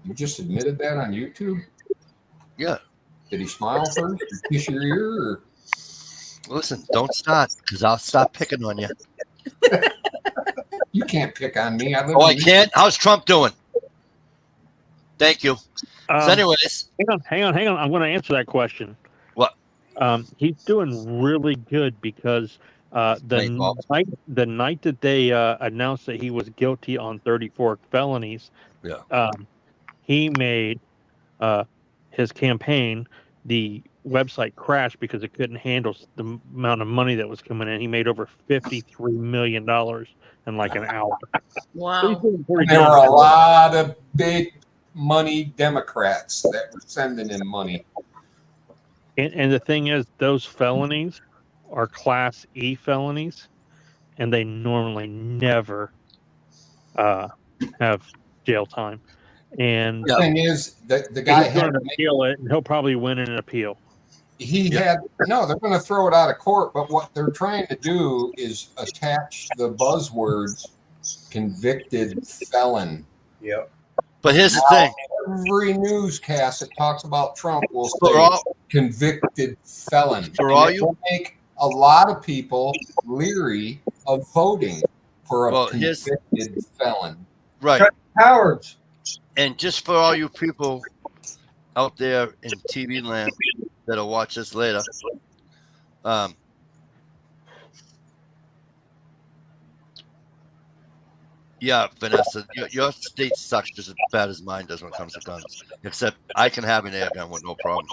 You just admitted that on YouTube? Yeah. Did he smile first? Or kiss your ear? Or? Listen, don't start, because I'll stop picking on you. You can't pick on me. I can't? How's Trump doing? Thank you. So anyways. Hang on. I'm going to answer that question. What? He's doing really good because the night that they announced that he was guilty on 34 felonies, he made his campaign, the website crashed because it couldn't handle the amount of money that was coming in. He made over $53 million in like an hour. Wow. There were a lot of big money Democrats that were sending in money. And the thing is, those felonies are Class E felonies, and they normally never have jail time. And the thing is, the guy had to appeal it, and he'll probably win in an appeal. They're going to throw it out of court, but what they're trying to do is attach the buzzwords convicted felon. Yep. But here's the thing. Every newscast that talks about Trump will say convicted felon. Will make a lot of people leery of voting for a convicted felon. Right. Cowards. And just for all you people out there in TV land that'll watch this later, yeah, Vanessa, your state sucks just as bad as mine does when it comes to guns. Except I can have an air gun with no problem.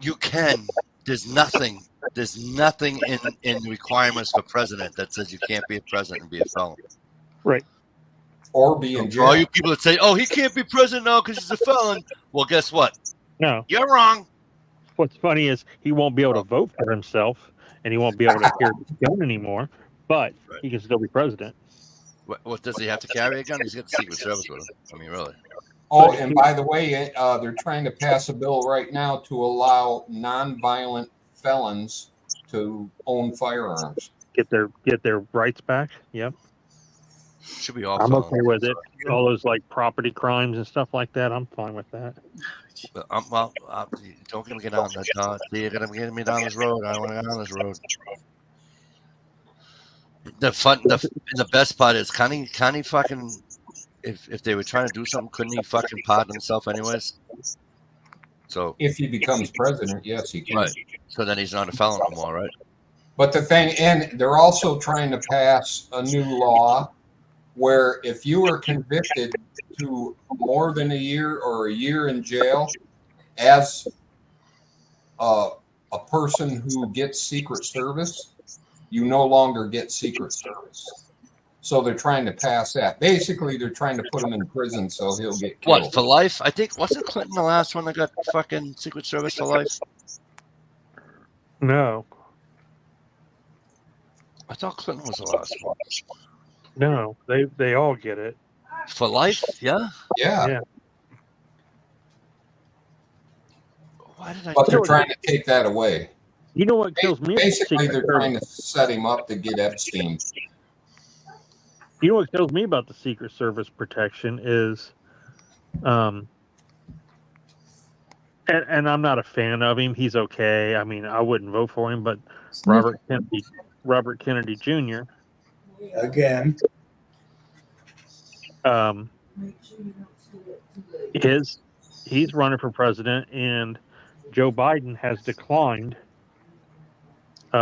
You can. There's nothing in the requirements for president that says you can't be a president and be a felon. Right. Or be in jail. For all you people that say, "Oh, he can't be president now because he's a felon," well, guess what? No, you're wrong. What's funny is he won't be able to vote for himself, and he won't be able to carry his gun anymore. But he can still be president. What does he have to carry a gun? He's got the Secret Service with him. I mean, really. Oh, and by the way, they're trying to pass a bill right now to allow non-violent felons to own firearms. Get their rights back. Yep. Should be all. I'm okay with it. All those like property crimes and stuff like that. I'm fine with that. Don't get me down that. You're gonna get me down this road. I don't want to go down this road. The best part is, can he fucking, if they were trying to do something, couldn't he fucking pardon himself anyways? So if he becomes president, yes, he can. Right. So then he's not a felon anymore, right? But the thing, and they're also trying to pass a new law where if you are convicted to more than a year or a year in jail as a person who gets Secret Service, you no longer get Secret Service. So they're trying to pass that. Basically, they're trying to put him in prison so he'll get killed. What, for life? I think, wasn't Clinton the last one that got fucking Secret Service for life? No. I thought Clinton was the last one. No, they all get it. For life? Yeah? Yeah. Why did I But they're trying to take that away. You know what kills me? Basically, they're trying to set him up to get Epstein. You know what kills me about the Secret Service protection is, and I'm not a fan of him. He's okay. I mean, I wouldn't vote for him, but Robert Kennedy Jr. Again. He's running for president, and Joe Biden has declined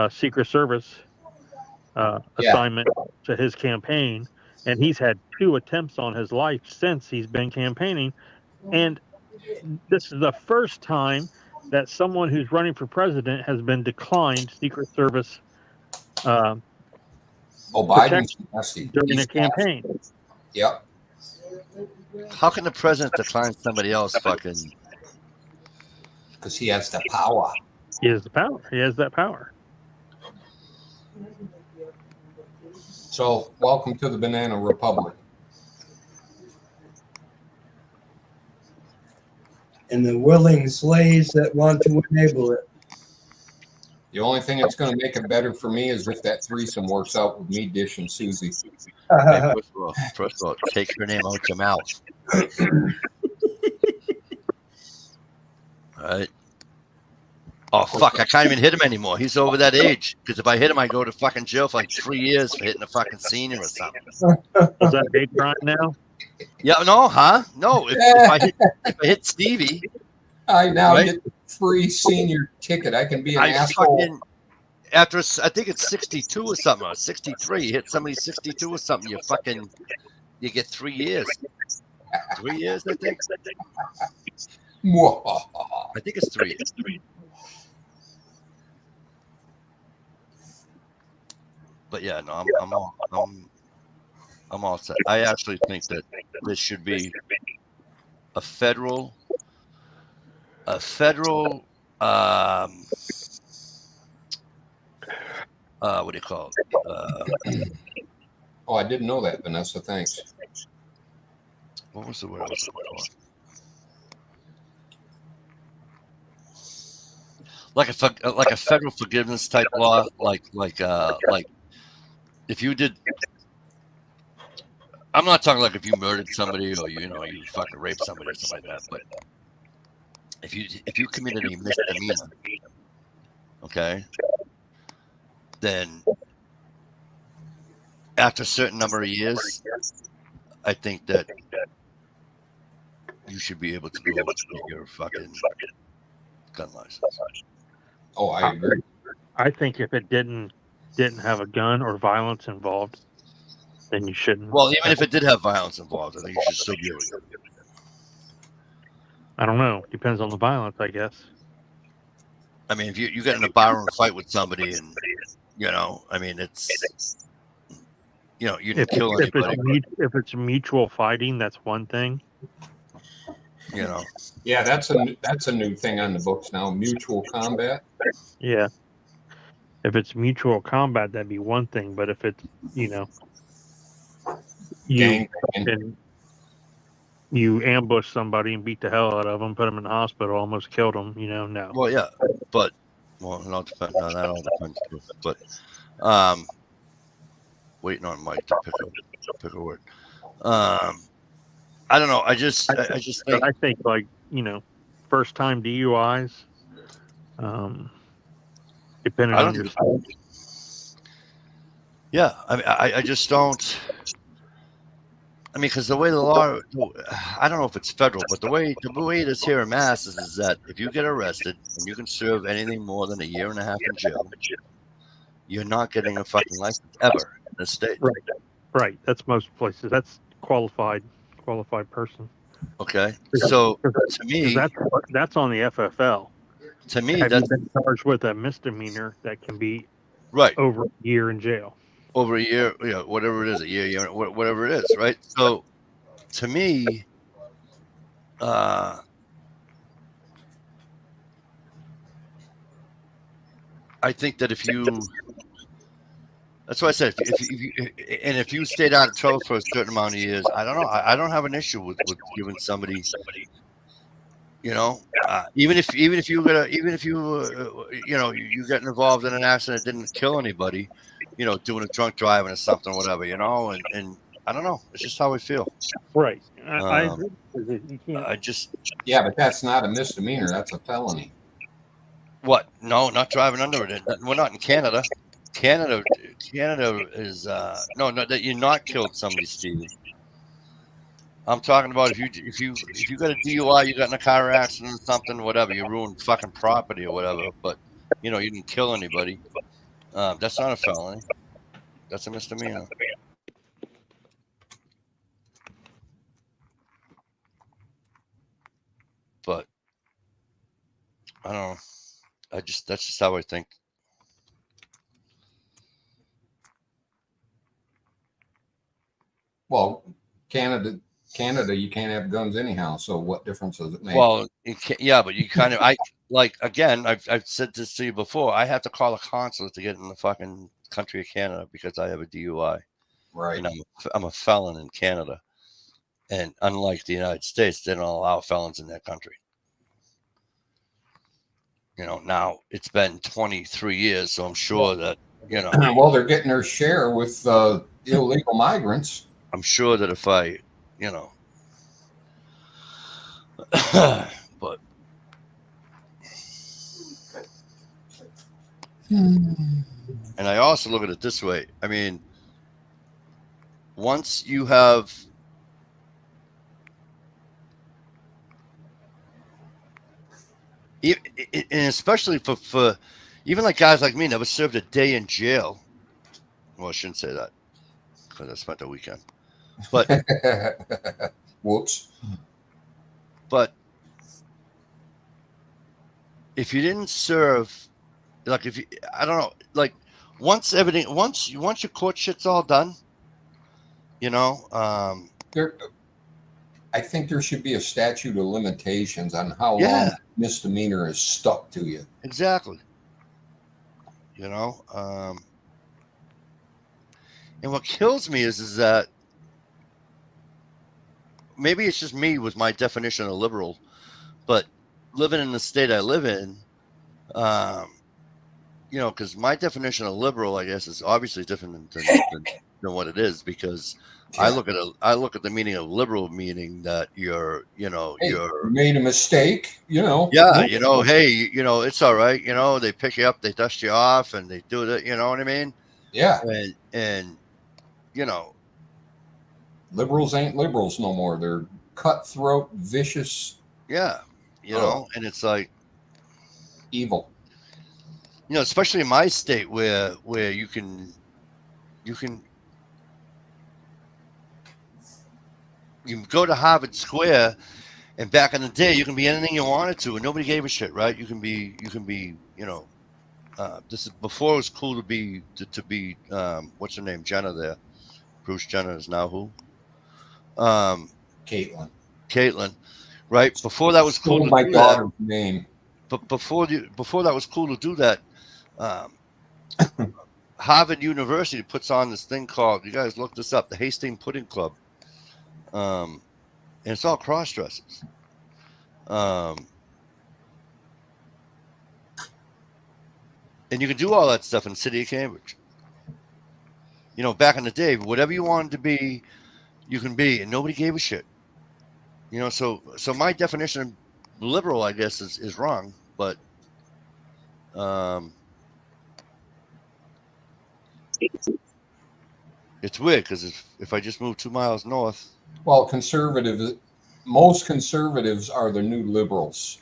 Secret Service assignment to his campaign, and he's had 2 attempts on his life since he's been campaigning. And this is the first time that someone who's running for president has been declined Secret Service Biden's nasty during a campaign. Yep. How can the president decline somebody else fucking? Because he has the power. He has the power. He has that power. So, welcome to the Banana Republic. And the willing slaves that want to enable it. The only thing that's going to make it better for me is if that threesome works out with me dishing Susie. Hey, first of all, take her name out your mouth. All right. Oh, fuck. I can't even hit him anymore. He's over that age. Because if I hit him, I go to fucking jail for like 3 years for hitting a fucking senior or something. Is that a big crime now? Yeah, no, huh? No. If I hit Stevie. I now get the free senior ticket. I can be an asshole. After, I think it's 62 or something, or 63. You hit somebody 62 or something, you get 3 years. 3 years, I think. I think it's 3 years. But yeah, no, I'm all set. I actually think that this should be a federal what do you call it? Oh, I didn't know that, Vanessa. Thanks. What was the word I was looking for? Like a federal forgiveness type law, like if you did. I'm not talking like if you murdered somebody or you fucking raped somebody or something like that, but if you committed a misdemeanor, okay, then after a certain number of years, I think that you should be able to go get your fucking gun license. Oh, I agree. I think if it didn't have a gun or violence involved, then you shouldn't. Well, even if it did have violence involved, I think you should still be able to get it. I don't know. Depends on the violence, I guess. I mean, if you get in a barroom fight with somebody and, I mean, it's, you didn't kill anybody. If it's mutual fighting, that's one thing. Yeah, that's a new thing on the books now. Mutual combat. Yeah. If it's mutual combat, that'd be one thing. But if it's, Gang and you ambush somebody and beat the hell out of them, put them in the hospital, almost killed them. No. Well, yeah, but it all depends. No, that all depends too. But waiting on Mike to pick a word. I don't know. I just think. I think like first time DUIs. Depending on your state. Yeah, I mean, I just don't. I mean, because the way the law, I don't know if it's federal, but the way it is here in Mass is that if you get arrested and you can serve anything more than a year and a half in jail, you're not getting a fucking license ever in the state. Right. That's most places. That's qualified person. Okay. So to me, that's on the FFL. To me, that's been charged with a misdemeanor that can be right over a year in jail. Over a year, whatever it is, a year, whatever it is, right? So, to me, I think that that's why I said if you stayed out of trouble for a certain amount of years, I don't know. I don't have an issue with giving somebody. Even if you get involved in an accident that didn't kill anybody, doing a drunk driving or something, whatever, and I don't know. It's just how I feel. Right. I agree. You can't. Yeah, but that's not a misdemeanor. That's a felony. What? No, not driving under it. We're not in Canada. Canada is no, that you're not killed somebody, Stevie. I'm talking about if you got a DUI, you got in a car accident or something, whatever, you ruined fucking property or whatever, but you didn't kill anybody. That's not a felony. That's a misdemeanor. But I don't know. That's just how I think. Well, Canada, you can't have guns anyhow. So what difference does it make? Well, yeah, but you kind of, again, I've said this to you before. I have to call a consulate to get in the fucking country of Canada because I have a DUI. Right. And I'm a felon in Canada. And unlike the United States, they don't allow felons in their country. Now it's been 23 years, so I'm sure that, Well, they're getting their share with illegal migrants. I'm sure that if I, but and I also look at it this way. I mean, once you have and especially for even like guys like me never served a day in jail. Well, I shouldn't say that because I spent the weekend. But whoops. But if you didn't serve, like I don't know, like once your court shit's all done, I think there should be a statute of limitations on how long misdemeanor is stuck to you. Exactly. And what kills me is that maybe it's just me with my definition of liberal, but living in the state I live in, because my definition of liberal, I guess, is obviously different than what it is, because I look at the meaning of liberal, meaning that you're made a mistake, Yeah, hey, it's all right, they pick you up, they dust you off, and they do that, you know what I mean? Yeah. And liberals ain't liberals no more. They're cutthroat, vicious. Yeah, and it's like evil. Especially in my state where you can go to Harvard Square, and back in the day you can be anything you wanted to, and nobody gave a shit, right? You can be this is before it was cool to be what's her name, Jenner there. Bruce Jenner is now who? Caitlin, right? Before that was cool. My daughter's name. But before that was cool to do that, Harvard University puts on this thing called, you guys look this up, the Hastings Pudding Club. And it's all cross dressers. And you can do all that stuff in the city of Cambridge. You know, back in the day, whatever you wanted to be, you can be, and nobody gave a shit. You know, so my definition of liberal, I guess, is wrong, but it's weird because if I just move 2 miles north, Well, most conservatives are the new liberals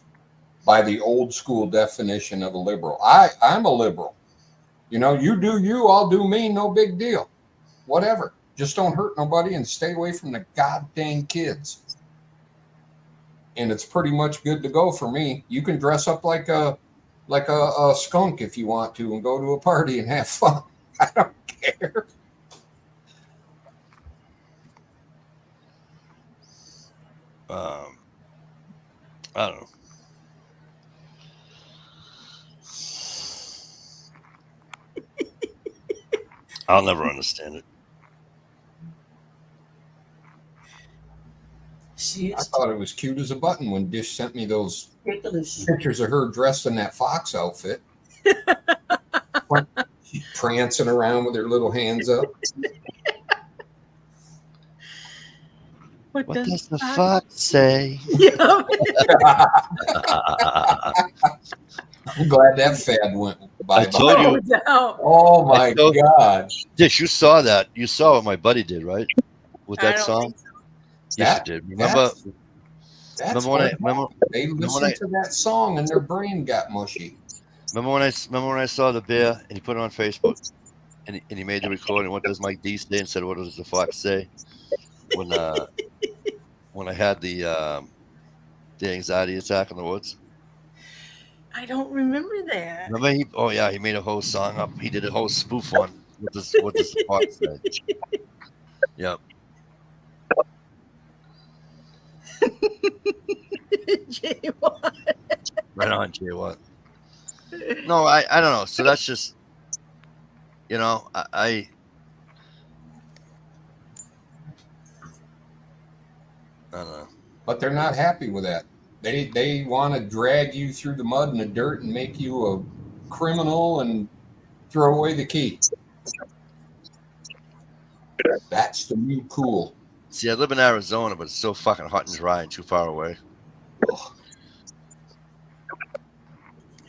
by the old school definition of a liberal. I'm a liberal. You know, you do you, I'll do me, no big deal. Whatever. Just don't hurt nobody and stay away from the goddamn kids. And it's pretty much good to go for me. You can dress up like a skunk if you want to and go to a party and have fun. I don't care. I don't know. I'll never understand it. I thought it was cute as a button when Dish sent me those Ridiculous. pictures of her dressed in that fox outfit. She's prancing around with her little hands up. What does the fox say? Yeah. I'm glad that fad went by. I told you. Oh my God. Dish, you saw that. You saw what my buddy did, right? With that song? Yes, you did. Remember they listened to that song and their brain got mushy. Remember when I saw the bear and he put it on Facebook and he made the recording? What does Mike D say? And said, "What does the fox say?" When I had the anxiety attack in the woods. I don't remember that. Remember he made a whole song up. He did a whole spoof on what does the fox say? Yep. Jay Watt. Right on, Jay Watt. No, I don't know. So that's just, you know, I don't know. But they're not happy with that. They want to drag you through the mud and the dirt and make you a criminal and throw away the key. That's the new cool. See, I live in Arizona, but it's so fucking hot and dry and too far away. Ugh.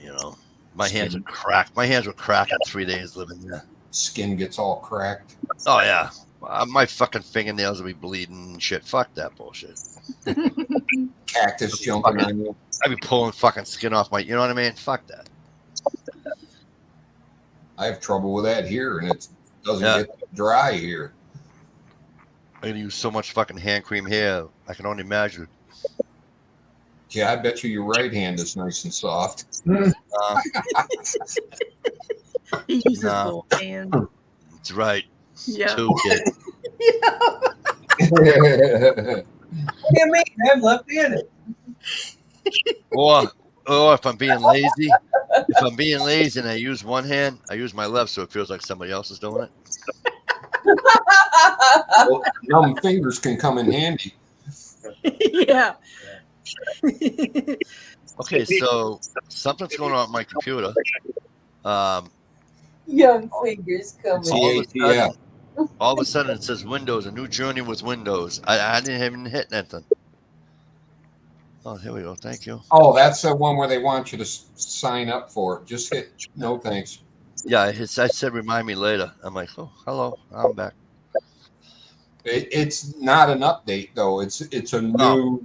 You know, my hands are cracked. My hands were cracked in 3 days living there. Skin gets all cracked. Oh yeah, my fucking fingernails will be bleeding and shit. Fuck that bullshit. Cactus jumping on you. I'd be pulling fucking skin off my. You know what I mean? Fuck that. I have trouble with that here, and it doesn't get dry here. I'm gonna use so much fucking hand cream here. I can only imagine. Yeah, I bet you your right hand is nice and soft. He uses both hands. That's right. Yeah. Two kids. You mean I'm left-handed? Or if I'm being lazy, and I use one hand, I use my left so it feels like somebody else is doing it. Well, numb fingers can come in handy. Yeah. Okay, so something's going on with my computer. Young fingers coming. All of a sudden it says Windows, a new journey with Windows. I didn't even hit anything. Oh, here we go. Thank you. Oh, that's the one where they want you to sign up for it. Just hit no thanks. Yeah, I said remind me later. I'm like, oh, hello, I'm back. It's not an update though. It's a new.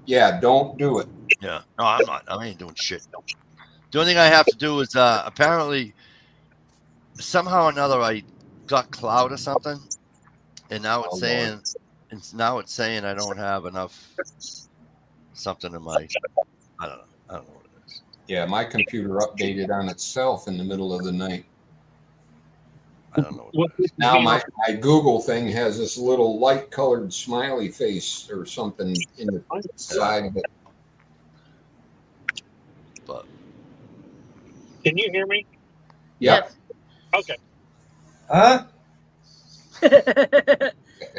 Yeah, don't do it. Yeah, no, I'm not. I ain't doing shit. The only thing I have to do is apparently somehow or another I got cloud or something, and now it's saying I don't have enough something in my. I don't know what it is. Yeah, my computer updated on itself in the middle of the night. I don't know what it is. Now my Google thing has this little light colored smiley face or something in the side of it. But can you hear me? Yeah. Okay. Huh?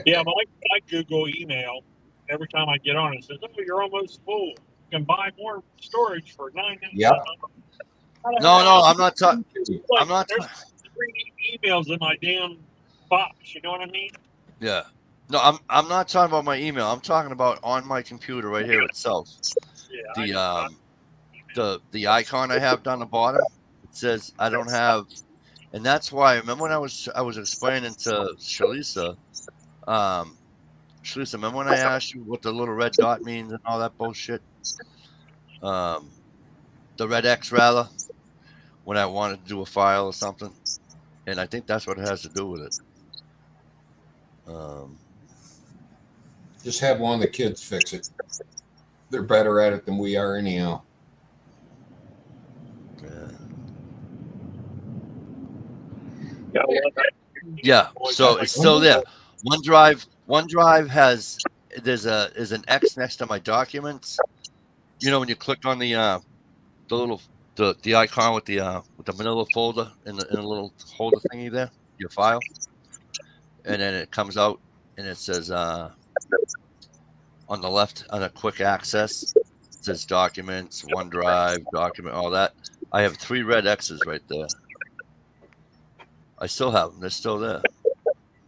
Yeah, my Google email, every time I get on, it says, "Oh, you're almost full. You can buy more storage for $9." Yep. No, I'm not talking. Like, I'm not. there's 3 emails in my damn box. You know what I mean? Yeah. No, I'm not talking about my email. I'm talking about on my computer right here itself. Yeah. The icon I have down the bottom, it says I don't have, and that's why. Remember when I was explaining to Shalisa, Shalisa, remember when I asked you what the little red dot means and all that bullshit? The red X rather, when I wanted to do a file or something, and I think that's what it has to do with it. Just have one of the kids fix it. They're better at it than we are anyhow. Yeah, so it's still there. OneDrive has there's an X next to my documents. You know when you click on the little the icon with the manila folder in the little holder thingy there, your file, and then it comes out and it says on the left on a quick access, it says documents, OneDrive, document, all that. I have 3 red X's right there. I still have them. They're still there.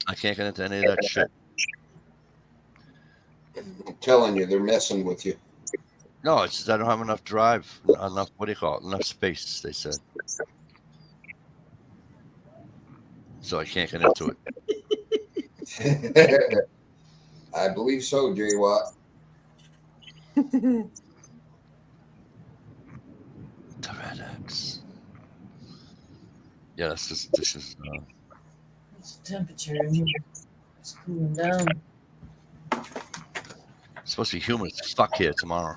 I can't get into any of that shit. I'm telling you, they're messing with you. No, it's just I don't have enough drive, enough, what do you call it? Enough space, they said. So I can't get into it. I believe so, J. Watt. The red X. Yeah, that's just, this is... What's the temperature in here? It's cooling down. It's supposed to be humid as fuck here tomorrow.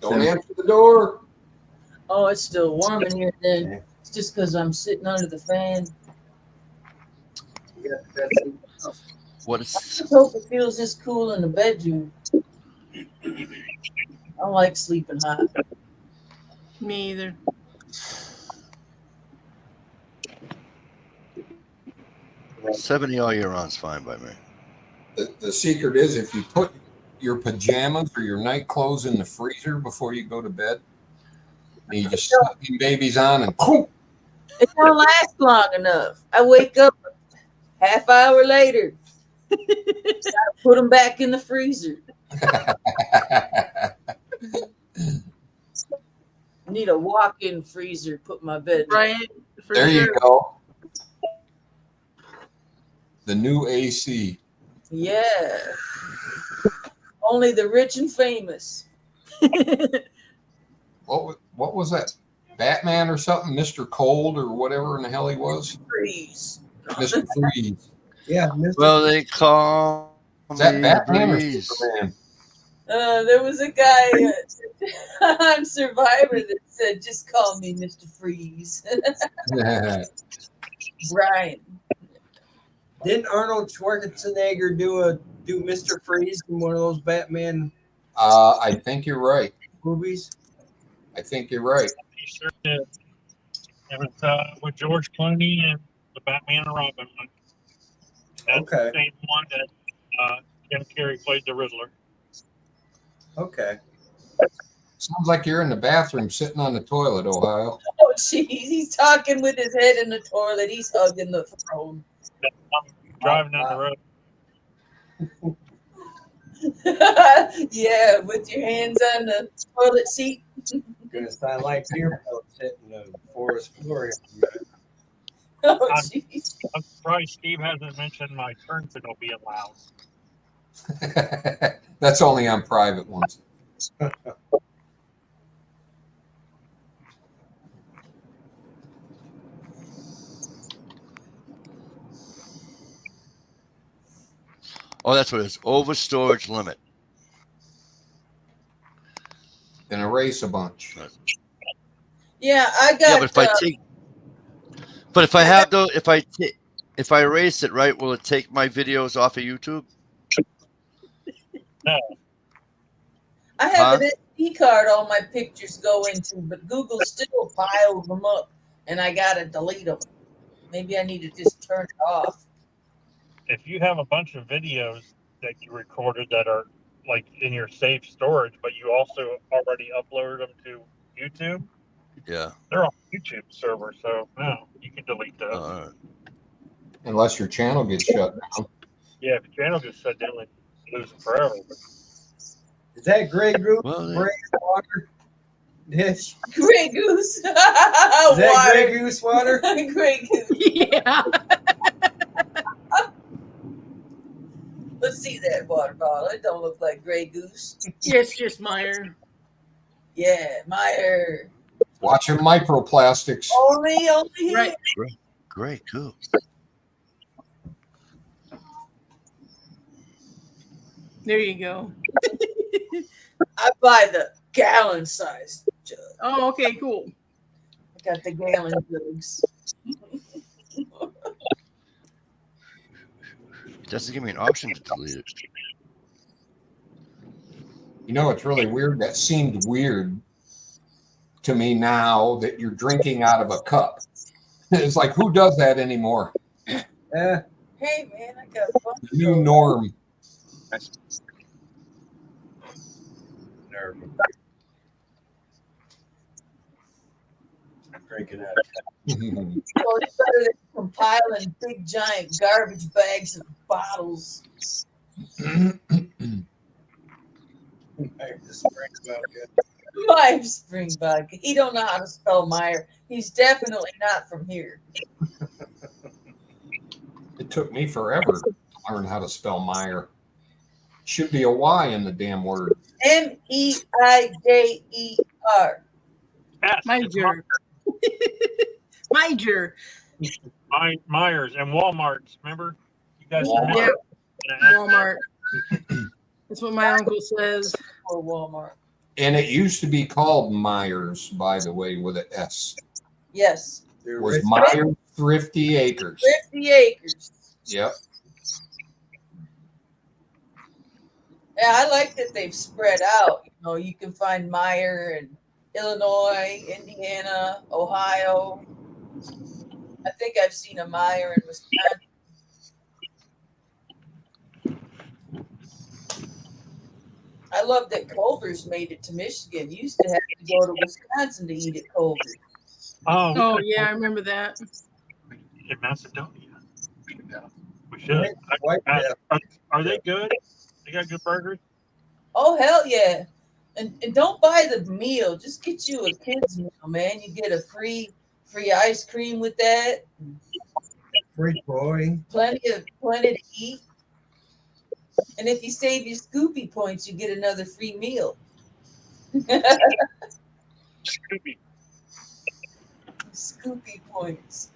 Don't answer the door. Oh, it's still warm in here then. It's just because I'm sitting under the fan. What I is... just hope it feels this cool in the bedroom. I don't like sleeping hot. Me either. Right. 70 all year round's fine by me. The secret is if you put your pajamas or your night clothes in the freezer before you go to bed, and you just slap your babies on and boom. It don't last long enough. I wake up half hour later. Gotta put them back in the freezer. Need a walk-in freezer. Put my bed right. There you go. The new AC. Yeah. Only the rich and famous. What was that? Batman or something? Mr. Cold or whatever in the hell he was? Freeze. Mr. Freeze. Yeah. Mr. Well, they call Is that me Batman Breeze. or Superman? There was a guy on Survivor that said, "Just call me Mr. Freeze." Brian. Didn't Arnold Schwarzenegger do Mr. Freeze in one of those Batman I think you're right. movies? I think you're right. He sure did. It was with George Clooney and the Batman and Robin one. That's Okay. the same one that Jim Carrey played the Riddler. Okay. Sounds like you're in the bathroom sitting on the toilet, Ohio. Oh, jeez. He's talking with his head in the toilet. He's hugging the throne. I'm driving down the road. Yeah, with your hands on the toilet seat. Gonna sound like deer pelts hitting the forest floor. Oh, jeez. I'm surprised Steve hasn't mentioned my turn signal being loud. That's only on private ones. Oh, that's what it is. Over storage limit. Then erase a bunch. Yeah, I got. Yeah, but if I take, but if I have those, if I erase it, right, will it take my videos off of YouTube? No. I have an SD card all my pictures go into, but Google still piles them up, and I gotta delete them. Maybe I need to just turn it off. if you have a bunch of videos that you recorded that are like in your safe storage, but you also already uploaded them to YouTube, Yeah. they're on YouTube server, so no, you can delete those. All right. Unless your channel gets shut down. Yeah, if your channel gets shut down, like, you lose them forever. Is that Grey Goose Well, Grey water dish? Grey Goose. Is that Water. Grey Goose water? Grey Goose. Yeah. Let's see that water bottle. It don't look like Grey Goose. It's just Meyer. Yeah, Meyer. Watch your microplastics. Only Right. Great. Cool. There you go. I buy the gallon size jug. Oh, okay, cool. I got the gallon jugs. It doesn't give me an option to delete it. You know, it's really weird. That seemed weird to me now that you're drinking out of a cup. It's like, who does that anymore? Hey, man, I got a bunch New of norm. I'm drinking that. Well, it's better than compiling big giant garbage bags of bottles. Meyer Springbok. He don't know how to spell Meyer. He's definitely not from here. It took me forever to learn how to spell Meyer. Should be a Y in the damn word. Meijer. Meyer. Meyer. Myers and Walmart's, remember? You guys Walmart. remember? Walmart. That's what my uncle says. Or Walmart. And it used to be called Myers, by the way, with an S. Yes. It was Myers Thrifty Acres. 50 acres. Yep. Yeah, I like that they've spread out. You know, you can find Meyer in Illinois, Indiana, Ohio. I think I've seen a Meyer in Wisconsin. I love that Culver's made it to Michigan. You used to have to go to Wisconsin to eat at Culver's. Oh, yeah, I remember that. In Macedonia. Yeah, we should. Are they good? They got good burgers? Oh, hell yeah. And don't buy the meal. Just get you a kid's meal, man. You get a free ice cream with that. Free toy. Plenty to eat. And if you save your Scoopy points, you get another free meal. Scoopy points.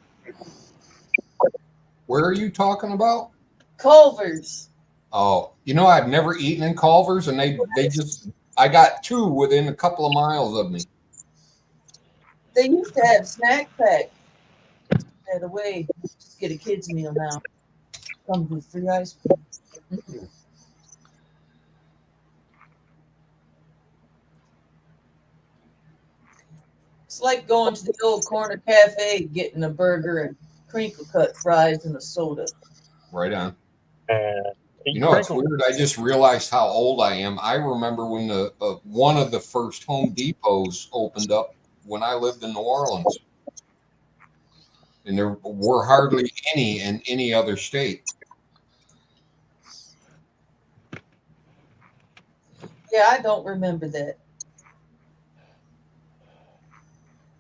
Where are you talking about? Culver's. Oh, you know, I've never eaten in Culver's, and they just, I got two within a couple of miles of me. They used to have snack pack. By the way, just get a kid's meal now. Comes with free ice cream. It's like going to the old corner cafe, getting a burger and crinkle cut fries and a soda. Right on. You know, it's weird. I just realized how old I am. I remember when the one of the first Home Depots opened up when I lived in New Orleans. And there were hardly any in any other state. Yeah, I don't remember that.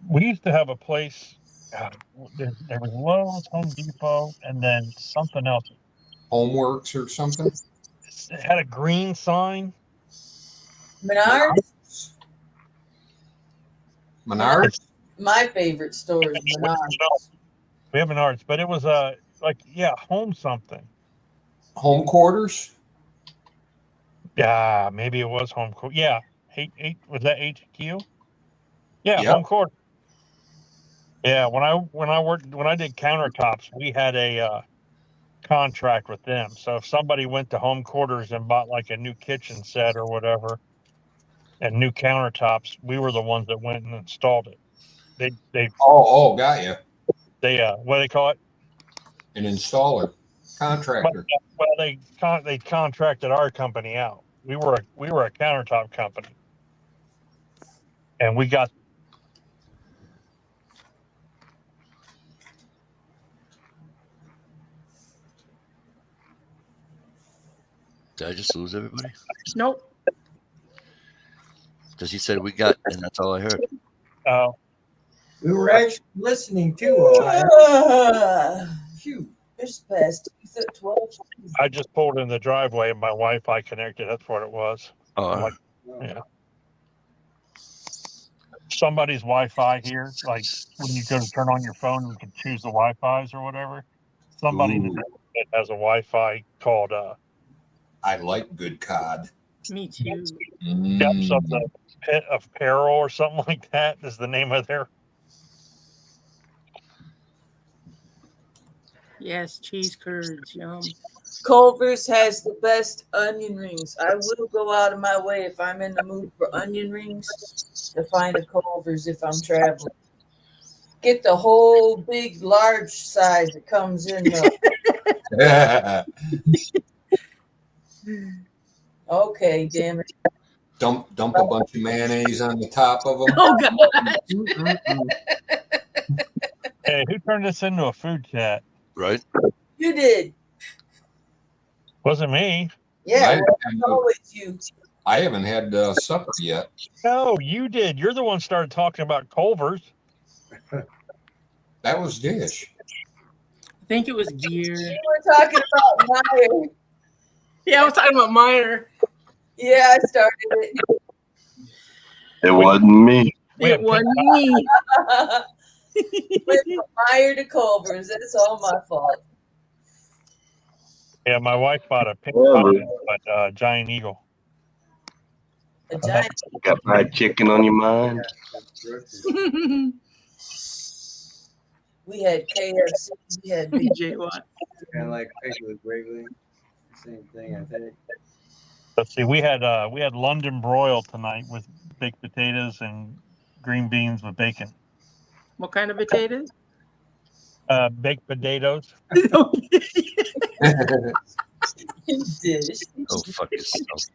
We used to have a place. There was Lowe's, Home Depot, and then something else. Homeworks or something? It had a green sign. Menards? Menards? My favorite store is Menards. We have Menards, but it was home something. Home quarters? Yeah, maybe it was home quarters. Yeah, eight was that HQ? Yeah, Yep. home quarters. Yeah, when I did countertops, we had a contract with them. So if somebody went to home quarters and bought like a new kitchen set or whatever, and new countertops, we were the ones that went and installed it. They got you. They what do they call it? An installer. Contractor. Well, they contracted our company out. We were a countertop company, and we got. Did I just lose everybody? Nope. Because he said we got, and that's all I heard. Oh, We were actually listening too. Ohio. Shoot, it's past 12. I just pulled in the driveway and my Wi-Fi connected. That's what it was. Oh, I'm like, yeah. Somebody's Wi-Fi here, like when you go to turn on your phone, you can choose the Wi-Fi's or whatever. Somebody Ooh. that has a Wi-Fi called I like good cod. Me too. Mm. Depths of the Pit of Peril or something like that is the name of their. Yes, cheese curds, yum. Culver's has the best onion rings. I will go out of my way if I'm in the mood for onion rings to find a Culver's if I'm traveling. Get the whole big, large size that comes in. Okay, damn it. Dump a bunch of mayonnaise on the top of them. Oh God! Hey, who turned this into a food chat? Right? You did. Wasn't me. Yeah, well, always you. I haven't had supper yet. No, you did. You're the one started talking about Culver's. That was Dish. I think it was gear. You were talking about Meyer. Yeah, I was talking about Meyer. Yeah, I started it. It wasn't me. It wasn't me. Went from Meyer to Culver's. That's all my fault. Yeah, my wife bought a pink Giant Eagle. A giant. Got fried chicken on your mind? We had KFC. We had BJ Watt. Kind of like with Wrigley. Same thing, I think. Let's see. We had London broil tonight with baked potatoes and green beans with bacon. What kind of potatoes? Baked potatoes. dish. Oh, fuck yourself.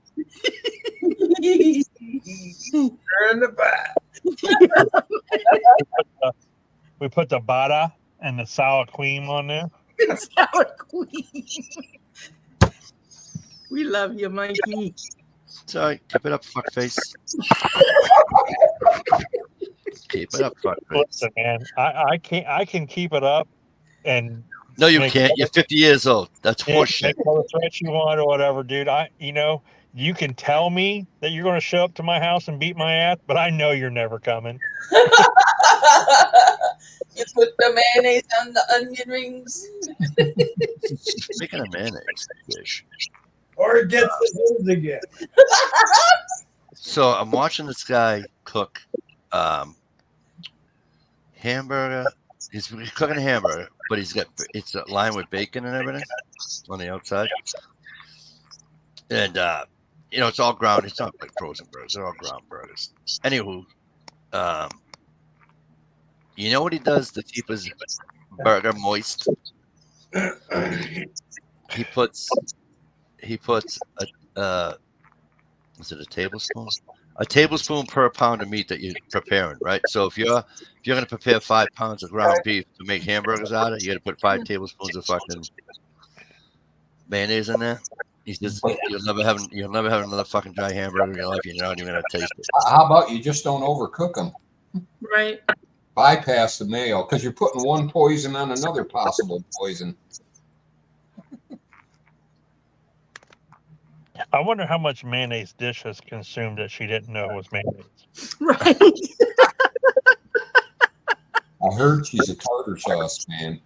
Turn the back. We put the bata and the sour cream on there. Sour queen. We love you, Mikey. Sorry, keep it up, fuckface. Keep it up, fuckface. Listen, man, I can keep it up, and No, you can't. You're 50 years old. That's horseshit. make all the threats you want or whatever, dude. You can tell me that you're going to show up to my house and beat my ass, but I know you're never coming. You put the mayonnaise on the onion rings. Speaking of mayonnaise, Dish. Or it gets the hooves again. So I'm watching this guy cook hamburger. He's cooking a hamburger, but it's lined with bacon and everything on the outside. And it's all ground. It's not like frozen burgers. They're all ground burgers. Anywho, you know what he does to keep his burger moist? He puts is it a tablespoon? A tablespoon per pound of meat that you're preparing, right? So if you're going to prepare 5 pounds of ground beef to make hamburgers out of it, you got to put 5 tablespoons of fucking mayonnaise in there. He says you'll never have another fucking dry hamburger in your life. You're not even gonna taste it. How about you just don't overcook them? Right. Bypass the mayo because you're putting one poison on another possible poison. I wonder how much mayonnaise Dish has consumed that she didn't know was mayonnaise. Right. I heard she's a tartar sauce fan.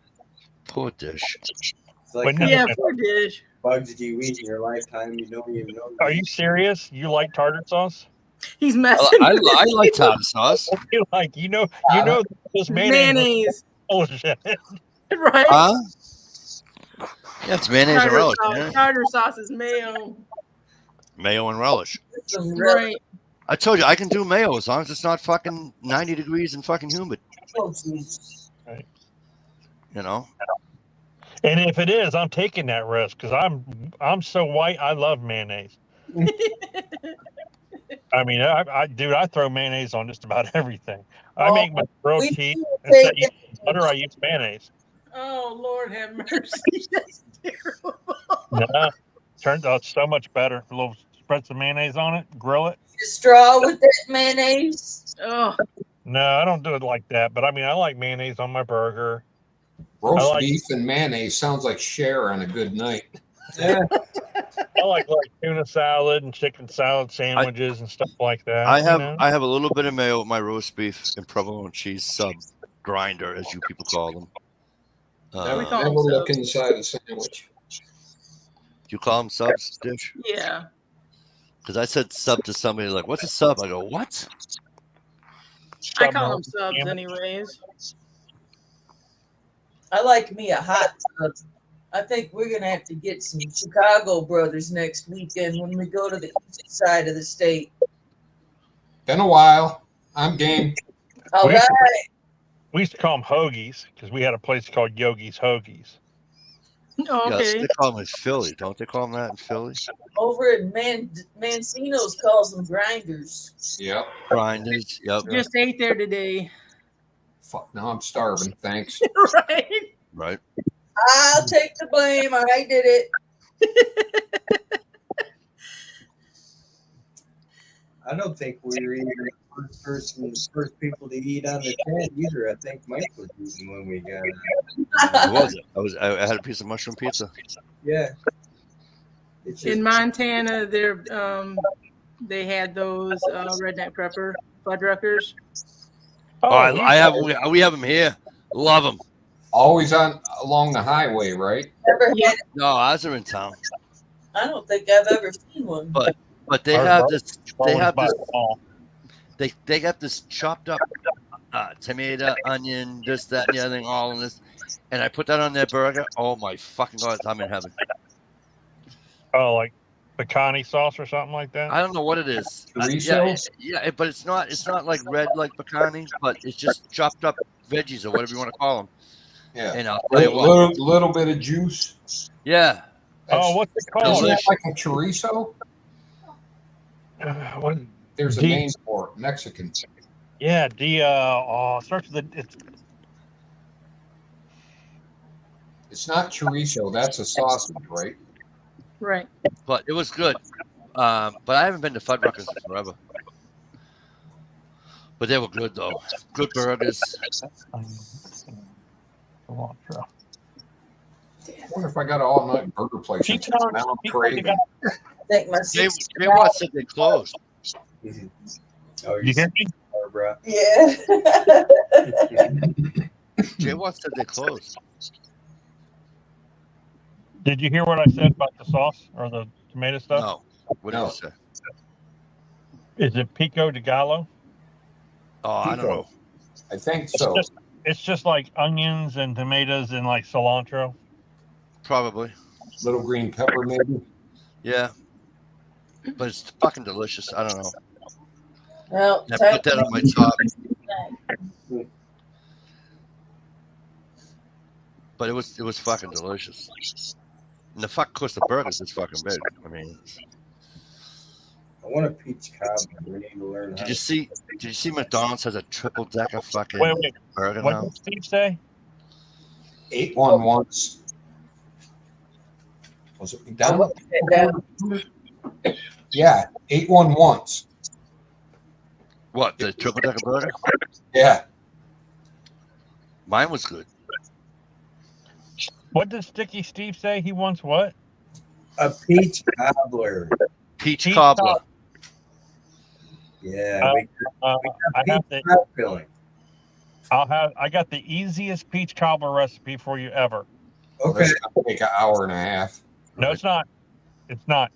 Poor Dish. It's like Yeah, poor Dish. bugs do you eat in your lifetime you don't even know. Are you serious? You like tartar sauce? He's messing. I like tartar sauce. You know this mayonnaise. Bullshit. Right. Huh? Yeah, it's mayonnaise and relish. Tartar sauce is mayo. Mayo and relish. Right. I told you I can do mayo as long as it's not fucking 90 degrees and fucking humid. Oh, Jesus. Right. You know. And if it is, I'm taking that risk because I'm so white. I love mayonnaise. I mean, I throw mayonnaise on just about everything. I make my grilled we cheese do instead of take using butter. I use mayonnaise. Oh, Lord have mercy. That's terrible. Yeah, turns out so much better. A little spread some mayonnaise on it, grill it. a straw with that mayonnaise. Oh, No, I don't do it like that. But I mean, I like mayonnaise on my burger. Roast like- beef and mayonnaise sounds like Cher on a good night. Yeah. I like tuna salad and chicken salad sandwiches and stuff like that. I have you know? I have a little bit of mayo with my roast beef and provolone cheese sub grinder, as you people call them. Never, call never them look subs. inside a sandwich. You call them subs, Dish? yeah. Because I said sub to somebody, like, what's a sub? I go, what? I call them subs anyways. I like me a hot tub. I think we're gonna have to get some Chicago brothers next weekend when we go to the east side of the state. Been a while. I'm game. All We- right. We used to call them hoagies because we had a place called Yogi's Hoagies. Oh, Yes, okay. they call them in Philly. Don't they call them that in Philly? Over at Mancino's calls them grinders. Yep. Grinders. Yep. Just ate there today. Fuck. Now I'm starving. Thanks. Right. Right. I'll take the blame. I did it. I don't think we were even the first people to eat on the tent either. I think Mike was eating when we got it. What was it? I had a piece of mushroom pizza. Yeah. It's just, In Montana, they had those redneck prepper Fuddruckers. Oh, I have. We have them here. Love them. Always along the highway, right? Never Yeah. had. No, ours are in town. I don't think I've ever seen one. But they Our have bro- this. They have by this. the mall. They got this chopped up tomato, onion, this, that, and the other thing, all in this. And I put that on their burger. Oh my fucking god, I'm in heaven. Oh, like pecani sauce or something like that. I don't know what it is. Chorizo? But it's not like red like pecani, but it's just chopped up veggies or whatever you want to call them. Yeah. And I'll tell you what. Little bit of juice. Yeah. Oh, what's it called? Isn't that delicious. like a chorizo? What? There's a name for it. Mexican. Yeah, starts with the. It's not chorizo. That's a sausage, right? Right. But it was good. But I haven't been to Fuddruckers in forever. But they were good though. Good burgers. Cilantro. I wonder if I got an all-night burger place. Keep Now going. I'm craving. I think my Jay sister. Watt said they closed. oh, You hear me? Barbara. Yeah. Jay Watt said they closed. Did you hear what I said about the sauce or the tomato stuff? No. What did No. you say? Is it pico de gallo? Oh, I don't know. I think so. It's just like onions and tomatoes and like cilantro. Probably. Little green pepper, maybe. Yeah. But it's fucking delicious. I don't know. Well, I put that on my top. But it was fucking delicious. And of course, the burgers is fucking big. I mean, I want a peach cobbler. We need to learn how. did you see McDonald's has a triple decker fucking Wait. burger What now? did Steve say? 811s. Was it McDonald's? Yeah, 811s. What, the triple decker burger? Yeah. Mine was good. What did Sticky Steve say? He wants what? A peach cobbler. Peach Peach cobbler. Yeah. we I have the. got filling. I got the easiest peach cobbler recipe for you ever. Okay. It's gonna take an hour and a half. No, it's not. It's not.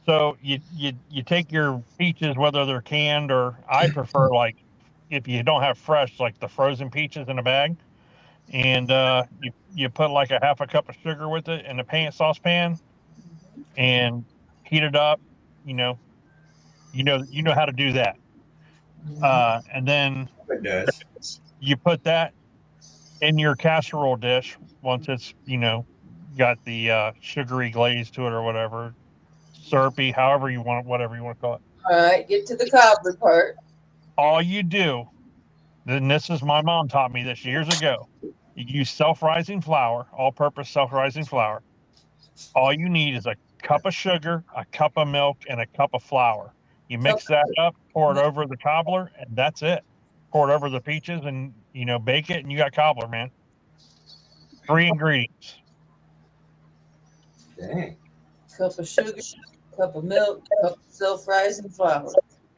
So you take your peaches, whether they're canned or I prefer like if you don't have fresh, like the frozen peaches in a bag, and you put like a half a cup of sugar with it in a saucepan, and heat it up. You know how to do that. And then It does. you put that in your casserole dish once it's got the sugary glaze to it or whatever, syrupy, however you want, whatever you want to call it. All right, get to the cobbler part. All you do, and this is my mom taught me this years ago. You use self-rising flour, all-purpose self-rising flour. All you need is a cup of sugar, a cup of milk, and a cup of flour. You mix that up, pour it over the cobbler, and that's it. Pour it over the peaches, and bake it, and you got cobbler, man. 3 ingredients. Dang. Cup of sugar, cup of milk, cup of self-rising flour.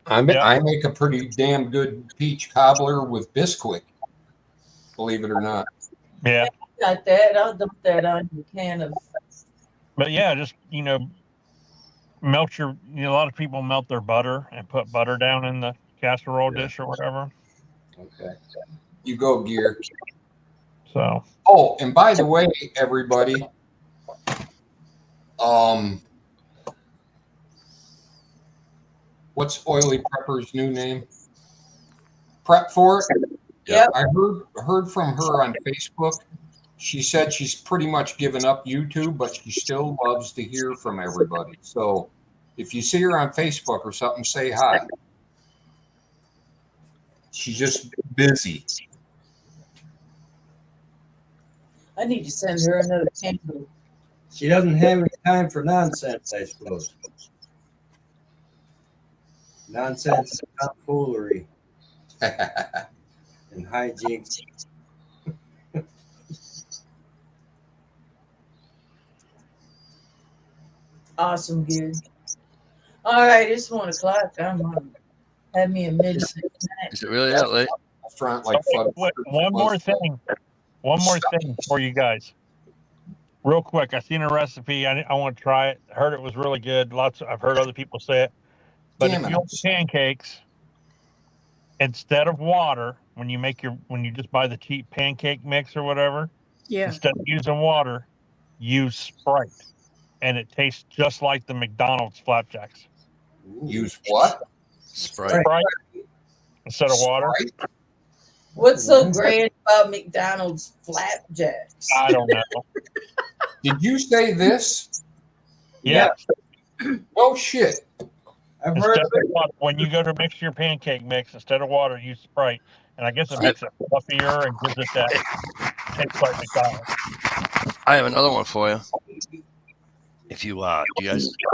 I make a pretty damn good peach cobbler with Bisquick, believe it or not. Yeah. Got that. I'll dump that on your can of. But yeah, just melt your. A lot of people melt their butter and put butter down in the casserole dish or whatever. Okay. You go, Gear. So. Oh, and by the way, everybody, what's Oily Prepper's new name? Prep for it. Yep. I heard from her on Facebook. She said she's pretty much given up YouTube, but she still loves to hear from everybody. So if you see her on Facebook or something, say hi. She's just busy. I need to send her another candle. She doesn't have any time for nonsense, I suppose. Nonsense, tomfoolery, and hijinks. Awesome, dude. All right, it's 1 o'clock. I'm on. Have me a midnight snack. Is it really that late? Restaurant like Wait, one more thing for you guys. Real quick, I seen a recipe. I want to try it. I heard it was really good. I've heard other people say it. But if you make pancakes, instead of water, when you just buy the cheap pancake mix or whatever, instead of using water, use Sprite, and it tastes just like the McDonald's flapjacks. Use what? Sprite. Instead of water. What's so great about McDonald's flapjacks? I don't know. Did you say this? Yeah. Oh shit. I've heard of it. When you go to mix your pancake mix, instead of water, use Sprite. And I guess it makes it fluffier and gives it that taste like McDonald's. I have another one for you. If you do you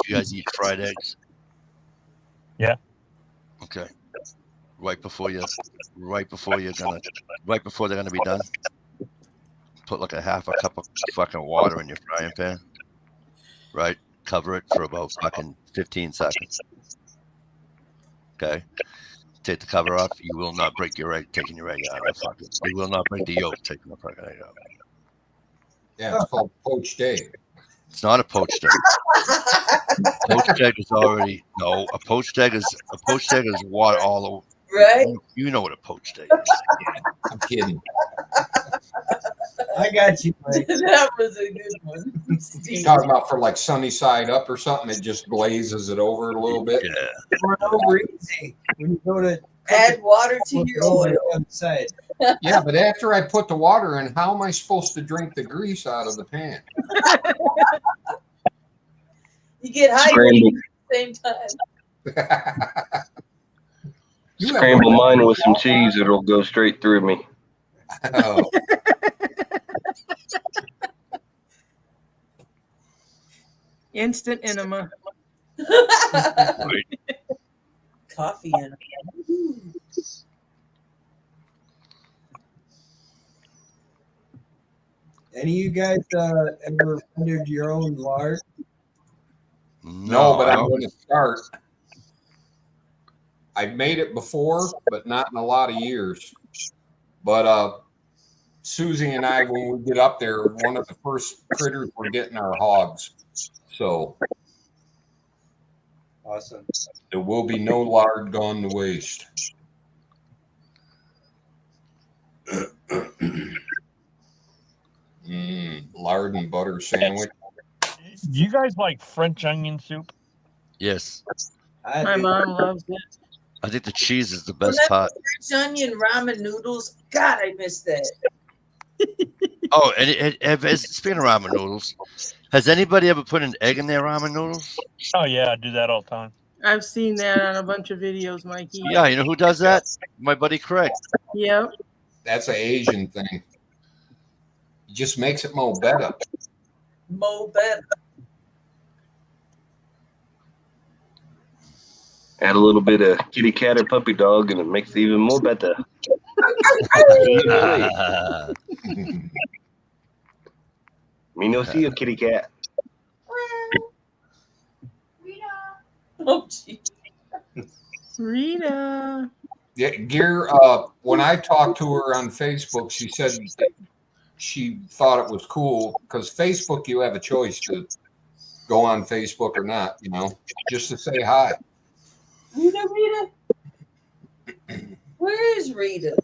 guys eat fried eggs? Yeah. Okay. Right before they're gonna be done, put like a half a cup of fucking water in your frying pan. Right? Cover it for about fucking 15 seconds. Okay. Take the cover off. You will not break your egg taking your egg out. You will not break the yolk taking the fucking egg out. Yeah, it's called poached egg. It's not a poached egg. Poached egg is already a poached egg is water all over. Right? You know what a poached egg is. I'm kidding. I got you, Mike. That was a good one. You're talking about for like sunny side up or something, it just glazes it over a little bit. Yeah. Pour it over easy when you go to add water to your oil. Side. Yeah, but after I put the water in, how am I supposed to drink the grease out of the pan? You get hydrated at the same time. Scramble mine with some cheese, it'll go straight through me. Oh. Instant enema. Coffee enema. Any of you guys ever rendered your own lard? No, but I'm going to start. I've made it before, but not in a lot of years. But Susie and I, when we get up there, one of the first critters we're getting are hogs. So Awesome. there will be no lard gone to waste. Lard and butter sandwich. Do you guys like French onion soup? Yes. My mom loves it. I think the cheese is the best part. French onion ramen noodles. God, I miss that. Oh, and speaking of ramen noodles, has anybody ever put an egg in their ramen noodles? Oh yeah, I do that all the time. I've seen that on a bunch of videos, Mikey. Yeah, you know who does that? My buddy Craig. Yep. That's an Asian thing. It just makes it more better. Mo better. Add a little bit of kitty cat or puppy dog, and it makes it even more better. Me no see a kitty cat. Oh, gee. Rita. Yeah, Gear. When I talked to her on Facebook, she said she thought it was cool because Facebook, you have a choice to go on Facebook or not. You know, just to say hi. Rita. Where is Rita?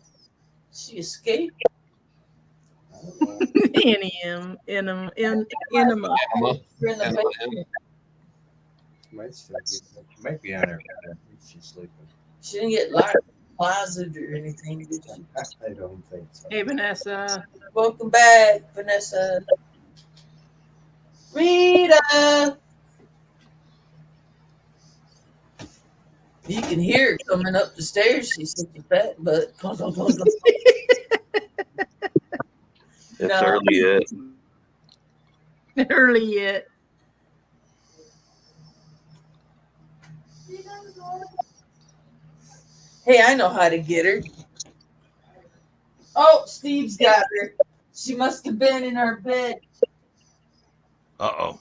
She escaped. Enema. Emma, We're in the Emma, basement. Might be on her. She's sleeping. She didn't get locked in the closet or anything, did she? I don't think so. Hey, Vanessa. Welcome back, Vanessa. Rita! You can hear her coming up the stairs. She's such a fat butt. Come on. It's No. early yet. Early yet. Hey, I know how to get her. Oh, Steve's got her. She must have been in her bed. Uh-oh.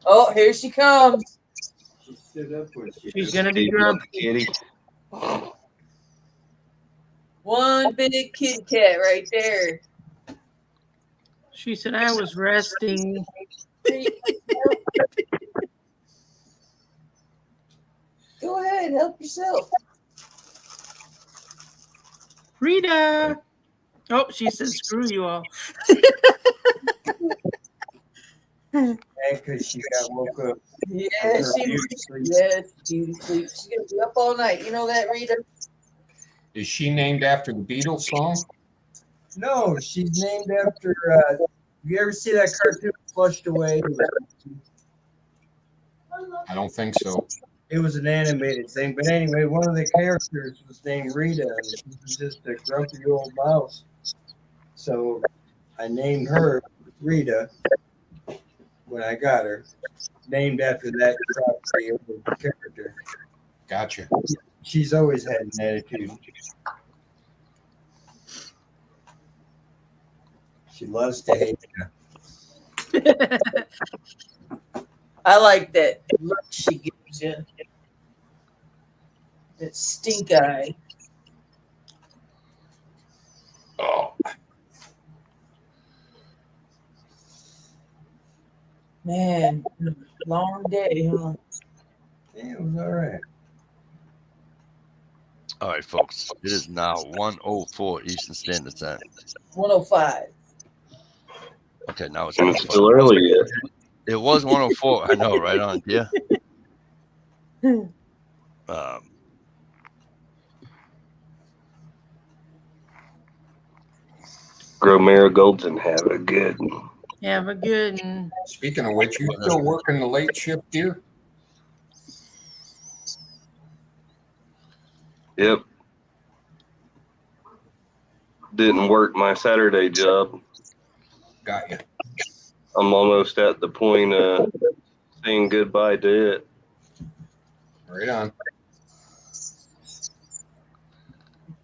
Oh, here she comes. She stood up when she She's going to be Steve, you grumpy. kitty. One big kitty cat right there. She said, I was resting. Go ahead, help yourself. Rita. Oh, she said, screw you all. because she got woke up. Yeah, Her she beauty sleep. yes, beauty sleep. She's gonna be up all night. You know that, Rita? is she named after the Beatles song? No, she's named after. You ever see that cartoon Flushed Away? I don't think so. It was an animated thing, but anyway, one of the characters was named Rita, and she was just a grumpy old mouse. So I named her Rita when I got her, named after that grumpy old character. Gotcha. She's always had an attitude. She loves to hate you. I like that look she gives you. That stink eye. Oh, Man, long day, huh? Yeah, it was all right. All right, folks. It is now 1:04 Eastern Standard Time. 105. Okay, now it's And it's 1:05. still early yet. It was 1:04. I know, right on. Yeah. Grow marigolds and have a good one. Have a good one. speaking of which, you still working the late shift here? Yep. Didn't work my Saturday job. Got you. I'm almost at the point of saying goodbye to it. Right on.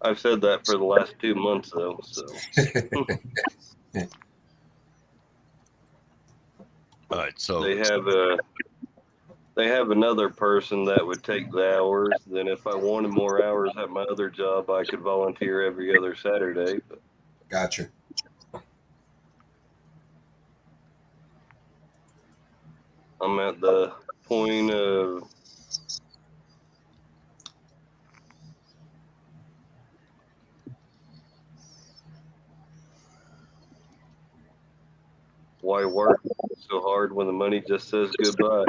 I've said that for the last 2 months though, so All right, so they have another person that would take the hours. Then if I wanted more hours at my other job, I could volunteer every other Saturday. But Gotcha. I'm at the point of why work so hard when the money just says goodbye?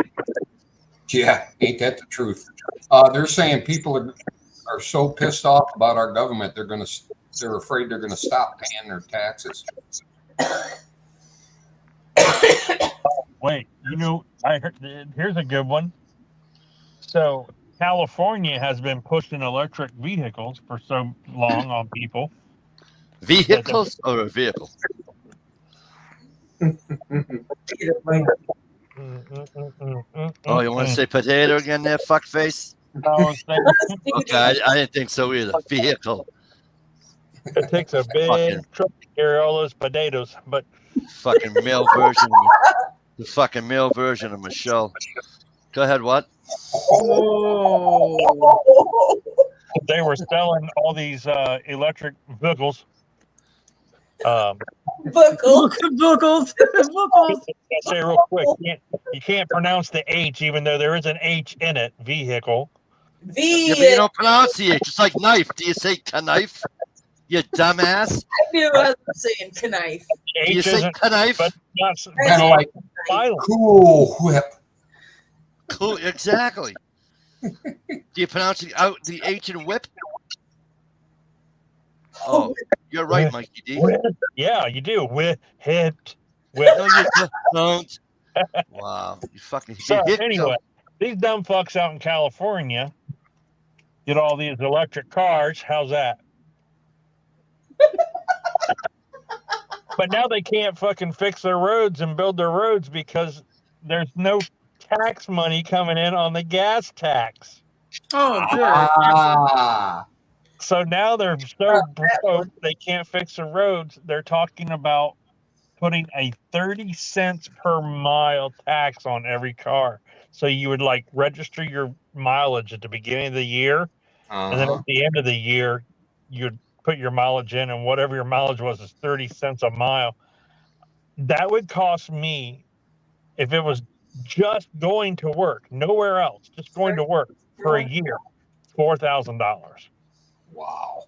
Yeah, ain't that the truth? They're saying people are so pissed off about our government, they're afraid they're gonna stop paying their taxes. Wait, I heard, here's a good one. So California has been pushing electric vehicles for so long on people. Vehicles or a vehicle? Oh, you want to say potato again there, fuckface? Okay, I didn't think so either. Vehicle. It takes a big truck to carry all those potatoes, but fucking male version of the fucking male version of Michelle. Go ahead, what? Oh. They were selling all these electric vehicles. Buckled. I'll say real quick, you can't pronounce the H, even though there is an H in it. Vehicle. Yeah, but you don't pronounce the H. It's like knife. Do you say knife? You dumbass. I knew I was saying knife. Do you say knife? Kind of like Cool Whip. Cool, exactly. Do you pronounce the H in whip? Oh, you're right, Mikey D. Yeah, you do. Whip. No, you don't. Wow, you fucking. So anyway, these dumb fucks out in California get all these electric cars. How's that? But now they can't fucking fix their roads and build their roads because there's no tax money coming in on the gas tax. Oh, good. So now they're so broke they can't fix the roads. They're talking about putting a 30 cents per mile tax on every car. So you would like register your mileage at the beginning of the year, and then at the end of the year, you'd put your mileage in, and whatever your mileage was is 30 cents a mile. That would cost me, if it was just going to work, nowhere else, just going to work for a year, $4,000. Wow.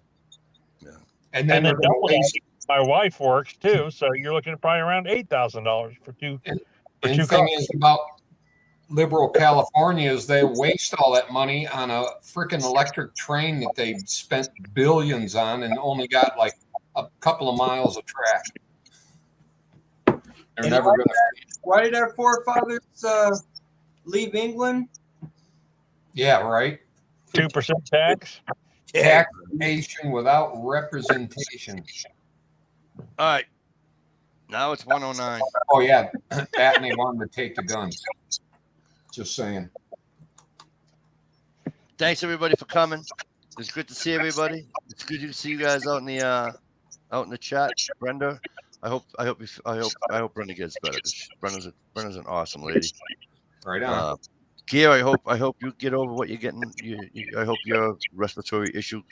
Yeah. And then my wife works too, so you're looking at probably around $8,000 for two. And the thing is about liberal California is they waste all that money on a freaking electric train that they spent billions on and only got like a couple of miles of track. They're never going to. Why did our forefathers leave England? Yeah, right. 2% tax. Taxation without representation. All right. Now it's 109. Oh yeah, that and they wanted to take the guns. Just saying. Thanks everybody for coming. It's good to see everybody. It's good to see you guys out in the chat. Brenda, I hope Brenda gets better. Brenda's an awesome lady. Right on. Gear, I hope you get over what you're getting. I hope your respiratory issue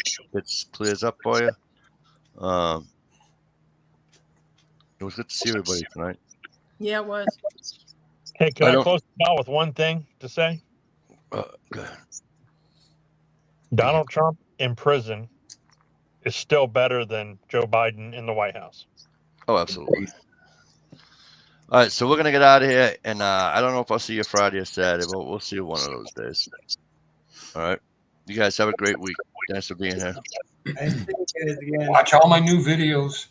clears up for you. It was good to see everybody tonight. Yeah, it was. Hey, can I close it out with one thing to say? Go ahead. Donald Trump in prison is still better than Joe Biden in the White House. Oh, absolutely. All right, so we're going to get out of here, and I don't know if I'll see you Friday or Saturday, but we'll see you one of those days. All right? You guys have a great week. Thanks for being here. I think it is again. Watch all my new videos.